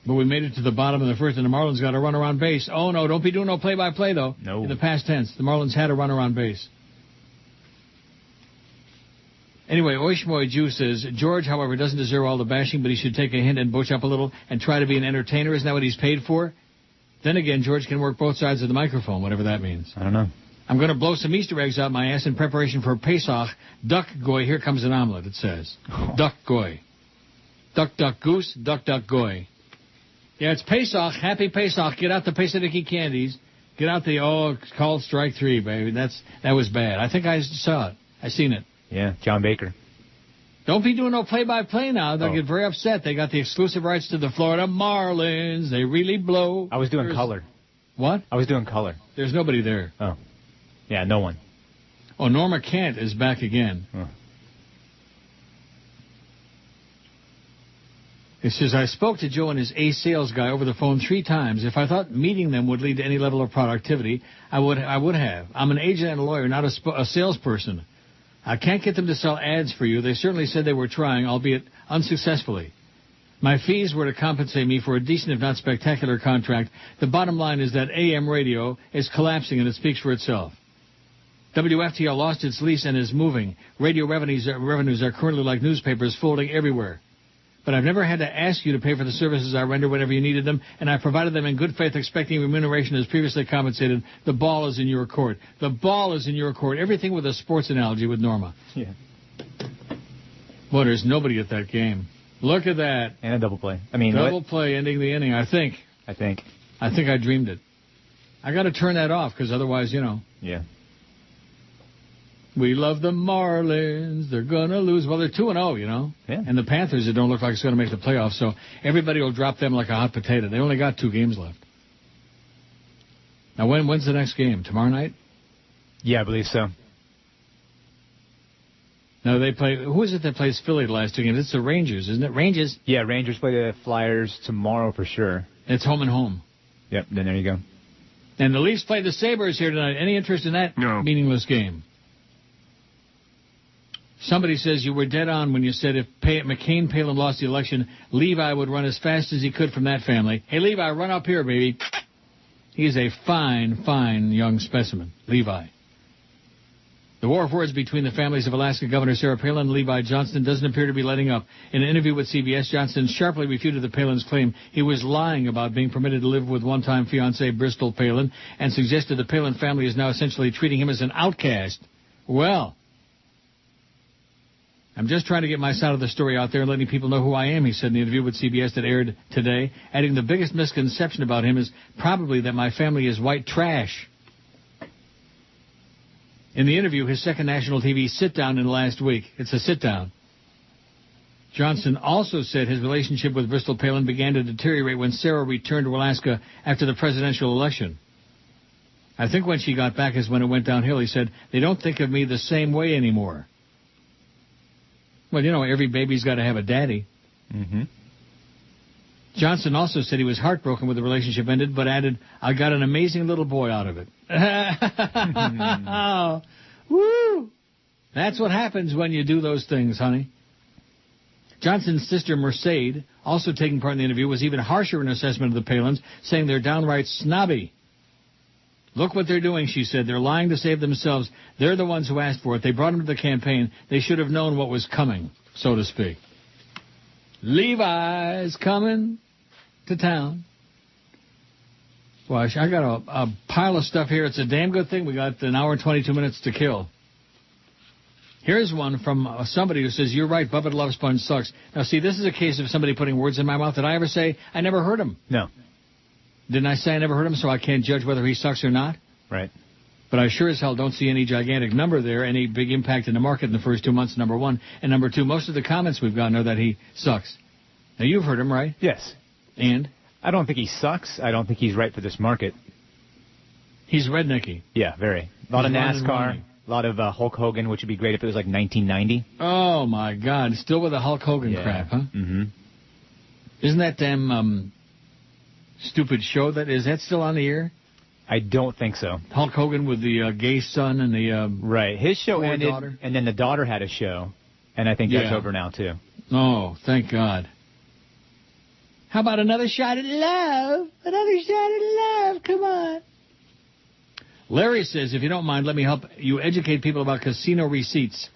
But we made it to the bottom of the first, and the Marlins got a run around base. Oh, no, don't be doing no play-by-play, though. No. In the past tense, the Marlins had a run around base. Anyway, Oishmoy Jew says, George, however, doesn't deserve all the bashing, but he should take a hint and butch up a little and try to be an entertainer. Isn't that what he's paid for? Then again, George can work both sides of the microphone, whatever that means. I don't know. I'm going to blow some Easter eggs out my ass in preparation for Pesach. Duck goy, here comes an omelet, it says. Duck goy. Duck, duck, goose, duck, duck, goy. Yeah, it's Pesach. Happy Pesach. Get out the Pesachiki candies. Get out the, it's called strike 3, baby. That was bad. I think I saw it. I seen it. Yeah, John Baker. Don't be doing no play-by-play now. They'll get very upset. They got the exclusive rights to the Florida Marlins. They really blow. I was doing color. What? I was doing color. There's nobody there. Oh. Yeah, no one. Oh, Norma Kent is back again. Oh. It says, I spoke to Joe and his ace sales guy over the phone 3 times. If I thought meeting them would lead to any level of productivity, I would have. I'm an agent and a lawyer, not a salesperson. I can't get them to sell ads for you. They certainly said they were trying, albeit unsuccessfully. My fees were to compensate me for a decent, if not spectacular, contract. The bottom line is that AM radio is collapsing, and it speaks for itself. WFTL lost its lease and is moving. Radio revenues are currently like newspapers, folding everywhere. But I've never had to ask you to pay for the services I render whenever you needed them, and I provided them in good faith, expecting remuneration as previously compensated. The ball is in your court. The ball is in your court. Everything with a sports analogy with Norma. Yeah. Boy, there's nobody at that game. Look at that. And a double play. I mean, double play ending the inning, I think. I think I dreamed it. I got to turn that off, because otherwise, Yeah. We love the Marlins. They're going to lose. Well, they're 2-0, Yeah. And the Panthers, it don't look like it's going to make the playoffs, so everybody will drop them like a hot potato. They only got 2 games left. Now, when's the next game? Tomorrow night? Yeah, I believe so. No, they play. Who is it that plays Philly the last 2 games? It's the Rangers, isn't it? Rangers? Yeah, Rangers play the Flyers tomorrow for sure. It's home and home. Yep, then there you go. And the Leafs play the Sabres here tonight. Any interest in that meaningless game? Somebody says you were dead on when you said if McCain-Palin lost the election, Levi would run as fast as he could from that family. Hey, Levi, run up here, baby. He's a fine, fine young specimen, Levi. The war of words between the families of Alaska Governor Sarah Palin and Levi Johnston doesn't appear to be letting up. In an interview with CBS, Johnston sharply refuted the Palin's claim he was lying about being permitted to live with one-time fiancée Bristol Palin and suggested the Palin family is now essentially treating him as an outcast. Well, I'm just trying to get my side of the story out there and letting people know who I am, he said in the interview with CBS that aired today, adding the biggest misconception about him is probably that my family is white trash. In the interview, his second national TV sit-down in the last week. It's a sit-down. Johnson also said his relationship with Bristol Palin began to deteriorate when Sarah returned to Alaska after the presidential election. I think when she got back is when it went downhill. He said, they don't think of me the same way anymore. Well, every baby's got to have a daddy. Mm-hmm. Johnson also said he was heartbroken when the relationship ended, but added, I got an amazing little boy out of it. Woo! That's what happens when you do those things, honey. Johnson's sister, Mercedes, also taking part in the interview, was even harsher in her assessment of the Palins, saying they're downright snobby. Look what they're doing, she said. They're lying to save themselves. They're the ones who asked for it. They brought him to the campaign. They should have known what was coming, so to speak. Levi's coming to town. Well, I got a pile of stuff here. It's a damn good thing we got an hour and 22 minutes to kill. Here's one from somebody who says, you're right, Bubba Love Sponge sucks. Now, see, this is a case of somebody putting words in my mouth. Did I ever say I never heard him? No. Didn't I say I never heard him, so I can't judge whether he sucks or not? Right. But I sure as hell don't see any gigantic number there, any big impact in the market in the first 2 months, number one. And number two, most of the comments we've gotten are that he sucks. Now, you've heard him, right? Yes. And? I don't think he sucks. I don't think he's right for this market. He's rednecky. Yeah, very. A lot of NASCAR, a lot of Hulk Hogan, which would be great if it was like 1990. Oh, my God. Still with the Hulk Hogan crap, huh? Mm-hmm. Isn't that damn stupid show is that still on the air? I don't think so. Hulk Hogan with the gay son and the right. His show ended, daughter. And then the daughter had a show, and I think that's over now, too. Oh, thank God. How about another shot at love? Another shot at love. Come on. Larry says, if you don't mind, let me help you educate people about casino receipts.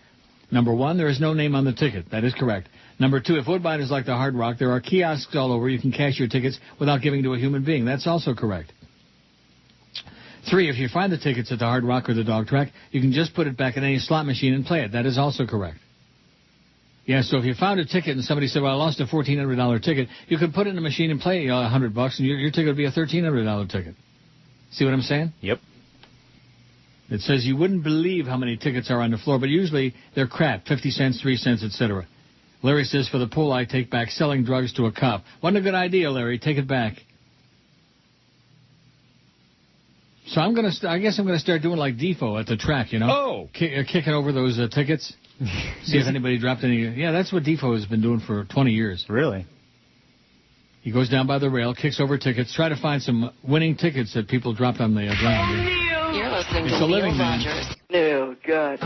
Number one, there is no name on the ticket. That is correct. Number two, if Woodbine is like the Hard Rock, there are kiosks all over. You can cash your tickets without giving to a human being. That's also correct. Three, if you find the tickets at the Hard Rock or the Dog Track, you can just put it back in any slot machine and play it. That is also correct. Yeah, so if you found a ticket and somebody said, well, I lost a $1,400 ticket, you could put it in a machine and play $100, and your ticket would be a $1,300 ticket. See what I'm saying? Yep. It says you wouldn't believe how many tickets are on the floor, but usually they're crap, 50 cents, 3 cents, etc. Larry says, for the pool, I take back selling drugs to a cop. Wasn't a good idea, Larry. Take it back. So I guess I'm going to start doing like Defoe at the track, Oh! Kicking over those tickets. See if anybody dropped any. Yeah, that's what Defoe has been doing for 20 years. Really? He goes down by the rail, kicks over tickets, try to find some winning tickets that people dropped on the ground. You're listening It's to a living Neil man. Rogers. Oh, God.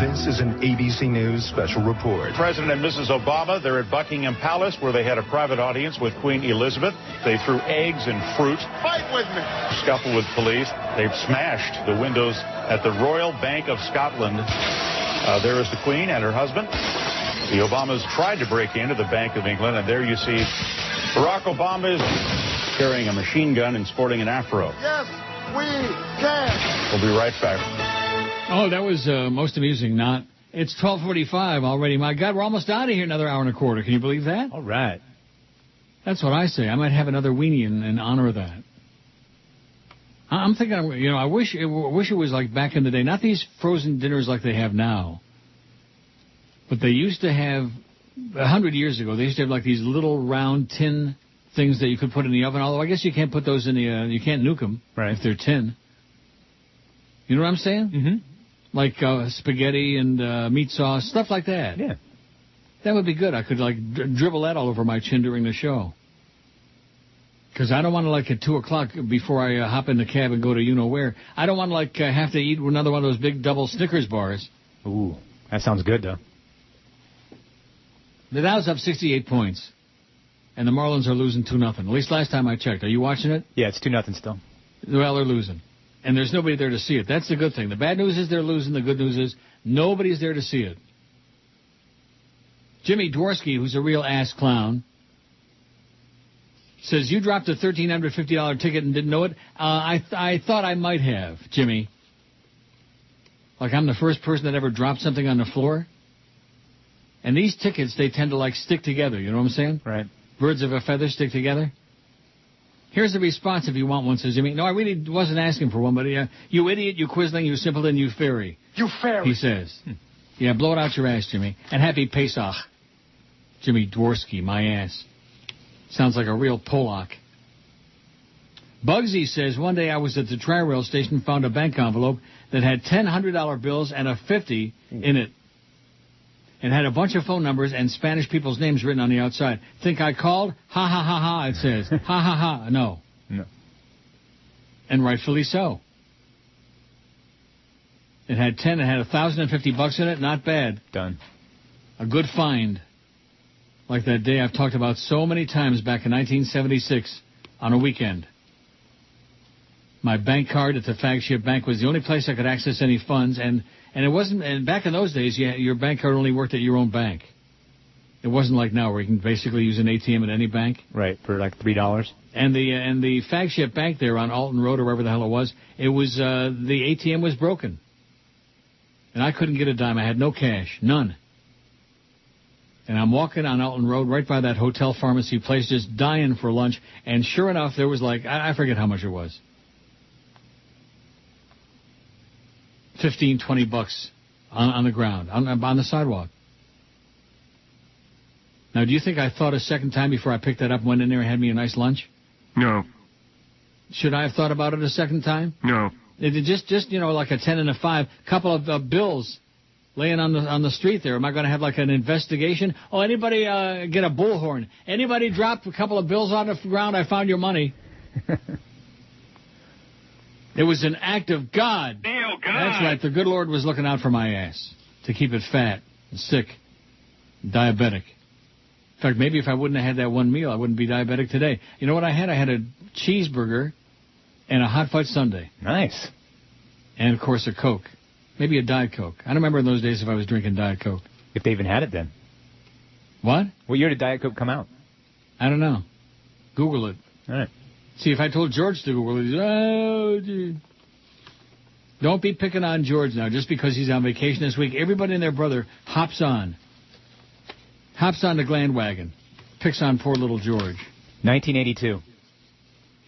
This is an ABC News special report. President and Mrs. Obama, they're at Buckingham Palace where they had a private audience with Queen Elizabeth. They threw eggs and fruit. Fight with me. Scuffle with police. They've smashed the windows at the Royal Bank of Scotland. There is the Queen and her husband. The Obamas tried to break into the Bank of England, and there you see Barack Obama is carrying a machine gun and sporting an afro. Yes, we can. We'll be right back. Oh, that was most amusing. Not. It's 12:45 already. My God, we're almost out of here. Another hour and a quarter. Can you believe that? All right. That's what I say. I might have another weenie in honor of that. I'm thinking, I wish it was like back in the day. Not these frozen dinners like they have now. But they used to have, 100 years ago, they used to have like these little round tin things that you could put in the oven. Although I guess you can't put those in the, you can't nuke them if they're tin. You know what I'm saying? Mm-hmm. Like spaghetti and meat sauce, stuff like that. Yeah. That would be good. I could like dribble that all over my chin during the show. Because I don't want to like at 2 o'clock before I hop in the cab and go to you-know-where. I don't want to like have to eat another one of those big double Snickers bars. Ooh, that sounds good, though. The Dow's up 68 points. And the Marlins are losing 2-0. At least last time I checked. Are you watching it? Yeah, it's 2-0 still. Well, they're losing. And there's nobody there to see it. That's the good thing. The bad news is they're losing. The good news is nobody's there to see it. Jimmy Dworsky, who's a real ass clown, says, you dropped a $1,350 ticket and didn't know it? I thought I might have, Jimmy. Like I'm the first person that ever dropped something on the floor? And these tickets, they tend to like stick together. You know what I'm saying? Right. Birds of a feather stick together. Here's the response if you want one, says Jimmy. No, I really wasn't asking for one, but you idiot, you quisling, you simpleton, you fairy. You fairy. He says. Yeah, blow it out your ass, Jimmy. And happy Pesach. Jimmy Dworsky, my ass. Sounds like a real Polak. Bugsy says, one day I was at the Tri-Rail station, found a bank envelope that had 10 $100 bills and a 50 in it. And had a bunch of phone numbers and Spanish people's names written on the outside. Think I called? Ha, ha, ha, ha, it says. Ha, ha, ha. No. No. And rightfully so. It had 10. It had $1,050 in it. Not bad. Done. A good find. Like that day I've talked about so many times back in 1976 on a weekend. My bank card at the flagship bank was the only place I could access any funds, and it wasn't. And back in those days, your bank card only worked at your own bank. It wasn't like now where you can basically use an ATM at any bank. Right, for like $3. And the flagship bank there on Alton Road or wherever the hell it was the ATM was broken, and I couldn't get a dime. I had no cash, none. And I'm walking on Alton Road right by that hotel pharmacy place, just dying for lunch. And sure enough, there was like I forget how much it was. $15, $20 on the ground, on the sidewalk. Now, do you think I thought a second time before I picked that up and went in there and had me a nice lunch? No. Should I have thought about it a second time? No. It just like a 10 and a 5, couple of bills laying on the street there. Am I going to have like an investigation? Oh, anybody get a bullhorn? Anybody drop a couple of bills on the ground? I found your money. It was an act of God. Neil, God. That's right. The good Lord was looking out for my ass to keep it fat and sick and diabetic. In fact, maybe if I wouldn't have had that one meal, I wouldn't be diabetic today. You know what I had? I had a cheeseburger and a hot fudge sundae. Nice. And, of course, a Coke. Maybe a Diet Coke. I don't remember in those days if I was drinking Diet Coke. If they even had it then. What? What year did Diet Coke come out? I don't know. Google it. All right. See, if I told George to Google it, oh, dude. Don't be picking on George now just because he's on vacation this week. Everybody and their brother hops on the gland wagon, picks on poor little George. 1982.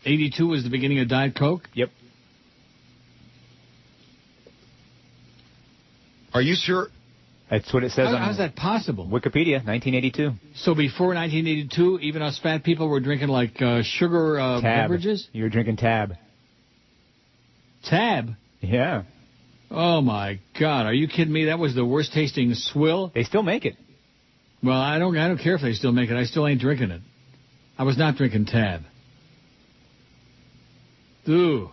82 was the beginning of Diet Coke? Yep. Are you sure? That's what it says on how's that possible? Wikipedia, 1982. So before 1982, even us fat people were drinking like sugar beverages? You were drinking Tab. Tab? Yeah. Oh, my God. Are you kidding me? That was the worst tasting swill. They still make it. Well, I don't care if they still make it. I still ain't drinking it. I was not drinking Tab. Ooh.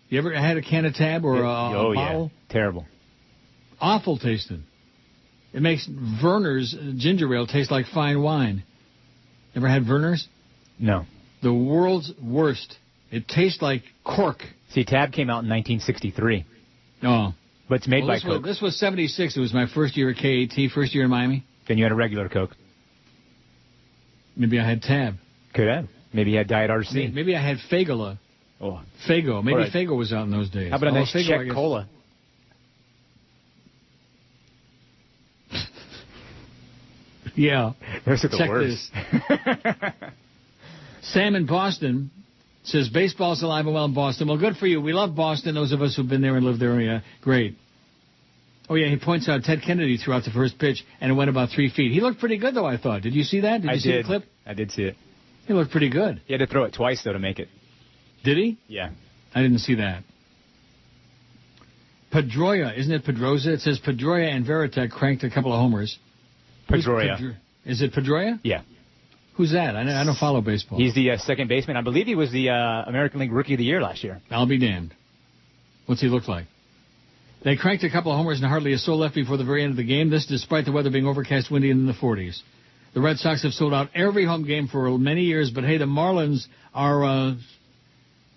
You ever had a can of Tab or a bottle? Yeah. Terrible. Awful tasting. It makes Werner's ginger ale taste like fine wine. Ever had Werner's? No. The world's worst. It tastes like cork. See, Tab came out in 1963. Oh. But it's made by Coke. This was 76. It was my first year at KAT, first year in Miami. Then you had a regular Coke. Maybe I had Tab. Could have. Maybe you had Diet RC. Maybe I had Fagola. Oh. Fago. Maybe Fago was out in those days. How about a nice Czech cola? Yeah. Those are the Check worst. This. Sam in Boston says, baseball's alive and well in Boston. Well, good for you. We love Boston. Those of us who've been there and lived there, yeah, great. Oh, yeah, he points out Ted Kennedy threw out the first pitch, and it went about 3 feet. He looked pretty good, though, I thought. Did you see that? Did you see the clip? I did see it. He looked pretty good. He had to throw it twice, though, to make it. Did he? Yeah. I didn't see that. Pedroia, isn't it Pedroza? It says Pedroia and Veritek cranked a couple of homers. Pedroia. Is it Pedroia? Yeah. Who's that? I don't follow baseball. He's the second baseman. I believe he was the American League Rookie of the Year last year. I'll be damned. What's he look like? They cranked a couple of homers and hardly a soul left before the very end of the game. This despite the weather being overcast, windy, and in the 40s. The Red Sox have sold out every home game for many years, but hey, the Marlins are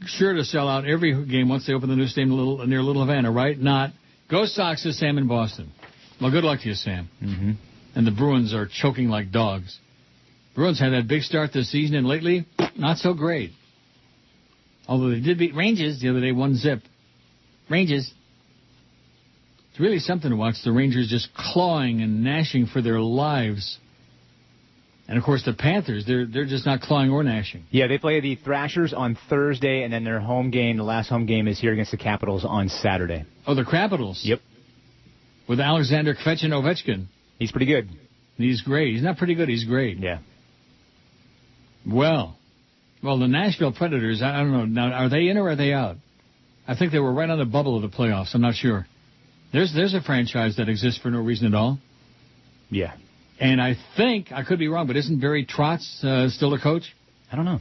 sure to sell out every game once they open the new stadium near Little Havana, right? Not. Go Sox, says Sam in Boston. Well, good luck to you, Sam. Mm-hmm. And the Bruins are choking like dogs. Bruins had that big start this season, and lately, not so great. Although they did beat Rangers the other day, 1-0. Rangers. It's really something to watch the Rangers just clawing and gnashing for their lives. And, of course, the Panthers, they're just not clawing or gnashing. Yeah, they play the Thrashers on Thursday, and then their home game, the last home game, is here against the Capitals on Saturday. Oh, the Capitals? Yep. With Alexander Ovechkin. He's pretty good. He's great. He's not pretty good. He's great. Yeah. Well, the Nashville Predators, I don't know. Now, are they in or are they out? I think they were right on the bubble of the playoffs. I'm not sure. There's a franchise that exists for no reason at all. Yeah. And I think, I could be wrong, but isn't Barry Trotz still the coach? I don't know.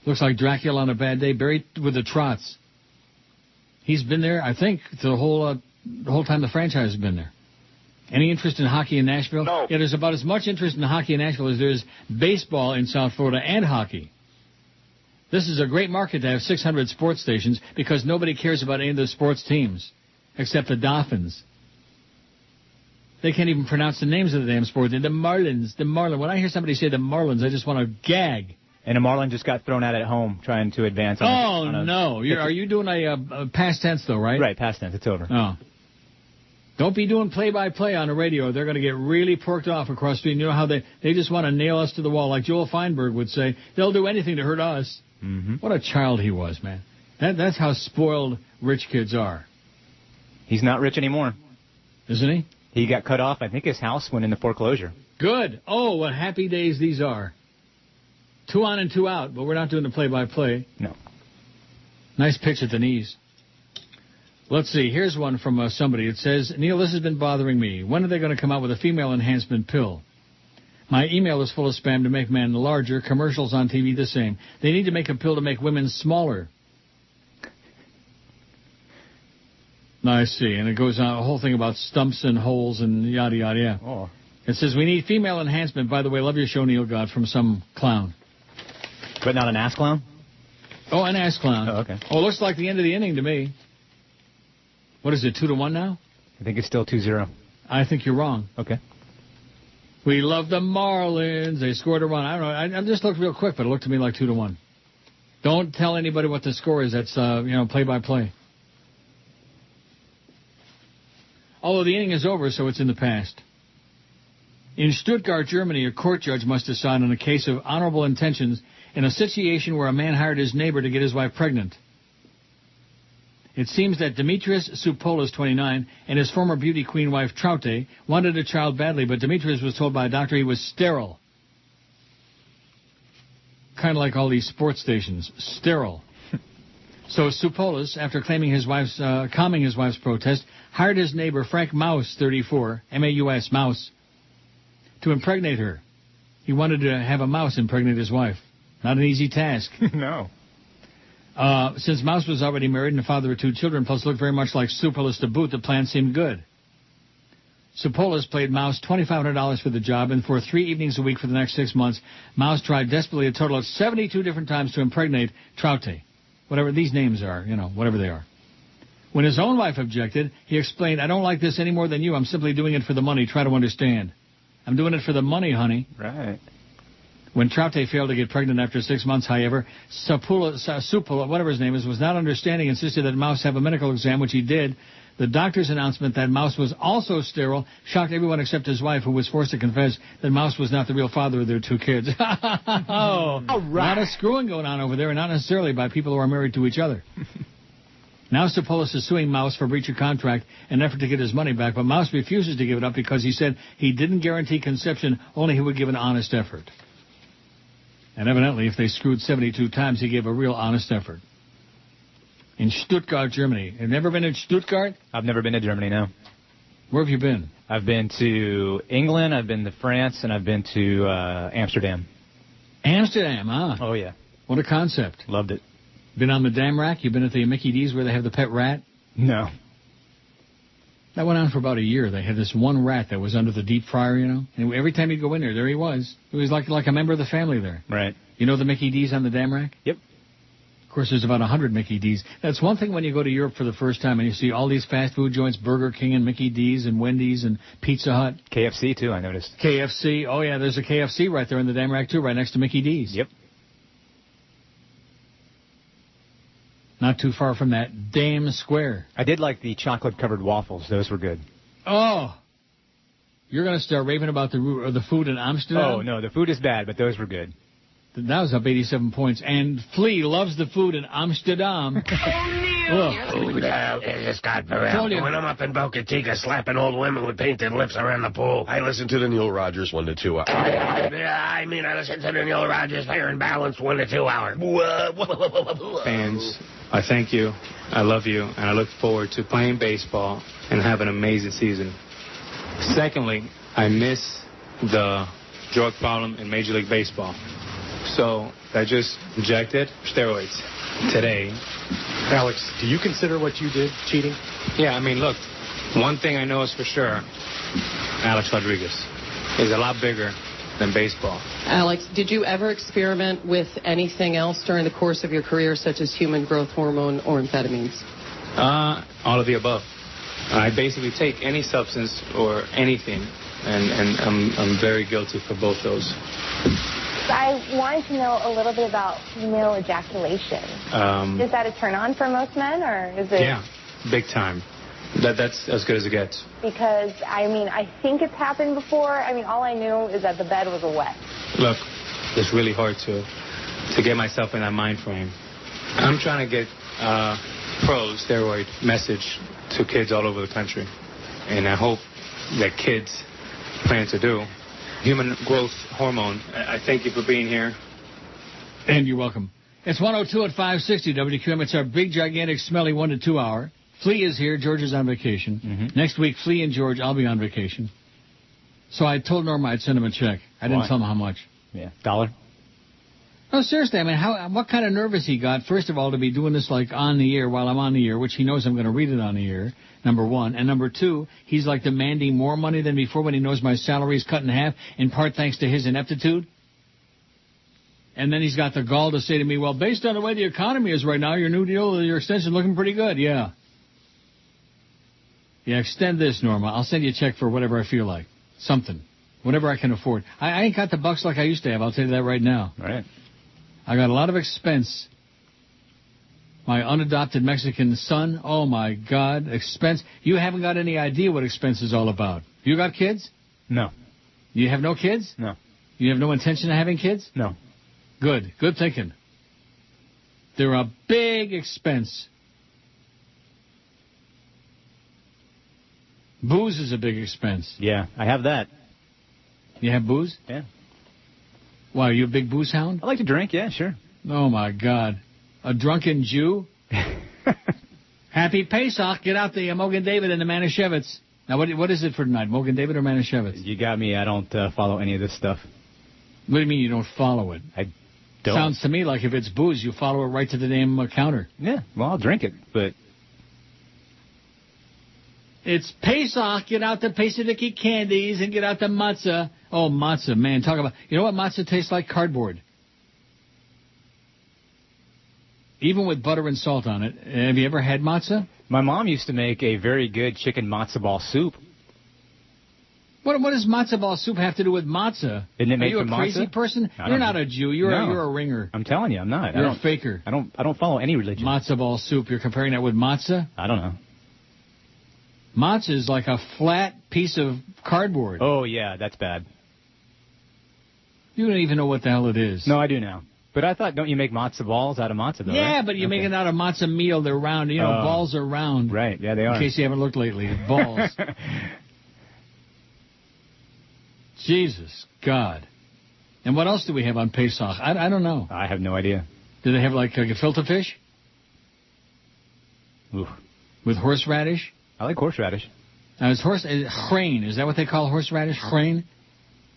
Looks like Dracula on a bad day. Barry with the Trotz. He's been there, I think, the whole time the franchise has been there. Any interest in hockey in Nashville? No. Yeah, there's about as much interest in hockey in Nashville as there is baseball in South Florida and hockey. This is a great market to have 600 sports stations because nobody cares about any of the sports teams except the Dolphins. They can't even pronounce the names of the damn sports. The Marlins. When I hear somebody say the Marlins, I just want to gag. And a Marlin just got thrown out at home trying to advance. No. Are you doing a past tense, though, right? Right, past tense. It's over. Oh. Don't be doing play-by-play on the radio. They're going to get really porked off across the street. You know how they just want to nail us to the wall. Like Joel Feinberg would say, they'll do anything to hurt us. Mm-hmm. What a child he was, man. That's how spoiled rich kids are. He's not rich anymore. Isn't he? He got cut off. I think his house went into foreclosure. Good. Oh, what happy days these are. 2 on and 2 out, but we're not doing the play-by-play. No. Nice pitch at the knees. Let's see. Here's one from somebody. It says, Neil, this has been bothering me. When are they going to come out with a female enhancement pill? My email is full of spam to make men larger, commercials on TV the same. They need to make a pill to make women smaller. I see. And it goes on a whole thing about stumps and holes and yada, yada, yeah. Oh. It says, we need female enhancement. By the way, love your show, Neil God, from some clown. But not an ass clown? Oh, an ass clown. Oh, okay. Oh, looks like the end of the inning to me. What is it, 2-1 now? I think it's still 2-0. I think you're wrong. Okay. We love the Marlins. They scored a run. I don't know. I just looked real quick, but it looked to me like 2-1. Don't tell anybody what the score is. That's, play-by-play. Although the inning is over, so it's in the past. In Stuttgart, Germany, a court judge must decide on a case of honorable intentions in a situation where a man hired his neighbor to get his wife pregnant. It seems that Demetrius Soupoulos, 29, and his former beauty queen wife, Traute, wanted a child badly, but Demetrius was told by a doctor he was sterile. Kind of like all these sports stations. Sterile. So Soupoulos, after calming his wife's protest, hired his neighbor, Frank Maus, 34, M-A-U-S, Maus, to impregnate her. He wanted to have a mouse impregnate his wife. Not an easy task. No. Since Mouse was already married and the father of 2 children, plus looked very much like Supolis to boot, the plan seemed good. Supolis paid Mouse $2,500 for the job, and for 3 evenings a week for the next 6 months, Mouse tried desperately a total of 72 different times to impregnate Troute. Whatever these names are, whatever they are. When his own wife objected, he explained, I don't like this any more than you. I'm simply doing it for the money. Try to understand. I'm doing it for the money, honey. Right. When Troute failed to get pregnant after 6 months, however, Supula, whatever his name is, was not understanding, insisted that Mouse have a medical exam, which he did. The doctor's announcement that Mouse was also sterile shocked everyone except his wife, who was forced to confess that Mouse was not the real father of their 2 kids. Oh, all right. A lot of screwing going on over there, and not necessarily by people who are married to each other. Now Supolis is suing Mouse for breach of contract in an effort to get his money back, but Mouse refuses to give it up because he said he didn't guarantee conception, only he would give an honest effort. And evidently, if they screwed 72 times, he gave a real honest effort. In Stuttgart, Germany. Have you never been in Stuttgart? I've never been to Germany, no. Where have you been? I've been to England, I've been to France, and I've been to Amsterdam. Amsterdam, huh? Oh, yeah. What a concept. Loved it. Been on the Dam Rack? You been at the Mickey D's where they have the pet rat? No. That went on for about a year. They had this one rat that was under the deep fryer, And every time you'd go in there he was. It was like a member of the family there. Right. You know the Mickey D's on the Dam Rack? Yep. Of course, there's about 100 Mickey D's. That's one thing when you go to Europe for the first time and you see all these fast food joints, Burger King and Mickey D's and Wendy's and Pizza Hut. KFC, too, I noticed. KFC. Oh, yeah, there's a KFC right there in the Dam Rack, too, right next to Mickey D's. Yep. Not too far from that Dam Square. I did like the chocolate-covered waffles. Those were good. Oh. You're going to start raving about the food in Amsterdam? Oh, no, the food is bad, but those were good. That was up 87 points. And Flea loves the food in Amsterdam. Who the hell is this guy Burrell? When I'm up in Boca Chica slapping old women with painted lips around the pool. I listen to the Neil Rogers 1 to 2 hour. Yeah, I mean, I listen to the Neil Rogers Fair and Balanced 1 to 2 hour. Fans, I thank you, I love you, and I look forward to playing baseball and have an amazing season. Secondly, I miss the drug problem in Major League Baseball. So I just injected steroids today. Alex, do you consider what you did cheating? Yeah, I mean, look, one thing I know is for sure, Alex Rodriguez is a lot bigger than baseball. Alex, did you ever experiment with anything else during the course of your career, such as human growth hormone or amphetamines? All of the above. I basically take any substance or anything, and I'm very guilty for both those. I wanted to know a little bit about female ejaculation. Is that a turn-on for most men, or is it? Yeah, big time. That's as good as it gets. Because, I mean, I think it's happened before. I mean, all I knew is that the bed was wet. Look, it's really hard to get myself in that mind frame. I'm trying to get pro-steroid message to kids all over the country. And I hope that kids plan to do. Human growth hormone. I thank you for being here. And you're welcome. It's 102 at 560 WQM. It's our big, gigantic, smelly 1 to 2 hour. Flea is here. George is on vacation. Mm-hmm. Next week, Flea and George, I'll be on vacation. So I told Norma I'd send him a check. I didn't tell him how much. Yeah, $1. No, seriously, I mean, what kind of nervous he got, first of all, to be doing this, like, on the air while I'm on the air, which he knows I'm going to read it on the air, number one. And number two, he's, like, demanding more money than before when he knows my salary is cut in half, in part thanks to his ineptitude. And then he's got the gall to say to me, well, based on the way the economy is right now, your new deal, your extension looking pretty good. Yeah. Yeah, extend this, Norma. I'll send you a check for whatever I feel like. Something. Whatever I can afford. I ain't got the bucks like I used to have. I'll tell you that right now. Right. I got a lot of expense. My unadopted Mexican son, oh, my God, expense. You haven't got any idea what expense is all about. You got kids? No. You have no kids? No. You have no intention of having kids? No. Good. Good thinking. They're a big expense. Booze is a big expense. Yeah, I have that. You have booze? Yeah. Why, are you a big booze hound? I like to drink, yeah, sure. Oh, my God. A drunken Jew? Happy Pesach. Get out the Mogen David and the Manischewitz. Now, what is it for tonight, Mogen David or Manischewitz? You got me. I don't follow any of this stuff. What do you mean you don't follow it? Don't. Sounds to me like if it's booze, you follow it right to the damn counter. Yeah, well, I'll drink it, but... It's Pesach. Get out the Pesach candies and get out the matzah. Oh, matzah, man. Talk about... You know what matzah tastes like? Cardboard. Even with butter and salt on it. Have you ever had matzah? My mom used to make a very good chicken matzo ball soup. What does matzo ball soup have to do with matzah? Isn't it made Are you a crazy matzah? person? You're not a Jew. You're a ringer. I'm telling you, I'm not. You're a faker. I don't follow any religion. Matzo ball soup. You're comparing that with matzah? I don't know. Matzah is like a flat piece of cardboard. Oh, yeah, that's bad. You don't even know what the hell it is. No, I do now. But I thought, don't you make matzo balls out of matzo, though, Yeah, right? but you make it out of matzo meal. They're round. You know, balls are round. Right, yeah, they are. In case you haven't looked lately. Balls. Jesus, God. And what else do we have on Pesach? I don't know. I have no idea. Do they have, like, gefilte fish? Ooh. With horseradish? I like horseradish. Now, chrein, is that what they call horseradish? Chrein?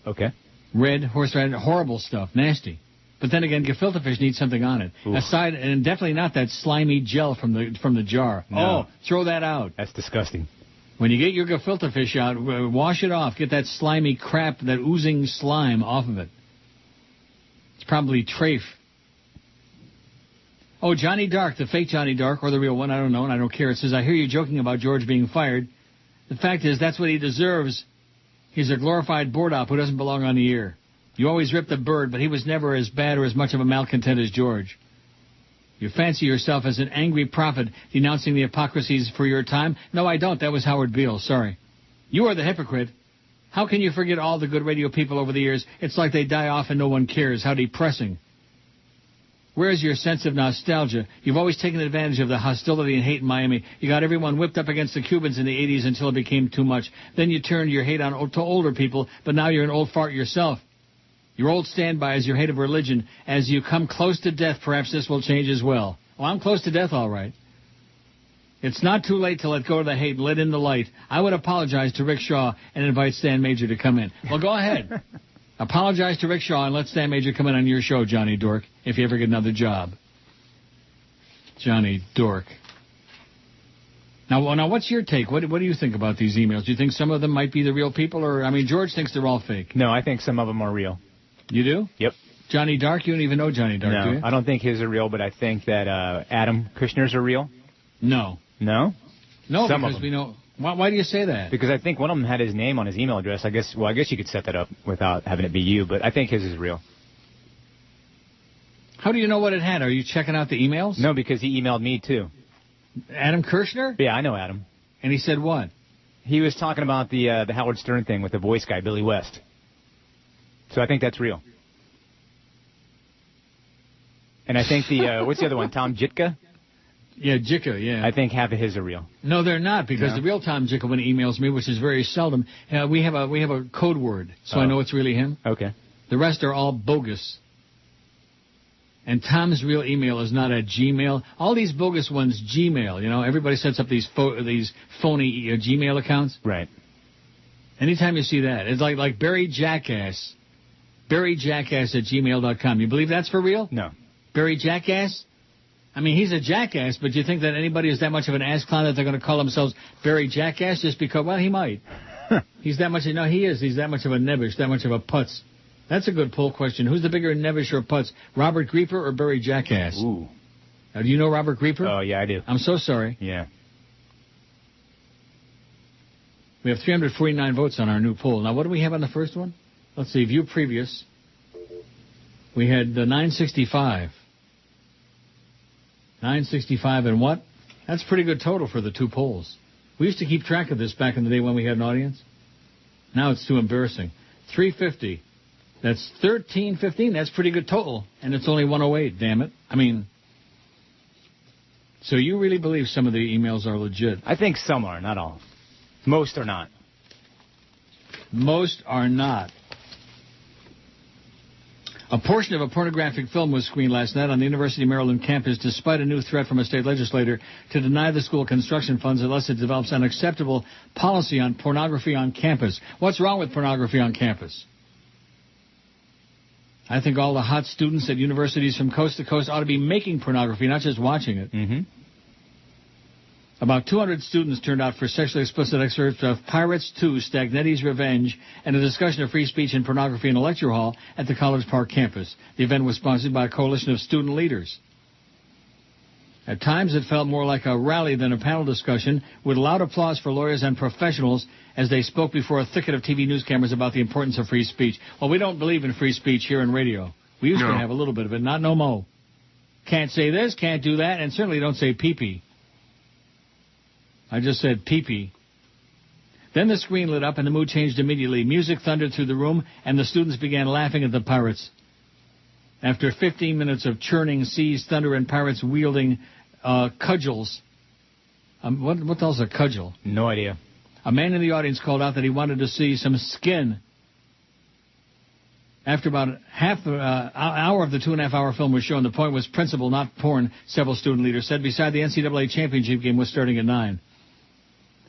Okay. Red horseradish, horrible stuff, nasty. But then again, gefilte fish needs something on it. Ooh. Aside, and definitely not that slimy gel from the jar. No. Oh, throw that out. That's disgusting. When you get your gefilte fish out, wash it off. Get that slimy crap, that oozing slime off of it. It's probably trafe. Oh, Johnny Dark, the fake Johnny Dark, or the real one, I don't know, and I don't care. It says, I hear you joking about George being fired. The fact is, that's what he deserves. He's a glorified board op who doesn't belong on the air. You always rip the bird, but he was never as bad or as much of a malcontent as George. You fancy yourself as an angry prophet denouncing the hypocrisies for your time? No, I don't. That was Howard Beale. Sorry. You are the hypocrite. How can you forget all the good radio people over the years? It's like they die off and no one cares. How depressing. Where's your sense of nostalgia? You've always taken advantage of the hostility and hate in Miami. You got everyone whipped up against the Cubans in the 80s until it became too much. Then you turned your hate on to older people, but now you're an old fart yourself. Your old standby is your hate of religion. As you come close to death, perhaps this will change as well. Well, I'm close to death, all right. It's not too late to let go of the hate and let in the light. I would apologize to Rick Shaw and invite Stan Major to come in. Well, go ahead. Apologize to Rick Shaw and let Stan Major come in on your show, Johnny Dork, if you ever get another job. Johnny Dork. Now, what's your take? What do you think about these emails? Do you think some of them might be the real people? Or, I mean, George thinks they're all fake. No, I think some of them are real. You do? Yep. Johnny Dark? You don't even know Johnny Dark, do you? I don't think his are real, but I think that Adam Kushner's are real. No. No? No, some because we know... Why do you say that? Because I think one of them had his name on his email address. I guess you could set that up without having it be you, but I think his is real. How do you know what it had? Are you checking out the emails? No, because he emailed me, too. Adam Kirshner? Yeah, I know Adam. And he said what? He was talking about the Howard Stern thing with the voice guy, Billy West. So I think that's real. And I think what's the other one, Tom Jitka? Yeah, Jitka, yeah. I think half of his are real. No, they're not, because the real Tom Jitka, when he emails me, which is very seldom, we have a code word, so I know it's really him. Okay. The rest are all bogus. And Tom's real email is not at Gmail. All these bogus ones, Gmail, you know, everybody sets up these phony Gmail accounts. Right. Anytime you see that, it's like Barry Jackass. Barry Jackass at gmail.com. You believe that's for real? No. Barry Jackass? I mean, he's a jackass, but you think that anybody is that much of an ass clown that they're going to call themselves Barry Jackass just because, well, he might. He's that much, no, he is. He's that much of a nebbish, that much of a putz. That's a good poll question. Who's the bigger nebbish or putz, Robert Grieper or Barry Jackass? Ooh. Now, do you know Robert Grieper? Oh, yeah, I do. I'm so sorry. Yeah. We have 349 votes on our new poll. Now, what do we have on the first one? Let's see, view previous. We had 965. 965 and what? That's a pretty good total for the two polls. We used to keep track of this back in the day when we had an audience. Now it's too embarrassing. 350. That's 1315. That's pretty good total. And it's only 108, damn it. I mean, so you really believe some of the emails are legit? I think some are, not all. Most are not. Most are not. A portion of a pornographic film was screened last night on the University of Maryland campus despite a new threat from a state legislator to deny the school construction funds unless it develops an acceptable policy on pornography on campus. What's wrong with pornography on campus? I think all the hot students at universities from coast to coast ought to be making pornography, not just watching it. Mm-hmm. About 200 students turned out for sexually explicit excerpts of Pirates 2, Stagnetti's Revenge, and a discussion of free speech and pornography in a lecture hall at the College Park campus. The event was sponsored by a coalition of student leaders. At times, it felt more like a rally than a panel discussion, with loud applause for lawyers and professionals as they spoke before a thicket of TV news cameras about the importance of free speech. Well, we don't believe in free speech here in radio. We used to have a little bit of it, not no mo. Can't say this, can't do that, and certainly don't say pee-pee. I just said pee-pee. Then the screen lit up and the mood changed immediately. Music thundered through the room, and the students began laughing at the pirates. After 15 minutes of churning seas, thunder, and pirates wielding cudgels. What the hell's a cudgel? No idea. A man in the audience called out that he wanted to see some skin. After about half an hour of the 2.5-hour film was shown, the point was principle, not porn, several student leaders said. Beside the NCAA championship game was starting at 9.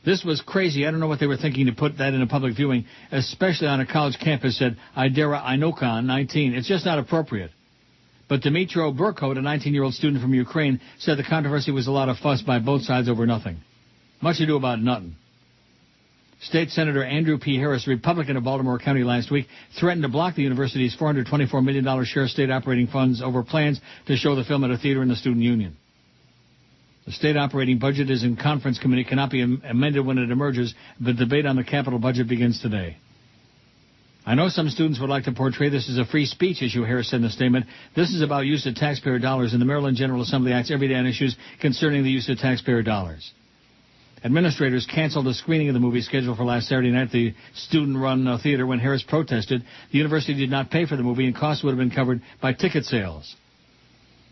This was crazy. I don't know what they were thinking to put that in a public viewing, especially on a college campus, said Idera Inokan, 19. It's just not appropriate. But Dmitro Burkot, a 19-year-old student from Ukraine, said the controversy was a lot of fuss by both sides over nothing. Much ado about nothing. State Senator Andrew P. Harris, Republican of Baltimore County last week, threatened to block the university's $424 million share of state operating funds over plans to show the film at a theater in the student union. The state operating budget is in conference committee, cannot be amended when it emerges, but debate on the capital budget begins today. I know some students would like to portray this as a free speech issue, Harris said in a statement. This is about use of taxpayer dollars, and the Maryland General Assembly acts every day on issues concerning the use of taxpayer dollars. Administrators canceled a screening of the movie scheduled for last Saturday night at the student-run theater when Harris protested. The university did not pay for the movie, and costs would have been covered by ticket sales.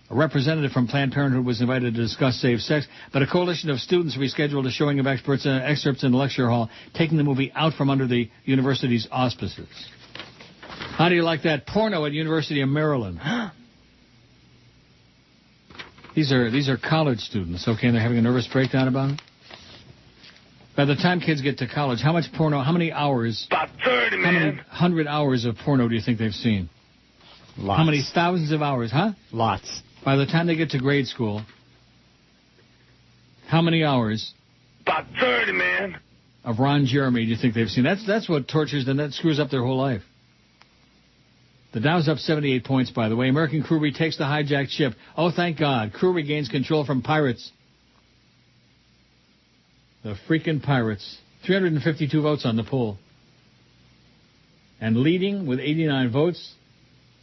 A representative from Planned Parenthood was invited to discuss safe sex, but a coalition of students rescheduled a showing of excerpts in the lecture hall, taking the movie out from under the university's auspices. How do you like that? Porno at University of Maryland. These are college students, okay, and they're having a nervous breakdown about it? By the time kids get to college, how much porno, how many hours? About 30, man. How many 100 hours of porno do you think they've seen? Lots. How many thousands of hours, huh? Lots. By the time they get to grade school, how many hours? About 30, man. Of Ron Jeremy do you think they've seen? That's what tortures them. That screws up their whole life. The Dow's up 78 points, by the way. American crew retakes the hijacked ship. Oh, thank God. Crew regains control from pirates. The freaking pirates. 352 votes on the poll. And leading with 89 votes.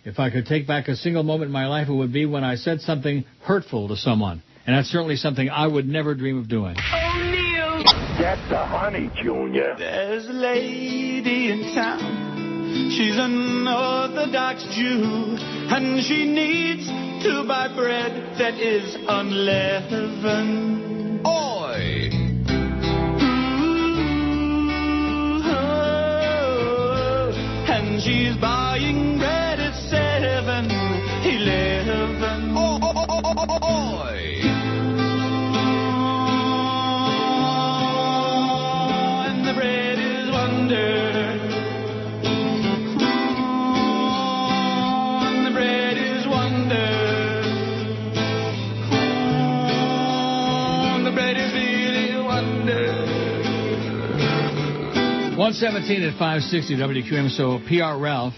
If I could take back a single moment in my life, it would be when I said something hurtful to someone. And that's certainly something I would never dream of doing. O'Neal! Get the honey, Junior. There's a lady in town. She's an Orthodox Jew. And she needs to buy bread that is unleavened. Oi! And she's buying bread at 7-Eleven. Oh, and the bread is wonder. And the bread is wonder. And the bread is really wonder. 117 at 560 WQM. So PR Ralph.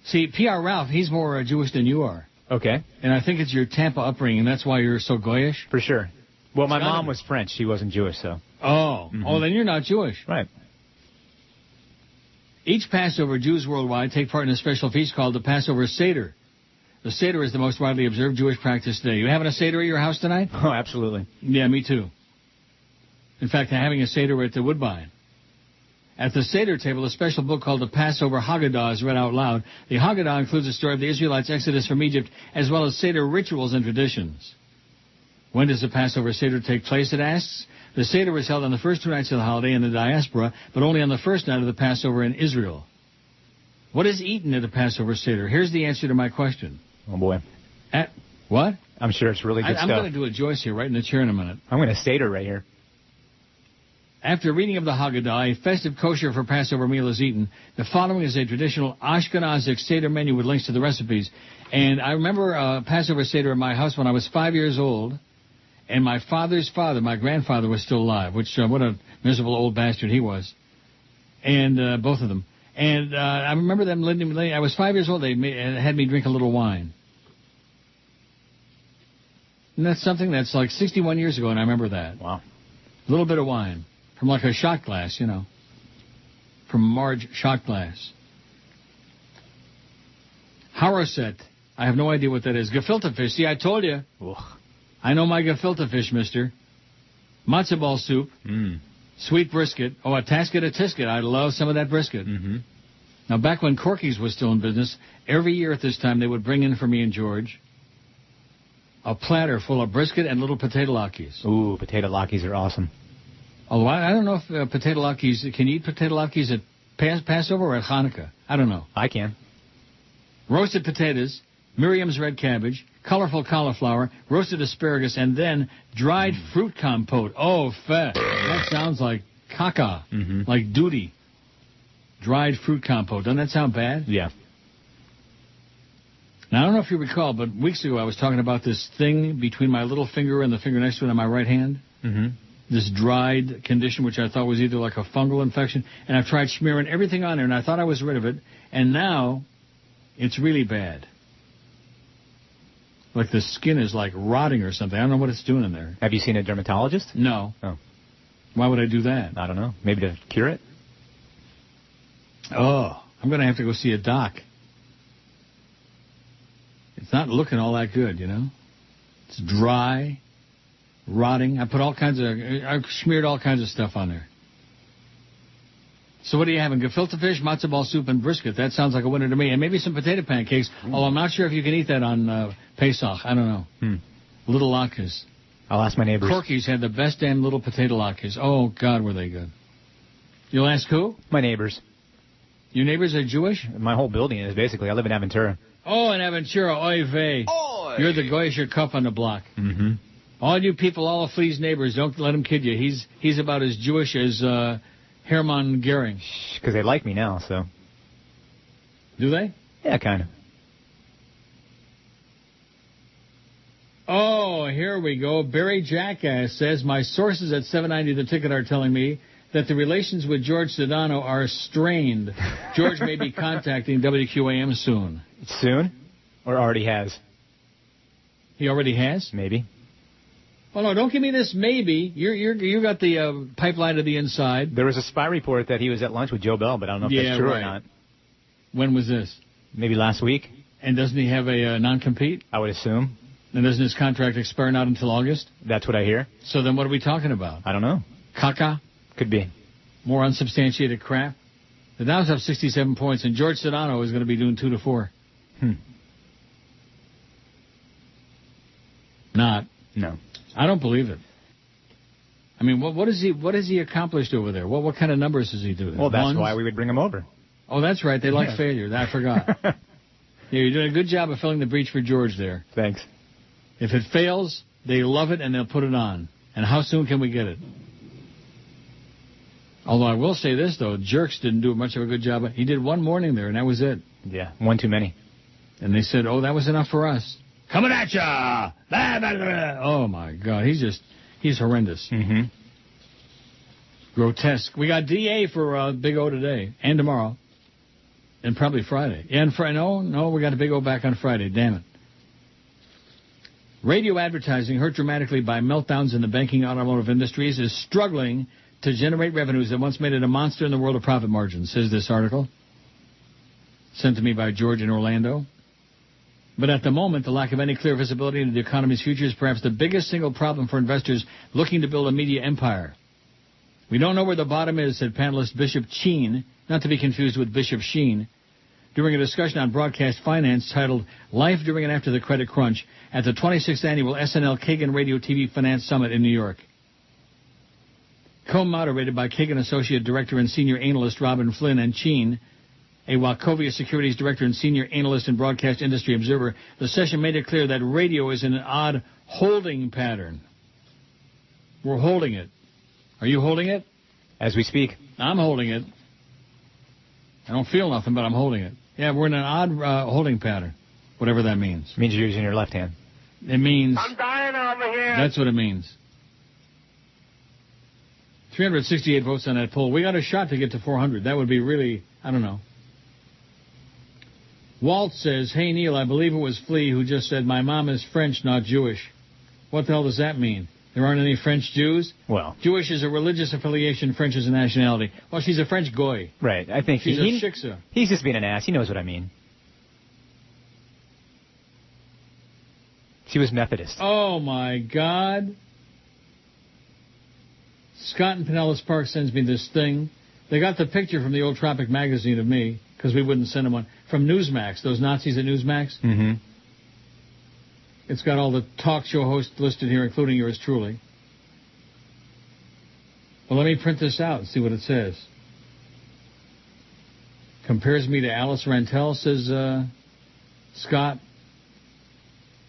See, PR Ralph, he's more Jewish than you are. Okay. And I think it's your Tampa upbringing. That's why you're so goyish. For sure. Well, my mom was French. She wasn't Jewish, so. Oh. Mm-hmm. Oh, then you're not Jewish. Right. Each Passover, Jews worldwide take part in a special feast called the Passover Seder. The Seder is the most widely observed Jewish practice today. You having a Seder at your house tonight? Oh, absolutely. Yeah, me too. In fact, I'm having a Seder at the Woodbine. At the Seder table, a special book called the Passover Haggadah is read out loud. The Haggadah includes the story of the Israelites' exodus from Egypt, as well as Seder rituals and traditions. When does the Passover Seder take place, it asks? The Seder is held on the first 2 nights of the holiday in the diaspora, but only on the first night of the Passover in Israel. What is eaten at the Passover Seder? Here's the answer to my question. Oh, boy. What? I'm sure it's really good stuff. I'm going to do a Joyce here right in the chair in a minute. I'm going to Seder right here. After reading of the Haggadah, a festive kosher for Passover meal is eaten. The following is a traditional Ashkenazic Seder menu with links to the recipes. And I remember Passover Seder at my house when I was 5 years old, and my father's father, my grandfather, was still alive, which, what a miserable old bastard he was. And both of them. And I remember them letting me, I was 5 years old, they had me drink a little wine. And that's something that's like 61 years ago, and I remember that. Wow. A little bit of wine. From like a shot glass, you know. From a Marge shot glass. Haroset. I have no idea what that is. Gefilte fish. See, I told you. Ugh. I know my gefilte fish, mister. Matzo ball soup. Sweet brisket. Oh, a tasket, a tisket. I love some of that brisket. Now, back when Corky's was still in business, every year at this time they would bring in for me and George a platter full of brisket and little potato latkes. Ooh, potato latkes are awesome. Although I don't know if potato latkes, can you eat potato latkes at Passover or at Hanukkah? I don't know. I can. Roasted potatoes, Miriam's red cabbage, colorful cauliflower, roasted asparagus, and then dried fruit compote. Oh, fat. That sounds like caca, like duty. Dried fruit compote. Doesn't that sound bad? Yeah. Now, I don't know if you recall, but weeks ago I was talking about this thing between my little finger and the finger next to it on my right hand. This dried condition, which I thought was either like a fungal infection. And I've tried smearing everything on there, and I thought I was rid of it. And now it's really bad. Like the skin is like rotting or something. I don't know what it's doing in there. Have you seen a dermatologist? No. Oh. Why would I do that? I don't know. Maybe to cure it? Oh, I'm going to have to go see a doc. It's not looking all that good, you know. It's dry, rotting. I smeared all kinds of stuff on there. So what are you having? Gefilte fish, matzo ball soup, and brisket. That sounds like a winner to me. And maybe some potato pancakes, although I'm not sure if you can eat that on Pesach. I don't know. Little latkes. I'll ask my neighbors. Corky's had the best damn little potato latkes. Oh, God, were they good. You'll ask who? My neighbors. Your neighbors are Jewish? My whole building is, basically. I live in Aventura. Oh, in Aventura. Oy vey. Oy. You're the Goyisher cup on the block. All you people, all of Flea's neighbors, don't let him kid you. He's about as Jewish as Hermann Goering. Because they like me now, so. Do they? Yeah, kind of. Oh, here we go. Barry Jackass says, my sources at 790 The Ticket are telling me that the relations with Jorge Sedano are strained. George may be contacting WQAM soon. Soon? Or already has? He already has? Maybe. Well, no, don't give me this maybe. You got the pipeline to the inside. There was a spy report that he was at lunch with Joe Bell, but I don't know if that's true or not. When was this? Maybe last week. And doesn't he have a non-compete? I would assume. And doesn't his contract expire not until August? That's what I hear. So then what are we talking about? I don't know. Caca? Could be. More unsubstantiated crap? The Downs have 67 points, and Jorge Sedano is going to be doing 2 to 4. Not. No. I don't believe it. I mean, what has he accomplished over there? What kind of numbers does he do? Well, that's why we would bring him over. Oh, that's right. They like failure. I forgot. Yeah, you're doing a good job of filling the breach for George there. Thanks. If it fails, they love it and they'll put it on. And how soon can we get it? Although I will say this, though, Jerks didn't do much of a good job. He did one morning there, and that was it. Yeah, one too many. And they said, oh, that was enough for us. Coming at ya! Blah, blah, blah. Oh, my God. He's horrendous. Grotesque. We got DA for Big O today and tomorrow. And probably Friday. And no, we got a Big O back on Friday. Damn it. Radio advertising, hurt dramatically by meltdowns in the banking automotive industries, is struggling to generate revenues that once made it a monster in the world of profit margins, says this article. Sent to me by George in Orlando. But at the moment, the lack of any clear visibility into the economy's future is perhaps the biggest single problem for investors looking to build a media empire. We don't know where the bottom is, said panelist Bishop Sheen, not to be confused with Bishop Sheen, during a discussion on broadcast finance titled Life During and After the Credit Crunch at the 26th Annual SNL Kagan Radio TV Finance Summit in New York. Co-moderated by Kagan Associate Director and Senior Analyst Robin Flynn and Sheen, a Wachovia Securities Director and Senior Analyst and Broadcast Industry Observer, the session made it clear that radio is in an odd holding pattern. We're holding it. Are you holding it? As we speak. I'm holding it. I don't feel nothing, but I'm holding it. Yeah, we're in an odd holding pattern, whatever that means. It means you're using your left hand. It means... I'm dying over here. That's what it means. 368 votes on that poll. We got a shot to get to 400. That would be really, I don't know. Walt says, hey, Neil, I believe it was Flea who just said, my mom is French, not Jewish. What the hell does that mean? There aren't any French Jews? Well. Jewish is a religious affiliation. French is a nationality. Well, she's a French goy. Right. I think she's a shiksa. He's just being an ass. He knows what I mean. She was Methodist. Oh, my God. Scott in Pinellas Park sends me this thing. They got the picture from the old Tropic magazine of me, because we wouldn't send them one, from Newsmax, those Nazis at Newsmax. Mm-hmm. It's got all the talk show hosts listed here, including yours truly. Well, let me print this out and see what it says. Compares me to Alice Rantel, says Scott.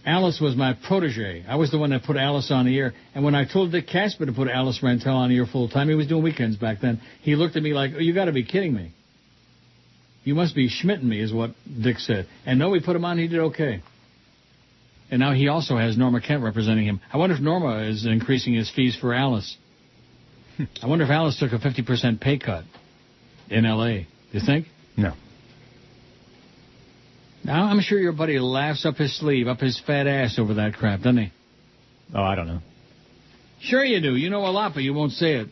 Alice was my protege. I was the one that put Alice on the air. And when I told Dick Casper to put Alice Rantel on the air full time, he was doing weekends back then, he looked at me like, oh, you got to be kidding me. You must be schmitting me, is what Dick said. And no, we put him on, he did okay. And now he also has Norma Kent representing him. I wonder if Norma is increasing his fees for Alice. I wonder if Alice took a 50% pay cut in L.A. Do you think? No. Now, I'm sure your buddy laughs up his sleeve, up his fat ass over that crap, doesn't he? Oh, I don't know. Sure you do. You know a lot, but you won't say it.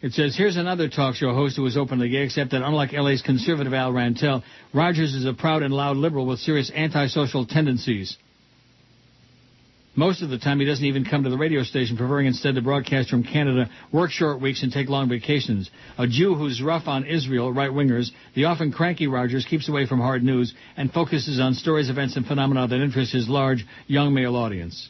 It says, here's another talk show host who is openly gay, except that unlike L.A.'s conservative Al Rantel, Rogers is a proud and loud liberal with serious antisocial tendencies. Most of the time, he doesn't even come to the radio station, preferring instead to broadcast from Canada, work short weeks, and take long vacations. A Jew who's rough on Israel, right-wingers, the often cranky Rogers keeps away from hard news and focuses on stories, events, and phenomena that interest his large, young male audience.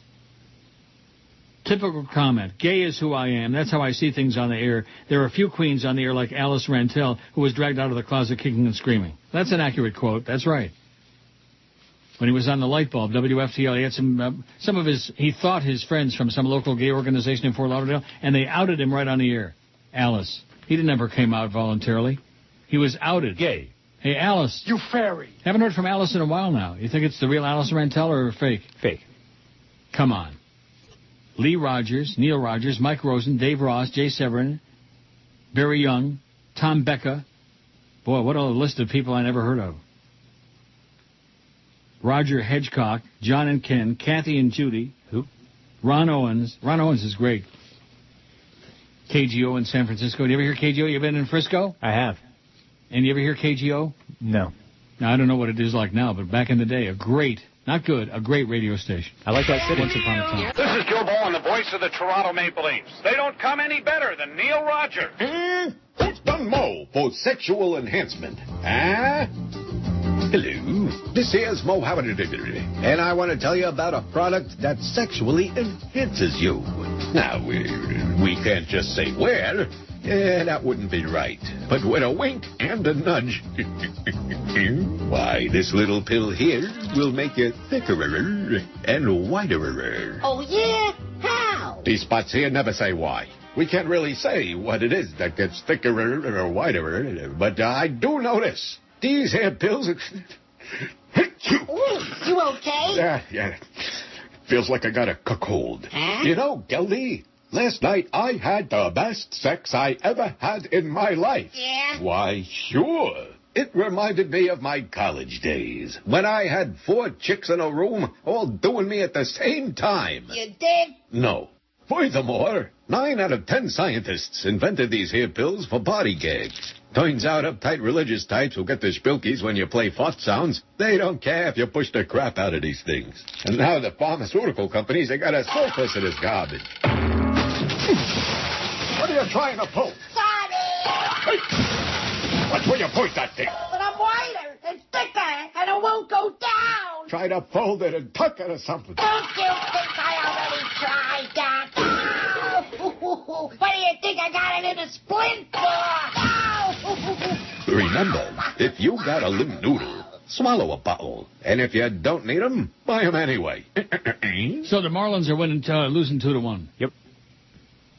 Typical comment. Gay is who I am. That's how I see things on the air. There are a few queens on the air like Alice Rantel, who was dragged out of the closet kicking and screaming. That's an accurate quote. That's right. When he was on the light bulb, WFTL, he had some of his, he thought his friends from some local gay organization in Fort Lauderdale, and they outed him right on the air. Alice. He never came out voluntarily. He was outed. Gay. Hey, Alice. You fairy. Haven't heard from Alice in a while now. You think it's the real Alice Rantel or fake? Fake. Come on. Lee Rogers, Neil Rogers, Mike Rosen, Dave Ross, Jay Severin, Barry Young, Tom Becca. Boy, what a list of people I never heard of. Roger Hedgecock, John and Ken, Kathy and Judy. Who? Ron Owens. Ron Owens is great. KGO in San Francisco. Do you ever hear KGO? You been in Frisco? I have. And you ever hear KGO? No. Now, I don't know what it is like now, but back in the day, a great, not good, a great radio station. I like that city. Once upon a time. This is Joe Ball, the voice of the Toronto Maple Leafs. They don't come any better than Neil Rogers. What's done Mo for sexual enhancement? Hello, this here's Mo Howard, and I want to tell you about a product that sexually enhances you. Now, we can't just say where. That wouldn't be right. But with a wink and a nudge, why, this little pill here will make you thicker and whiter. Oh, yeah? How? These spots here never say why. We can't really say what it is that gets thicker or whiter, but I do notice. These here pills... Ooh, you okay? Yeah. Feels like I got a cold. Huh? You know, Geldy, last night I had the best sex I ever had in my life. Yeah? Why, sure. It reminded me of my college days, when I had 4 chicks in a room, all doing me at the same time. You did? No. Furthermore, 9 out of 10 scientists invented these here pills for body gags. Turns out uptight religious types who get the spilkies when you play fart sounds, they don't care if you push the crap out of these things. And now the pharmaceutical companies, they got a surplus of this garbage. What are you trying to pull? Sorry! Hey! Watch where you point that thing. But I'm whiter and thicker, and it won't go down. Try to fold it and tuck it or something. Don't you think I already tried that? Oh! What do you think I got it in a splint for? Oh! Remember, if you got a limp noodle, swallow a bottle. And if you don't need them, buy them anyway. So the Marlins are losing 2-1. Yep.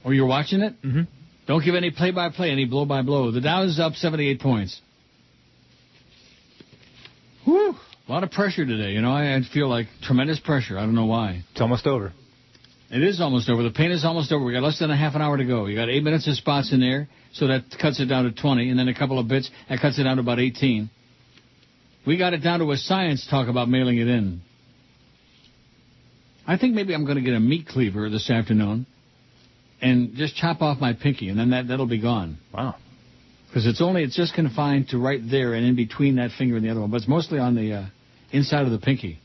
Oh, you're watching it? Mm-hmm. Don't give any play-by-play, any blow-by-blow. The Dow is up 78 points. Whew. A lot of pressure today. You know, I feel like tremendous pressure. I don't know why. It's almost over. It is almost over. The pain is almost over. We got less than a half an hour to go. You got 8 minutes of spots in there, so that cuts it down to 20, and then a couple of bits. That cuts it down to about 18. We got it down to a science talk about mailing it in. I think maybe I'm going to get a meat cleaver this afternoon and just chop off my pinky, and then that'll be gone. Wow. Because it's just confined to right there and in between that finger and the other one. But it's mostly on the inside of the pinky.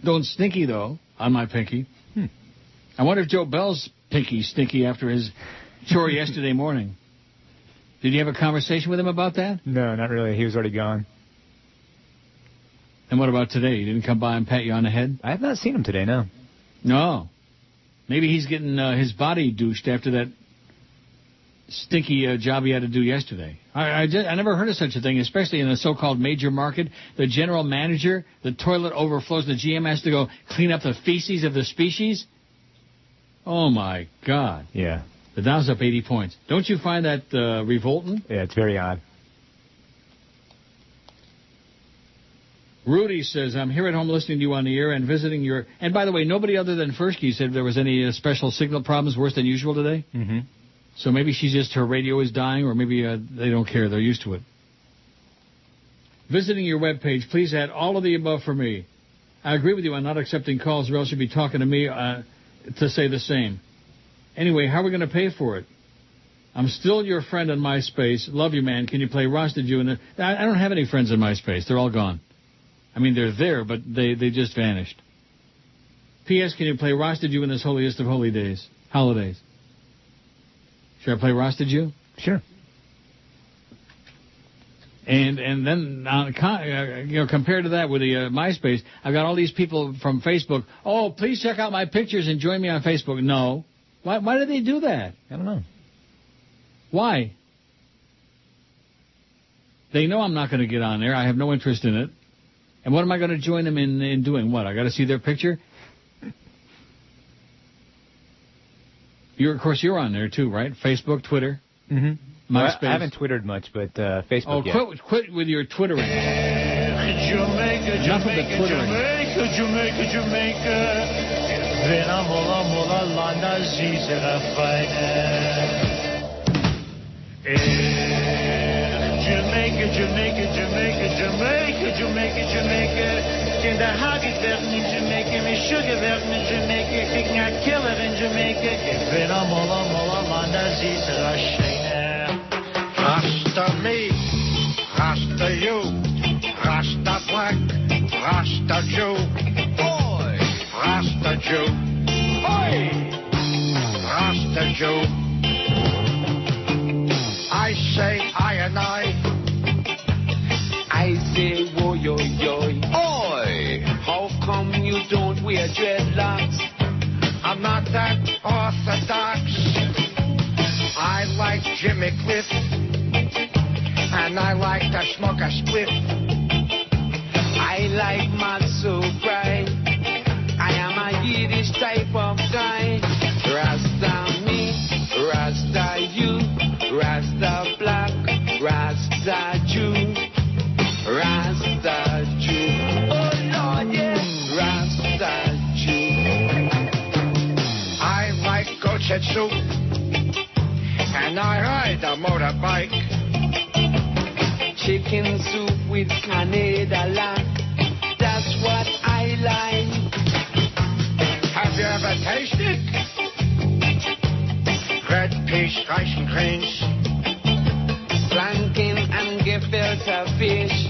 Don't stinky, though, on my pinky. I wonder if Joe Bell's pinky stinky after his chore yesterday morning. Did you have a conversation with him about that? No, not really. He was already gone. And what about today? He didn't come by and pat you on the head? I have not seen him today, no. No. Maybe he's getting his body douched after that stinky job he had to do yesterday. I never heard of such a thing, especially in a so-called major market. The general manager, the toilet overflows, the GM has to go clean up the feces of the species. Oh, my God. Yeah. The Dow's up 80 points. Don't you find that revolting? Yeah, it's very odd. Rudy says, I'm here at home listening to you on the air and visiting your... And by the way, nobody other than Fursky said there was any special signal problems worse than usual today. Mm-hmm. So maybe she's just, her radio is dying, or maybe they don't care. They're used to it. Visiting your webpage, please add all of the above for me. I agree with you on not accepting calls, or else you'd be talking to me to say the same. Anyway, how are we going to pay for it? I'm still your friend on MySpace. Love you, man. Can you play Roasted You? I don't have any friends in MySpace. They're all gone. I mean, they're there, but they just vanished. P.S. Can you play Roasted You in this holiest of holidays? Should I play Roasted You? Sure. And then, compared to that with the MySpace, I've got all these people from Facebook. Oh, please check out my pictures and join me on Facebook. No. Why did they do that? I don't know. Why? They know I'm not going to get on there. I have no interest in it. And what am I going to join them in doing? What? I got to see their picture? Of course, you're on there too, right? Facebook, Twitter, Mm-hmm. MySpace. I haven't Twittered much, but Facebook. Oh, quit with your Twittering. Enough of the Twittering. Jamaica. Kinderhagen werden in Jamaica, me sugar werden in Jamaica, ik naar killer in Jamaica. Ik ben een molla man, dat is Rashina. Rasta me, Rasta you, Rasta black, Rasta Jew, boy, Rasta Jew, boy, Rasta Jew. I say I and I say wo yo yo. Oi, how come you don't wear dreadlocks? I'm not that orthodox. I like Jimmy Cliff, and I like to smoke a spliff. I like my so bright. I am a Yiddish type of guy. Rasta me, Rasta you, Rasta black, Rasta Jew, Rasta Jew. Oh Lord, yes, Rasta Jew. I like goat's head soup, and I ride a motorbike. Chicken soup with Canada lack, that's what I like. Have you ever tasted red peas, rice and greens, planking and gefilte fish?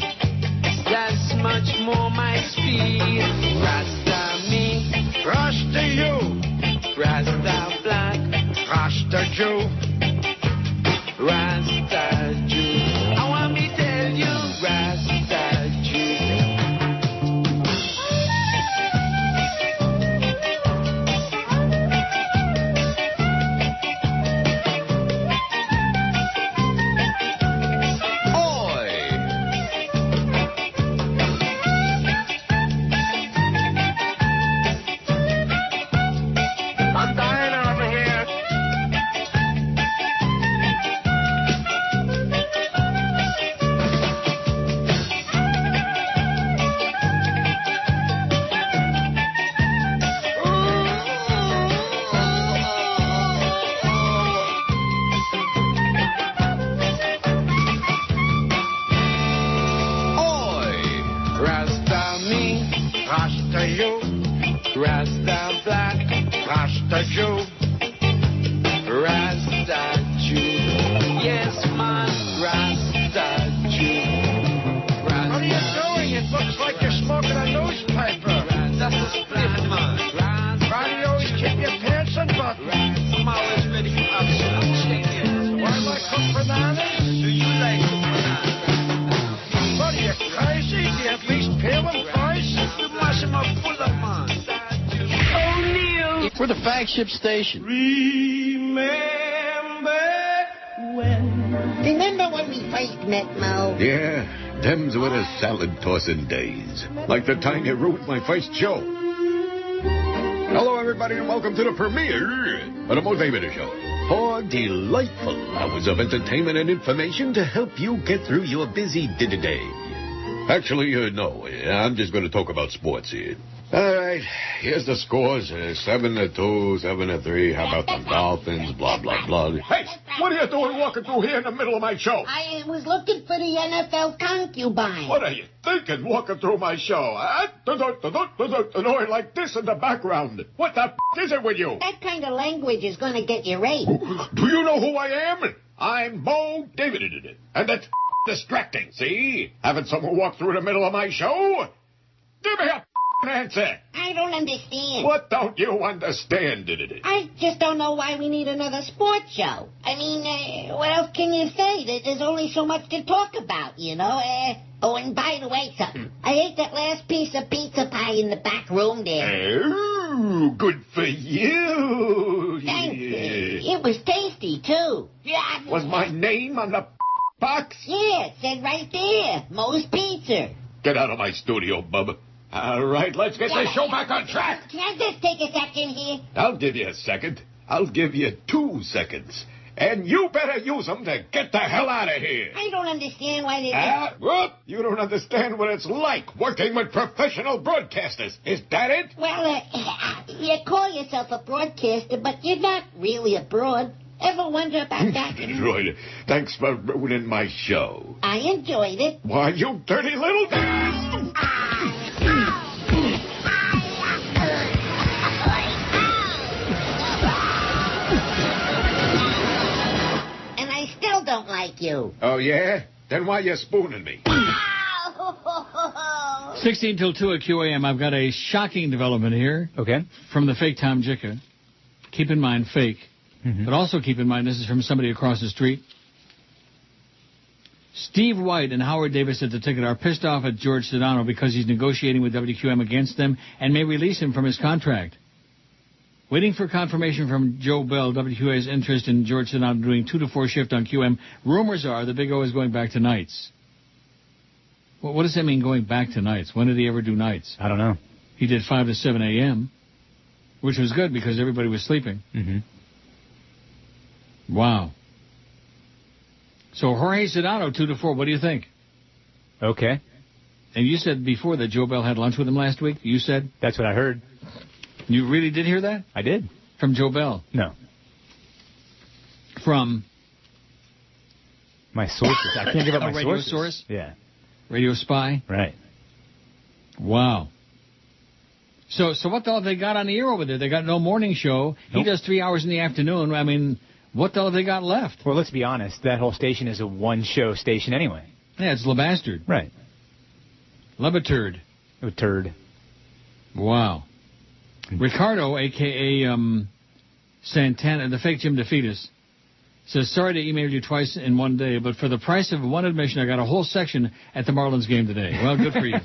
That's much more my speed. Rasta me, Rasta you, Rasta black, Rasta Jew, Rasta Jew. I want me tell you, Rasta Jew. Rasta you, Rasta black, Rasta Jew, Rasta Jew. Yes, man, Rasta Jew. Rasta. What are you doing? It looks like you're smoking a newspaper. That's a split, man. Why do you always keep your pants unbuttoned? I'm always ready for action. I'm shaking. Why do I cook bananas? Do you like bananas? What are you, crazy? Do you at least peel them first? You mash them up full of man. O'Neill. We're the flagship station. Remember when we first met, Mo? Yeah, them's were the salad-tossing days. Like the time you ruined my first show. Hello, everybody, and welcome to the premiere of the Mo David Show. 4 delightful hours of entertainment and information to help you get through your busy day. Actually, no, I'm just going to talk about sports here. All right, here's the scores. 7-2, 7-3. How about the Dolphins? Blah, blah, blah. Hey, what are you doing walking through here in the middle of my show? I was looking for the NFL concubine. What are you thinking walking through my show? Noise like this in the background. What the is it with you? That kind of language is going to get you raped. Do you know who I am? I'm Mo David. And that's distracting, see? Having someone walk through the middle of my show? Give me a answer. I don't understand. What don't you understand? I just don't know why we need another sports show. I mean, what else can you say? There's only so much to talk about, you know? Oh, and by the way, something. I ate that last piece of pizza pie in the back room there. Oh, good for you. Thanks. It was tasty, too. Yeah. Was my name on the box? Yeah, it said right there. Mo's Pizza. Get out of my studio, bub. All right, let's get this show back on track. Can I just take a second here? I'll give you a second. I'll give you 2 seconds. And you better use them to get the hell out of here. I don't understand why they... Well, you don't understand what it's like working with professional broadcasters. Is that it? Well, you call yourself a broadcaster, but you're not really a broad. Ever wonder about that? Right. Thanks for ruining my show. I enjoyed it. Why, you dirty little... And I still don't like you. Oh, yeah? Then why you spooning me? 16 till 2 at QAM. I've got a shocking development here. Okay. From the fake Tom Jicka. Keep in mind, fake. Mm-hmm. But also keep in mind, this is from somebody across the street. Steve White and Howard Davis at the ticket are pissed off at Jorge Sedano because he's negotiating with WQM against them and may release him from his contract. Waiting for confirmation from Joe Bell, WQA's interest in Jorge Sedano doing 2 to 4 shift on QM. Rumors are the Big O is going back to nights. Well, what does that mean, going back to nights? When did he ever do nights? I don't know. He did 5 to 7 a.m., which was good because everybody was sleeping. Mm-hmm. Wow. So Jorge Sedano, 2 to 4. What do you think? Okay. And you said before that Joe Bell had lunch with him last week. You said? That's what I heard. You really did hear that? I did. From Joe Bell? No. From? My sources. I can't give up my radio sources. Source? Yeah. Radio Spy? Right. Wow. So what the hell have they got on the air over there? They got no morning show. Nope. He does 3 hours in the afternoon. I mean, what the hell have they got left? Well, let's be honest. That whole station is a one-show station anyway. Yeah, it's LeBastard. Right. LeBaturd. A turd. Wow. Ricardo, a.k.a. Santana, the fake Jim DeFetus, says, sorry to email you twice in one day, but for the price of one admission, I got a whole section at the Marlins game today. Well, good for you.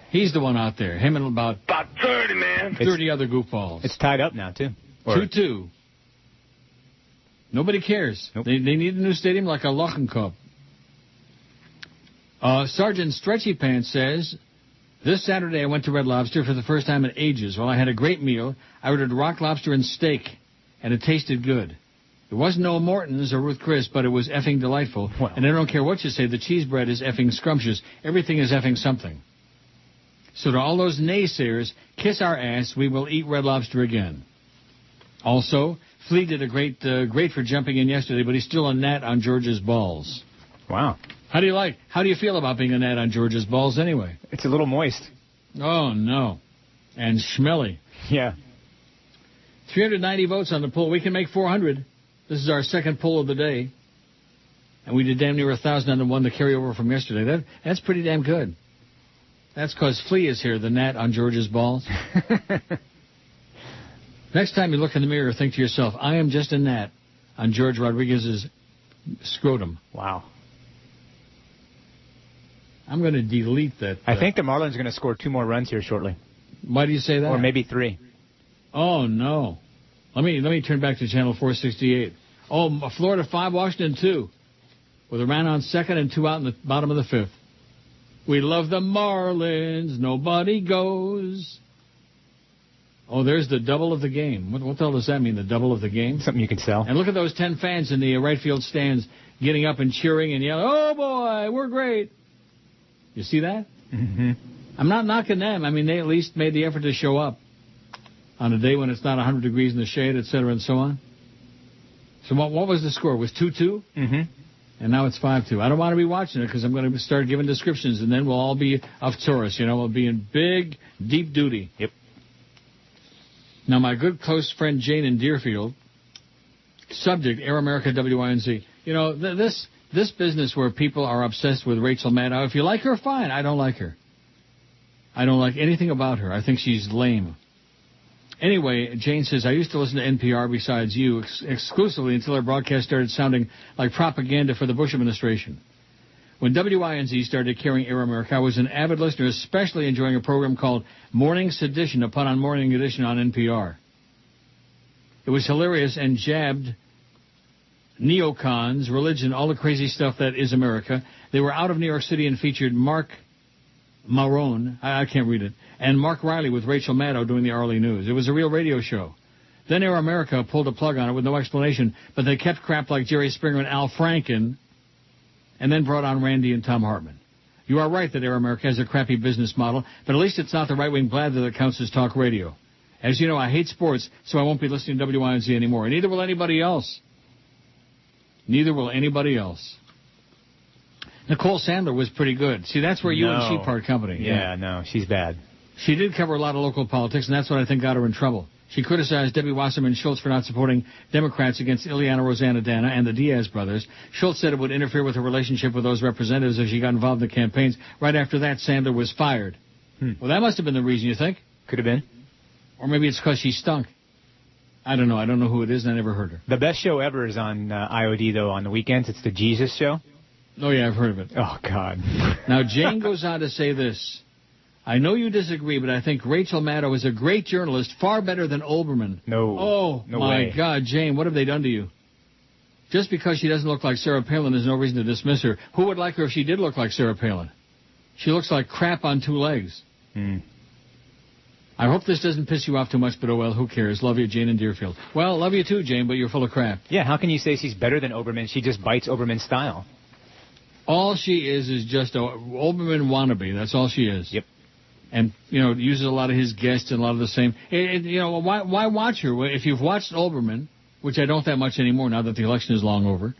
He's the one out there. Him and about 30, man. 30 other goofballs. It's tied up now, too. 2-2. Nobody cares. Nope. They need a new stadium like a Lochenkop. Sergeant Stretchy Pants says, this Saturday I went to Red Lobster for the first time in ages. Well, I had a great meal. I ordered rock lobster and steak, and it tasted good. There wasn't no Morton's or Ruth Chris, but it was effing delightful. Well. And I don't care what you say, the cheese bread is effing scrumptious. Everything is effing something. So to all those naysayers, kiss our ass. We will eat Red Lobster again. Also, Flea did a great for jumping in yesterday, but he's still a gnat on George's balls. Wow. How do you feel about being a gnat on George's balls anyway? It's a little moist. Oh, no. And Schmelly. Yeah. 390 votes on the poll. We can make 400. This is our second poll of the day. And we did damn near 1,000 on the one to carry over from yesterday. That's pretty damn good. That's because Flea is here, the gnat on George's balls. Next time you look in the mirror, think to yourself, I am just a gnat on George Rodriguez's scrotum. Wow. I'm going to delete that. I think the Marlins are going to score 2 more runs here shortly. Why do you say that? Or maybe 3. Oh, no. Let me turn back to channel 468. Oh, Florida 5, Washington 2. With a run on second and 2 out in the bottom of the 5th. We love the Marlins. Nobody goes. Oh, there's the double of the game. What the hell does that mean, the double of the game? Something you can sell. And look at those 10 fans in the right field stands getting up and cheering and yelling, oh, boy, we're great. You see that? Mm-hmm. I'm not knocking them. I mean, they at least made the effort to show up on a day when it's not 100 degrees in the shade, et cetera, and so on. So what was the score? It was 2-2? Mm-hmm. And now it's 5-2. I don't want to be watching it because I'm going to start giving descriptions, and then we'll all be of tourists. We'll be in big, deep duty. Yep. Now, my good close friend Jane in Deerfield, subject, Air America WINZ. This business where people are obsessed with Rachel Maddow, if you like her, fine. I don't like her. I don't like anything about her. I think she's lame. Anyway, Jane says, I used to listen to NPR besides you exclusively until our broadcast started sounding like propaganda for the Bush administration. When WINZ started carrying Air America, I was an avid listener, especially enjoying a program called Morning Sedition, a pun on Morning Edition on NPR. It was hilarious and jabbed neocons, religion, all the crazy stuff that is America. They were out of New York City and featured Mark Marone, I can't read it, and Mark Riley with Rachel Maddow doing the hourly news. It was a real radio show. Then Air America pulled a plug on it with no explanation, but they kept crap like Jerry Springer and Al Franken, and then brought on Randy and Tom Hartman. You are right that Air America has a crappy business model, but at least it's not the right-wing blather that counts as talk radio. As you know, I hate sports, so I won't be listening to WINZ anymore, and neither will anybody else. Neither will anybody else. Nicole Sandler was pretty good. See, that's where you and she part company. Yeah, no, she's bad. She did cover a lot of local politics, and that's what I think got her in trouble. She criticized Debbie Wasserman Schultz for not supporting Democrats against Ileana Rosanna Dana and the Diaz brothers. Schultz said it would interfere with her relationship with those representatives if she got involved in the campaigns. Right after that, Sandler was fired. Well, that must have been the reason, you think? Could have been. Or maybe it's because she stunk. I don't know. I don't know who it is, and I never heard her. The best show ever is on IOD, though, on the weekends. It's the Jesus Show. Oh, yeah, I've heard of it. Oh, God. Now, Jane goes on to say this. I know you disagree, but I think Rachel Maddow is a great journalist, far better than Olbermann. No. Oh, no my way. God, Jane, what have they done to you? Just because she doesn't look like Sarah Palin, there's no reason to dismiss her. Who would like her if she did look like Sarah Palin? She looks like crap on 2 legs. I hope this doesn't piss you off too much, but oh well, who cares? Love you, Jane in Deerfield. Well, love you too, Jane, but you're full of crap. Yeah, how can you say she's better than Olbermann? She just bites Olbermann's style. All she is just a Olbermann wannabe. That's all she is. Yep. And, uses a lot of his guests and a lot of the same. Why watch her? If you've watched Olbermann, which I don't that much anymore now that the election is long over,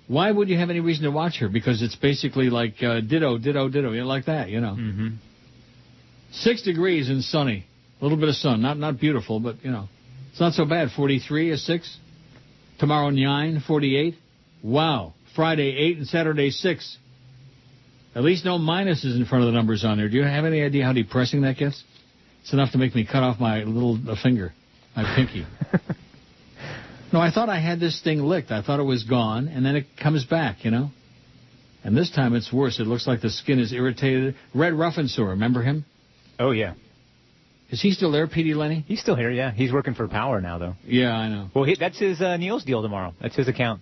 why would you have any reason to watch her? Because it's basically like ditto, like that, Mm-hmm. 6 degrees and sunny. A little bit of sun. Not beautiful, but, it's not so bad. 43 is 6. Tomorrow, 9, 48. Wow. Friday, 8, and Saturday, 6. At least no minuses in front of the numbers on there. Do you have any idea how depressing that gets? It's enough to make me cut off my little finger, my pinky. No, I thought I had this thing licked. I thought it was gone, and then it comes back, And this time it's worse. It looks like the skin is irritated. Red Ruffensore, remember him? Oh, yeah. Is he still there, Petey Lenny? He's still here, yeah. He's working for Power now, though. Yeah, I know. Well, that's his Neil's deal tomorrow. That's his account.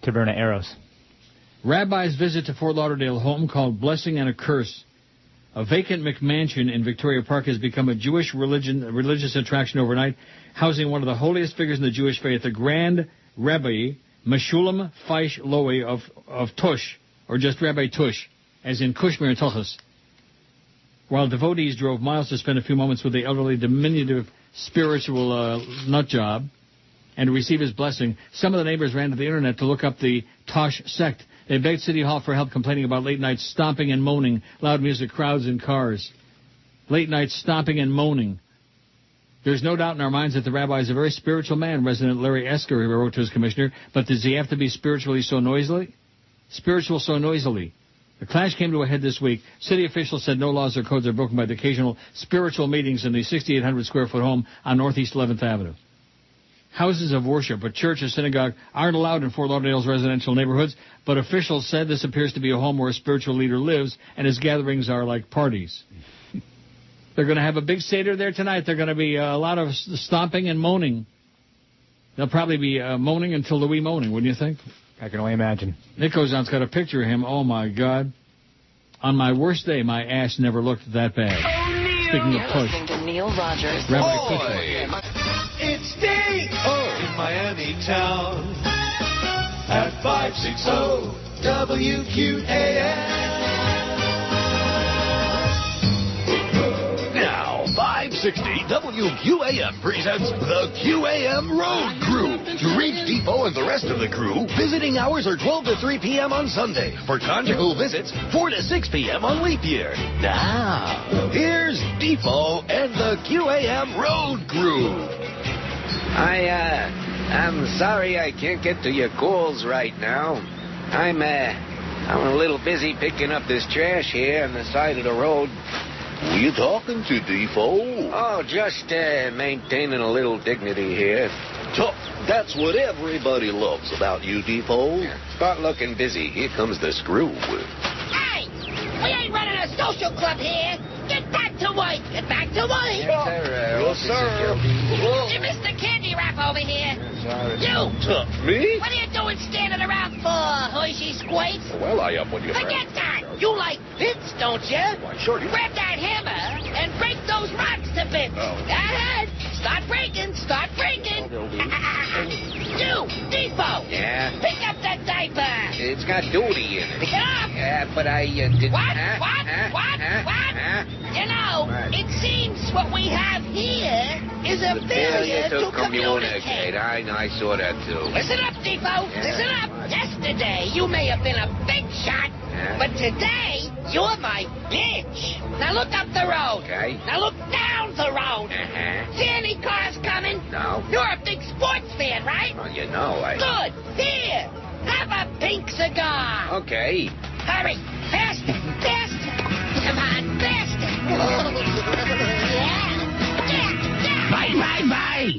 Taverna Arrows. Rabbi's visit to Fort Lauderdale home called Blessing and a Curse. A vacant McMansion in Victoria Park has become a Jewish religious attraction overnight, housing one of the holiest figures in the Jewish faith, the Grand Rebbe Meshulam Feish Lowy of Tush, or just Rabbi Tush, as in Kushmir and Tochas. While devotees drove miles to spend a few moments with the elderly diminutive spiritual nut job and to receive his blessing, some of the neighbors ran to the internet to look up the Tosh sect. They begged City Hall for help, complaining about late-night stomping and moaning, loud music, crowds, and cars. Late-night stomping and moaning. There's no doubt in our minds that the rabbi is a very spiritual man, Resident Larry Esker wrote to his commissioner, but does he have to be spiritual so noisily? The clash came to a head this week. City officials said no laws or codes are broken by the occasional spiritual meetings in the 6,800-square-foot home on Northeast 11th Avenue. Houses of worship, a church or synagogue, aren't allowed in Fort Lauderdale's residential neighborhoods, but officials said this appears to be a home where a spiritual leader lives, and his gatherings are like parties. They're going to have a big Seder there tonight. They're going to be a lot of stomping and moaning. They'll probably be moaning until the wee moaning, wouldn't you think? I can only imagine. Nick goes on, it's got a picture of him. Oh, my God. On my worst day, my ass never looked that bad. Speaking of push. Listening to Neil Rogers. It's D.O. in Miami town at 560 WQAM. Now, 560 WQAM presents the QAM Road Crew. To reach Depot and the rest of the crew, visiting hours are 12 to 3 p.m. on Sunday. For conjugal visits, 4 to 6 p.m. on leap year. Now, here's Depot and the QAM Road Crew. I'm sorry I can't get to your calls right now. I'm a little busy picking up this trash here on the side of the road. Who you talking to, Defoe? Oh, just maintaining a little dignity here. That's what everybody loves about you, Defoe. Start looking busy. Here comes the screw. Hey! We ain't running a social club here. Get back to work. Get back to work. Yes, sir. Hey, Mr. Candy Wrap over here. You. Me? What are you doing standing around for, Hershey Squates? Well, I am when you... Forget that. You like bits, don't you? Why, sure. Grab that hammer and break those rocks to bits. Oh. Go ahead. Start breaking. Start breaking. You, Depot. Yeah? Pick up that diaper. It's got duty in it. Pick it up. But I didn't... What? You know, it seems what we have here is a failure to communicate. I saw that, too. Listen up, Depot. Yeah. Listen up. Yesterday, you may have been a big shot, but today, you're my bitch. Now look up the road. Okay. Now look down the road. See any cars coming? No. You're a big sports fan, right? Well, you know, Good. Here. Have a pink cigar. Okay. Hurry. Faster. Faster. Come on, faster. Yeah. Bye, bye, bye.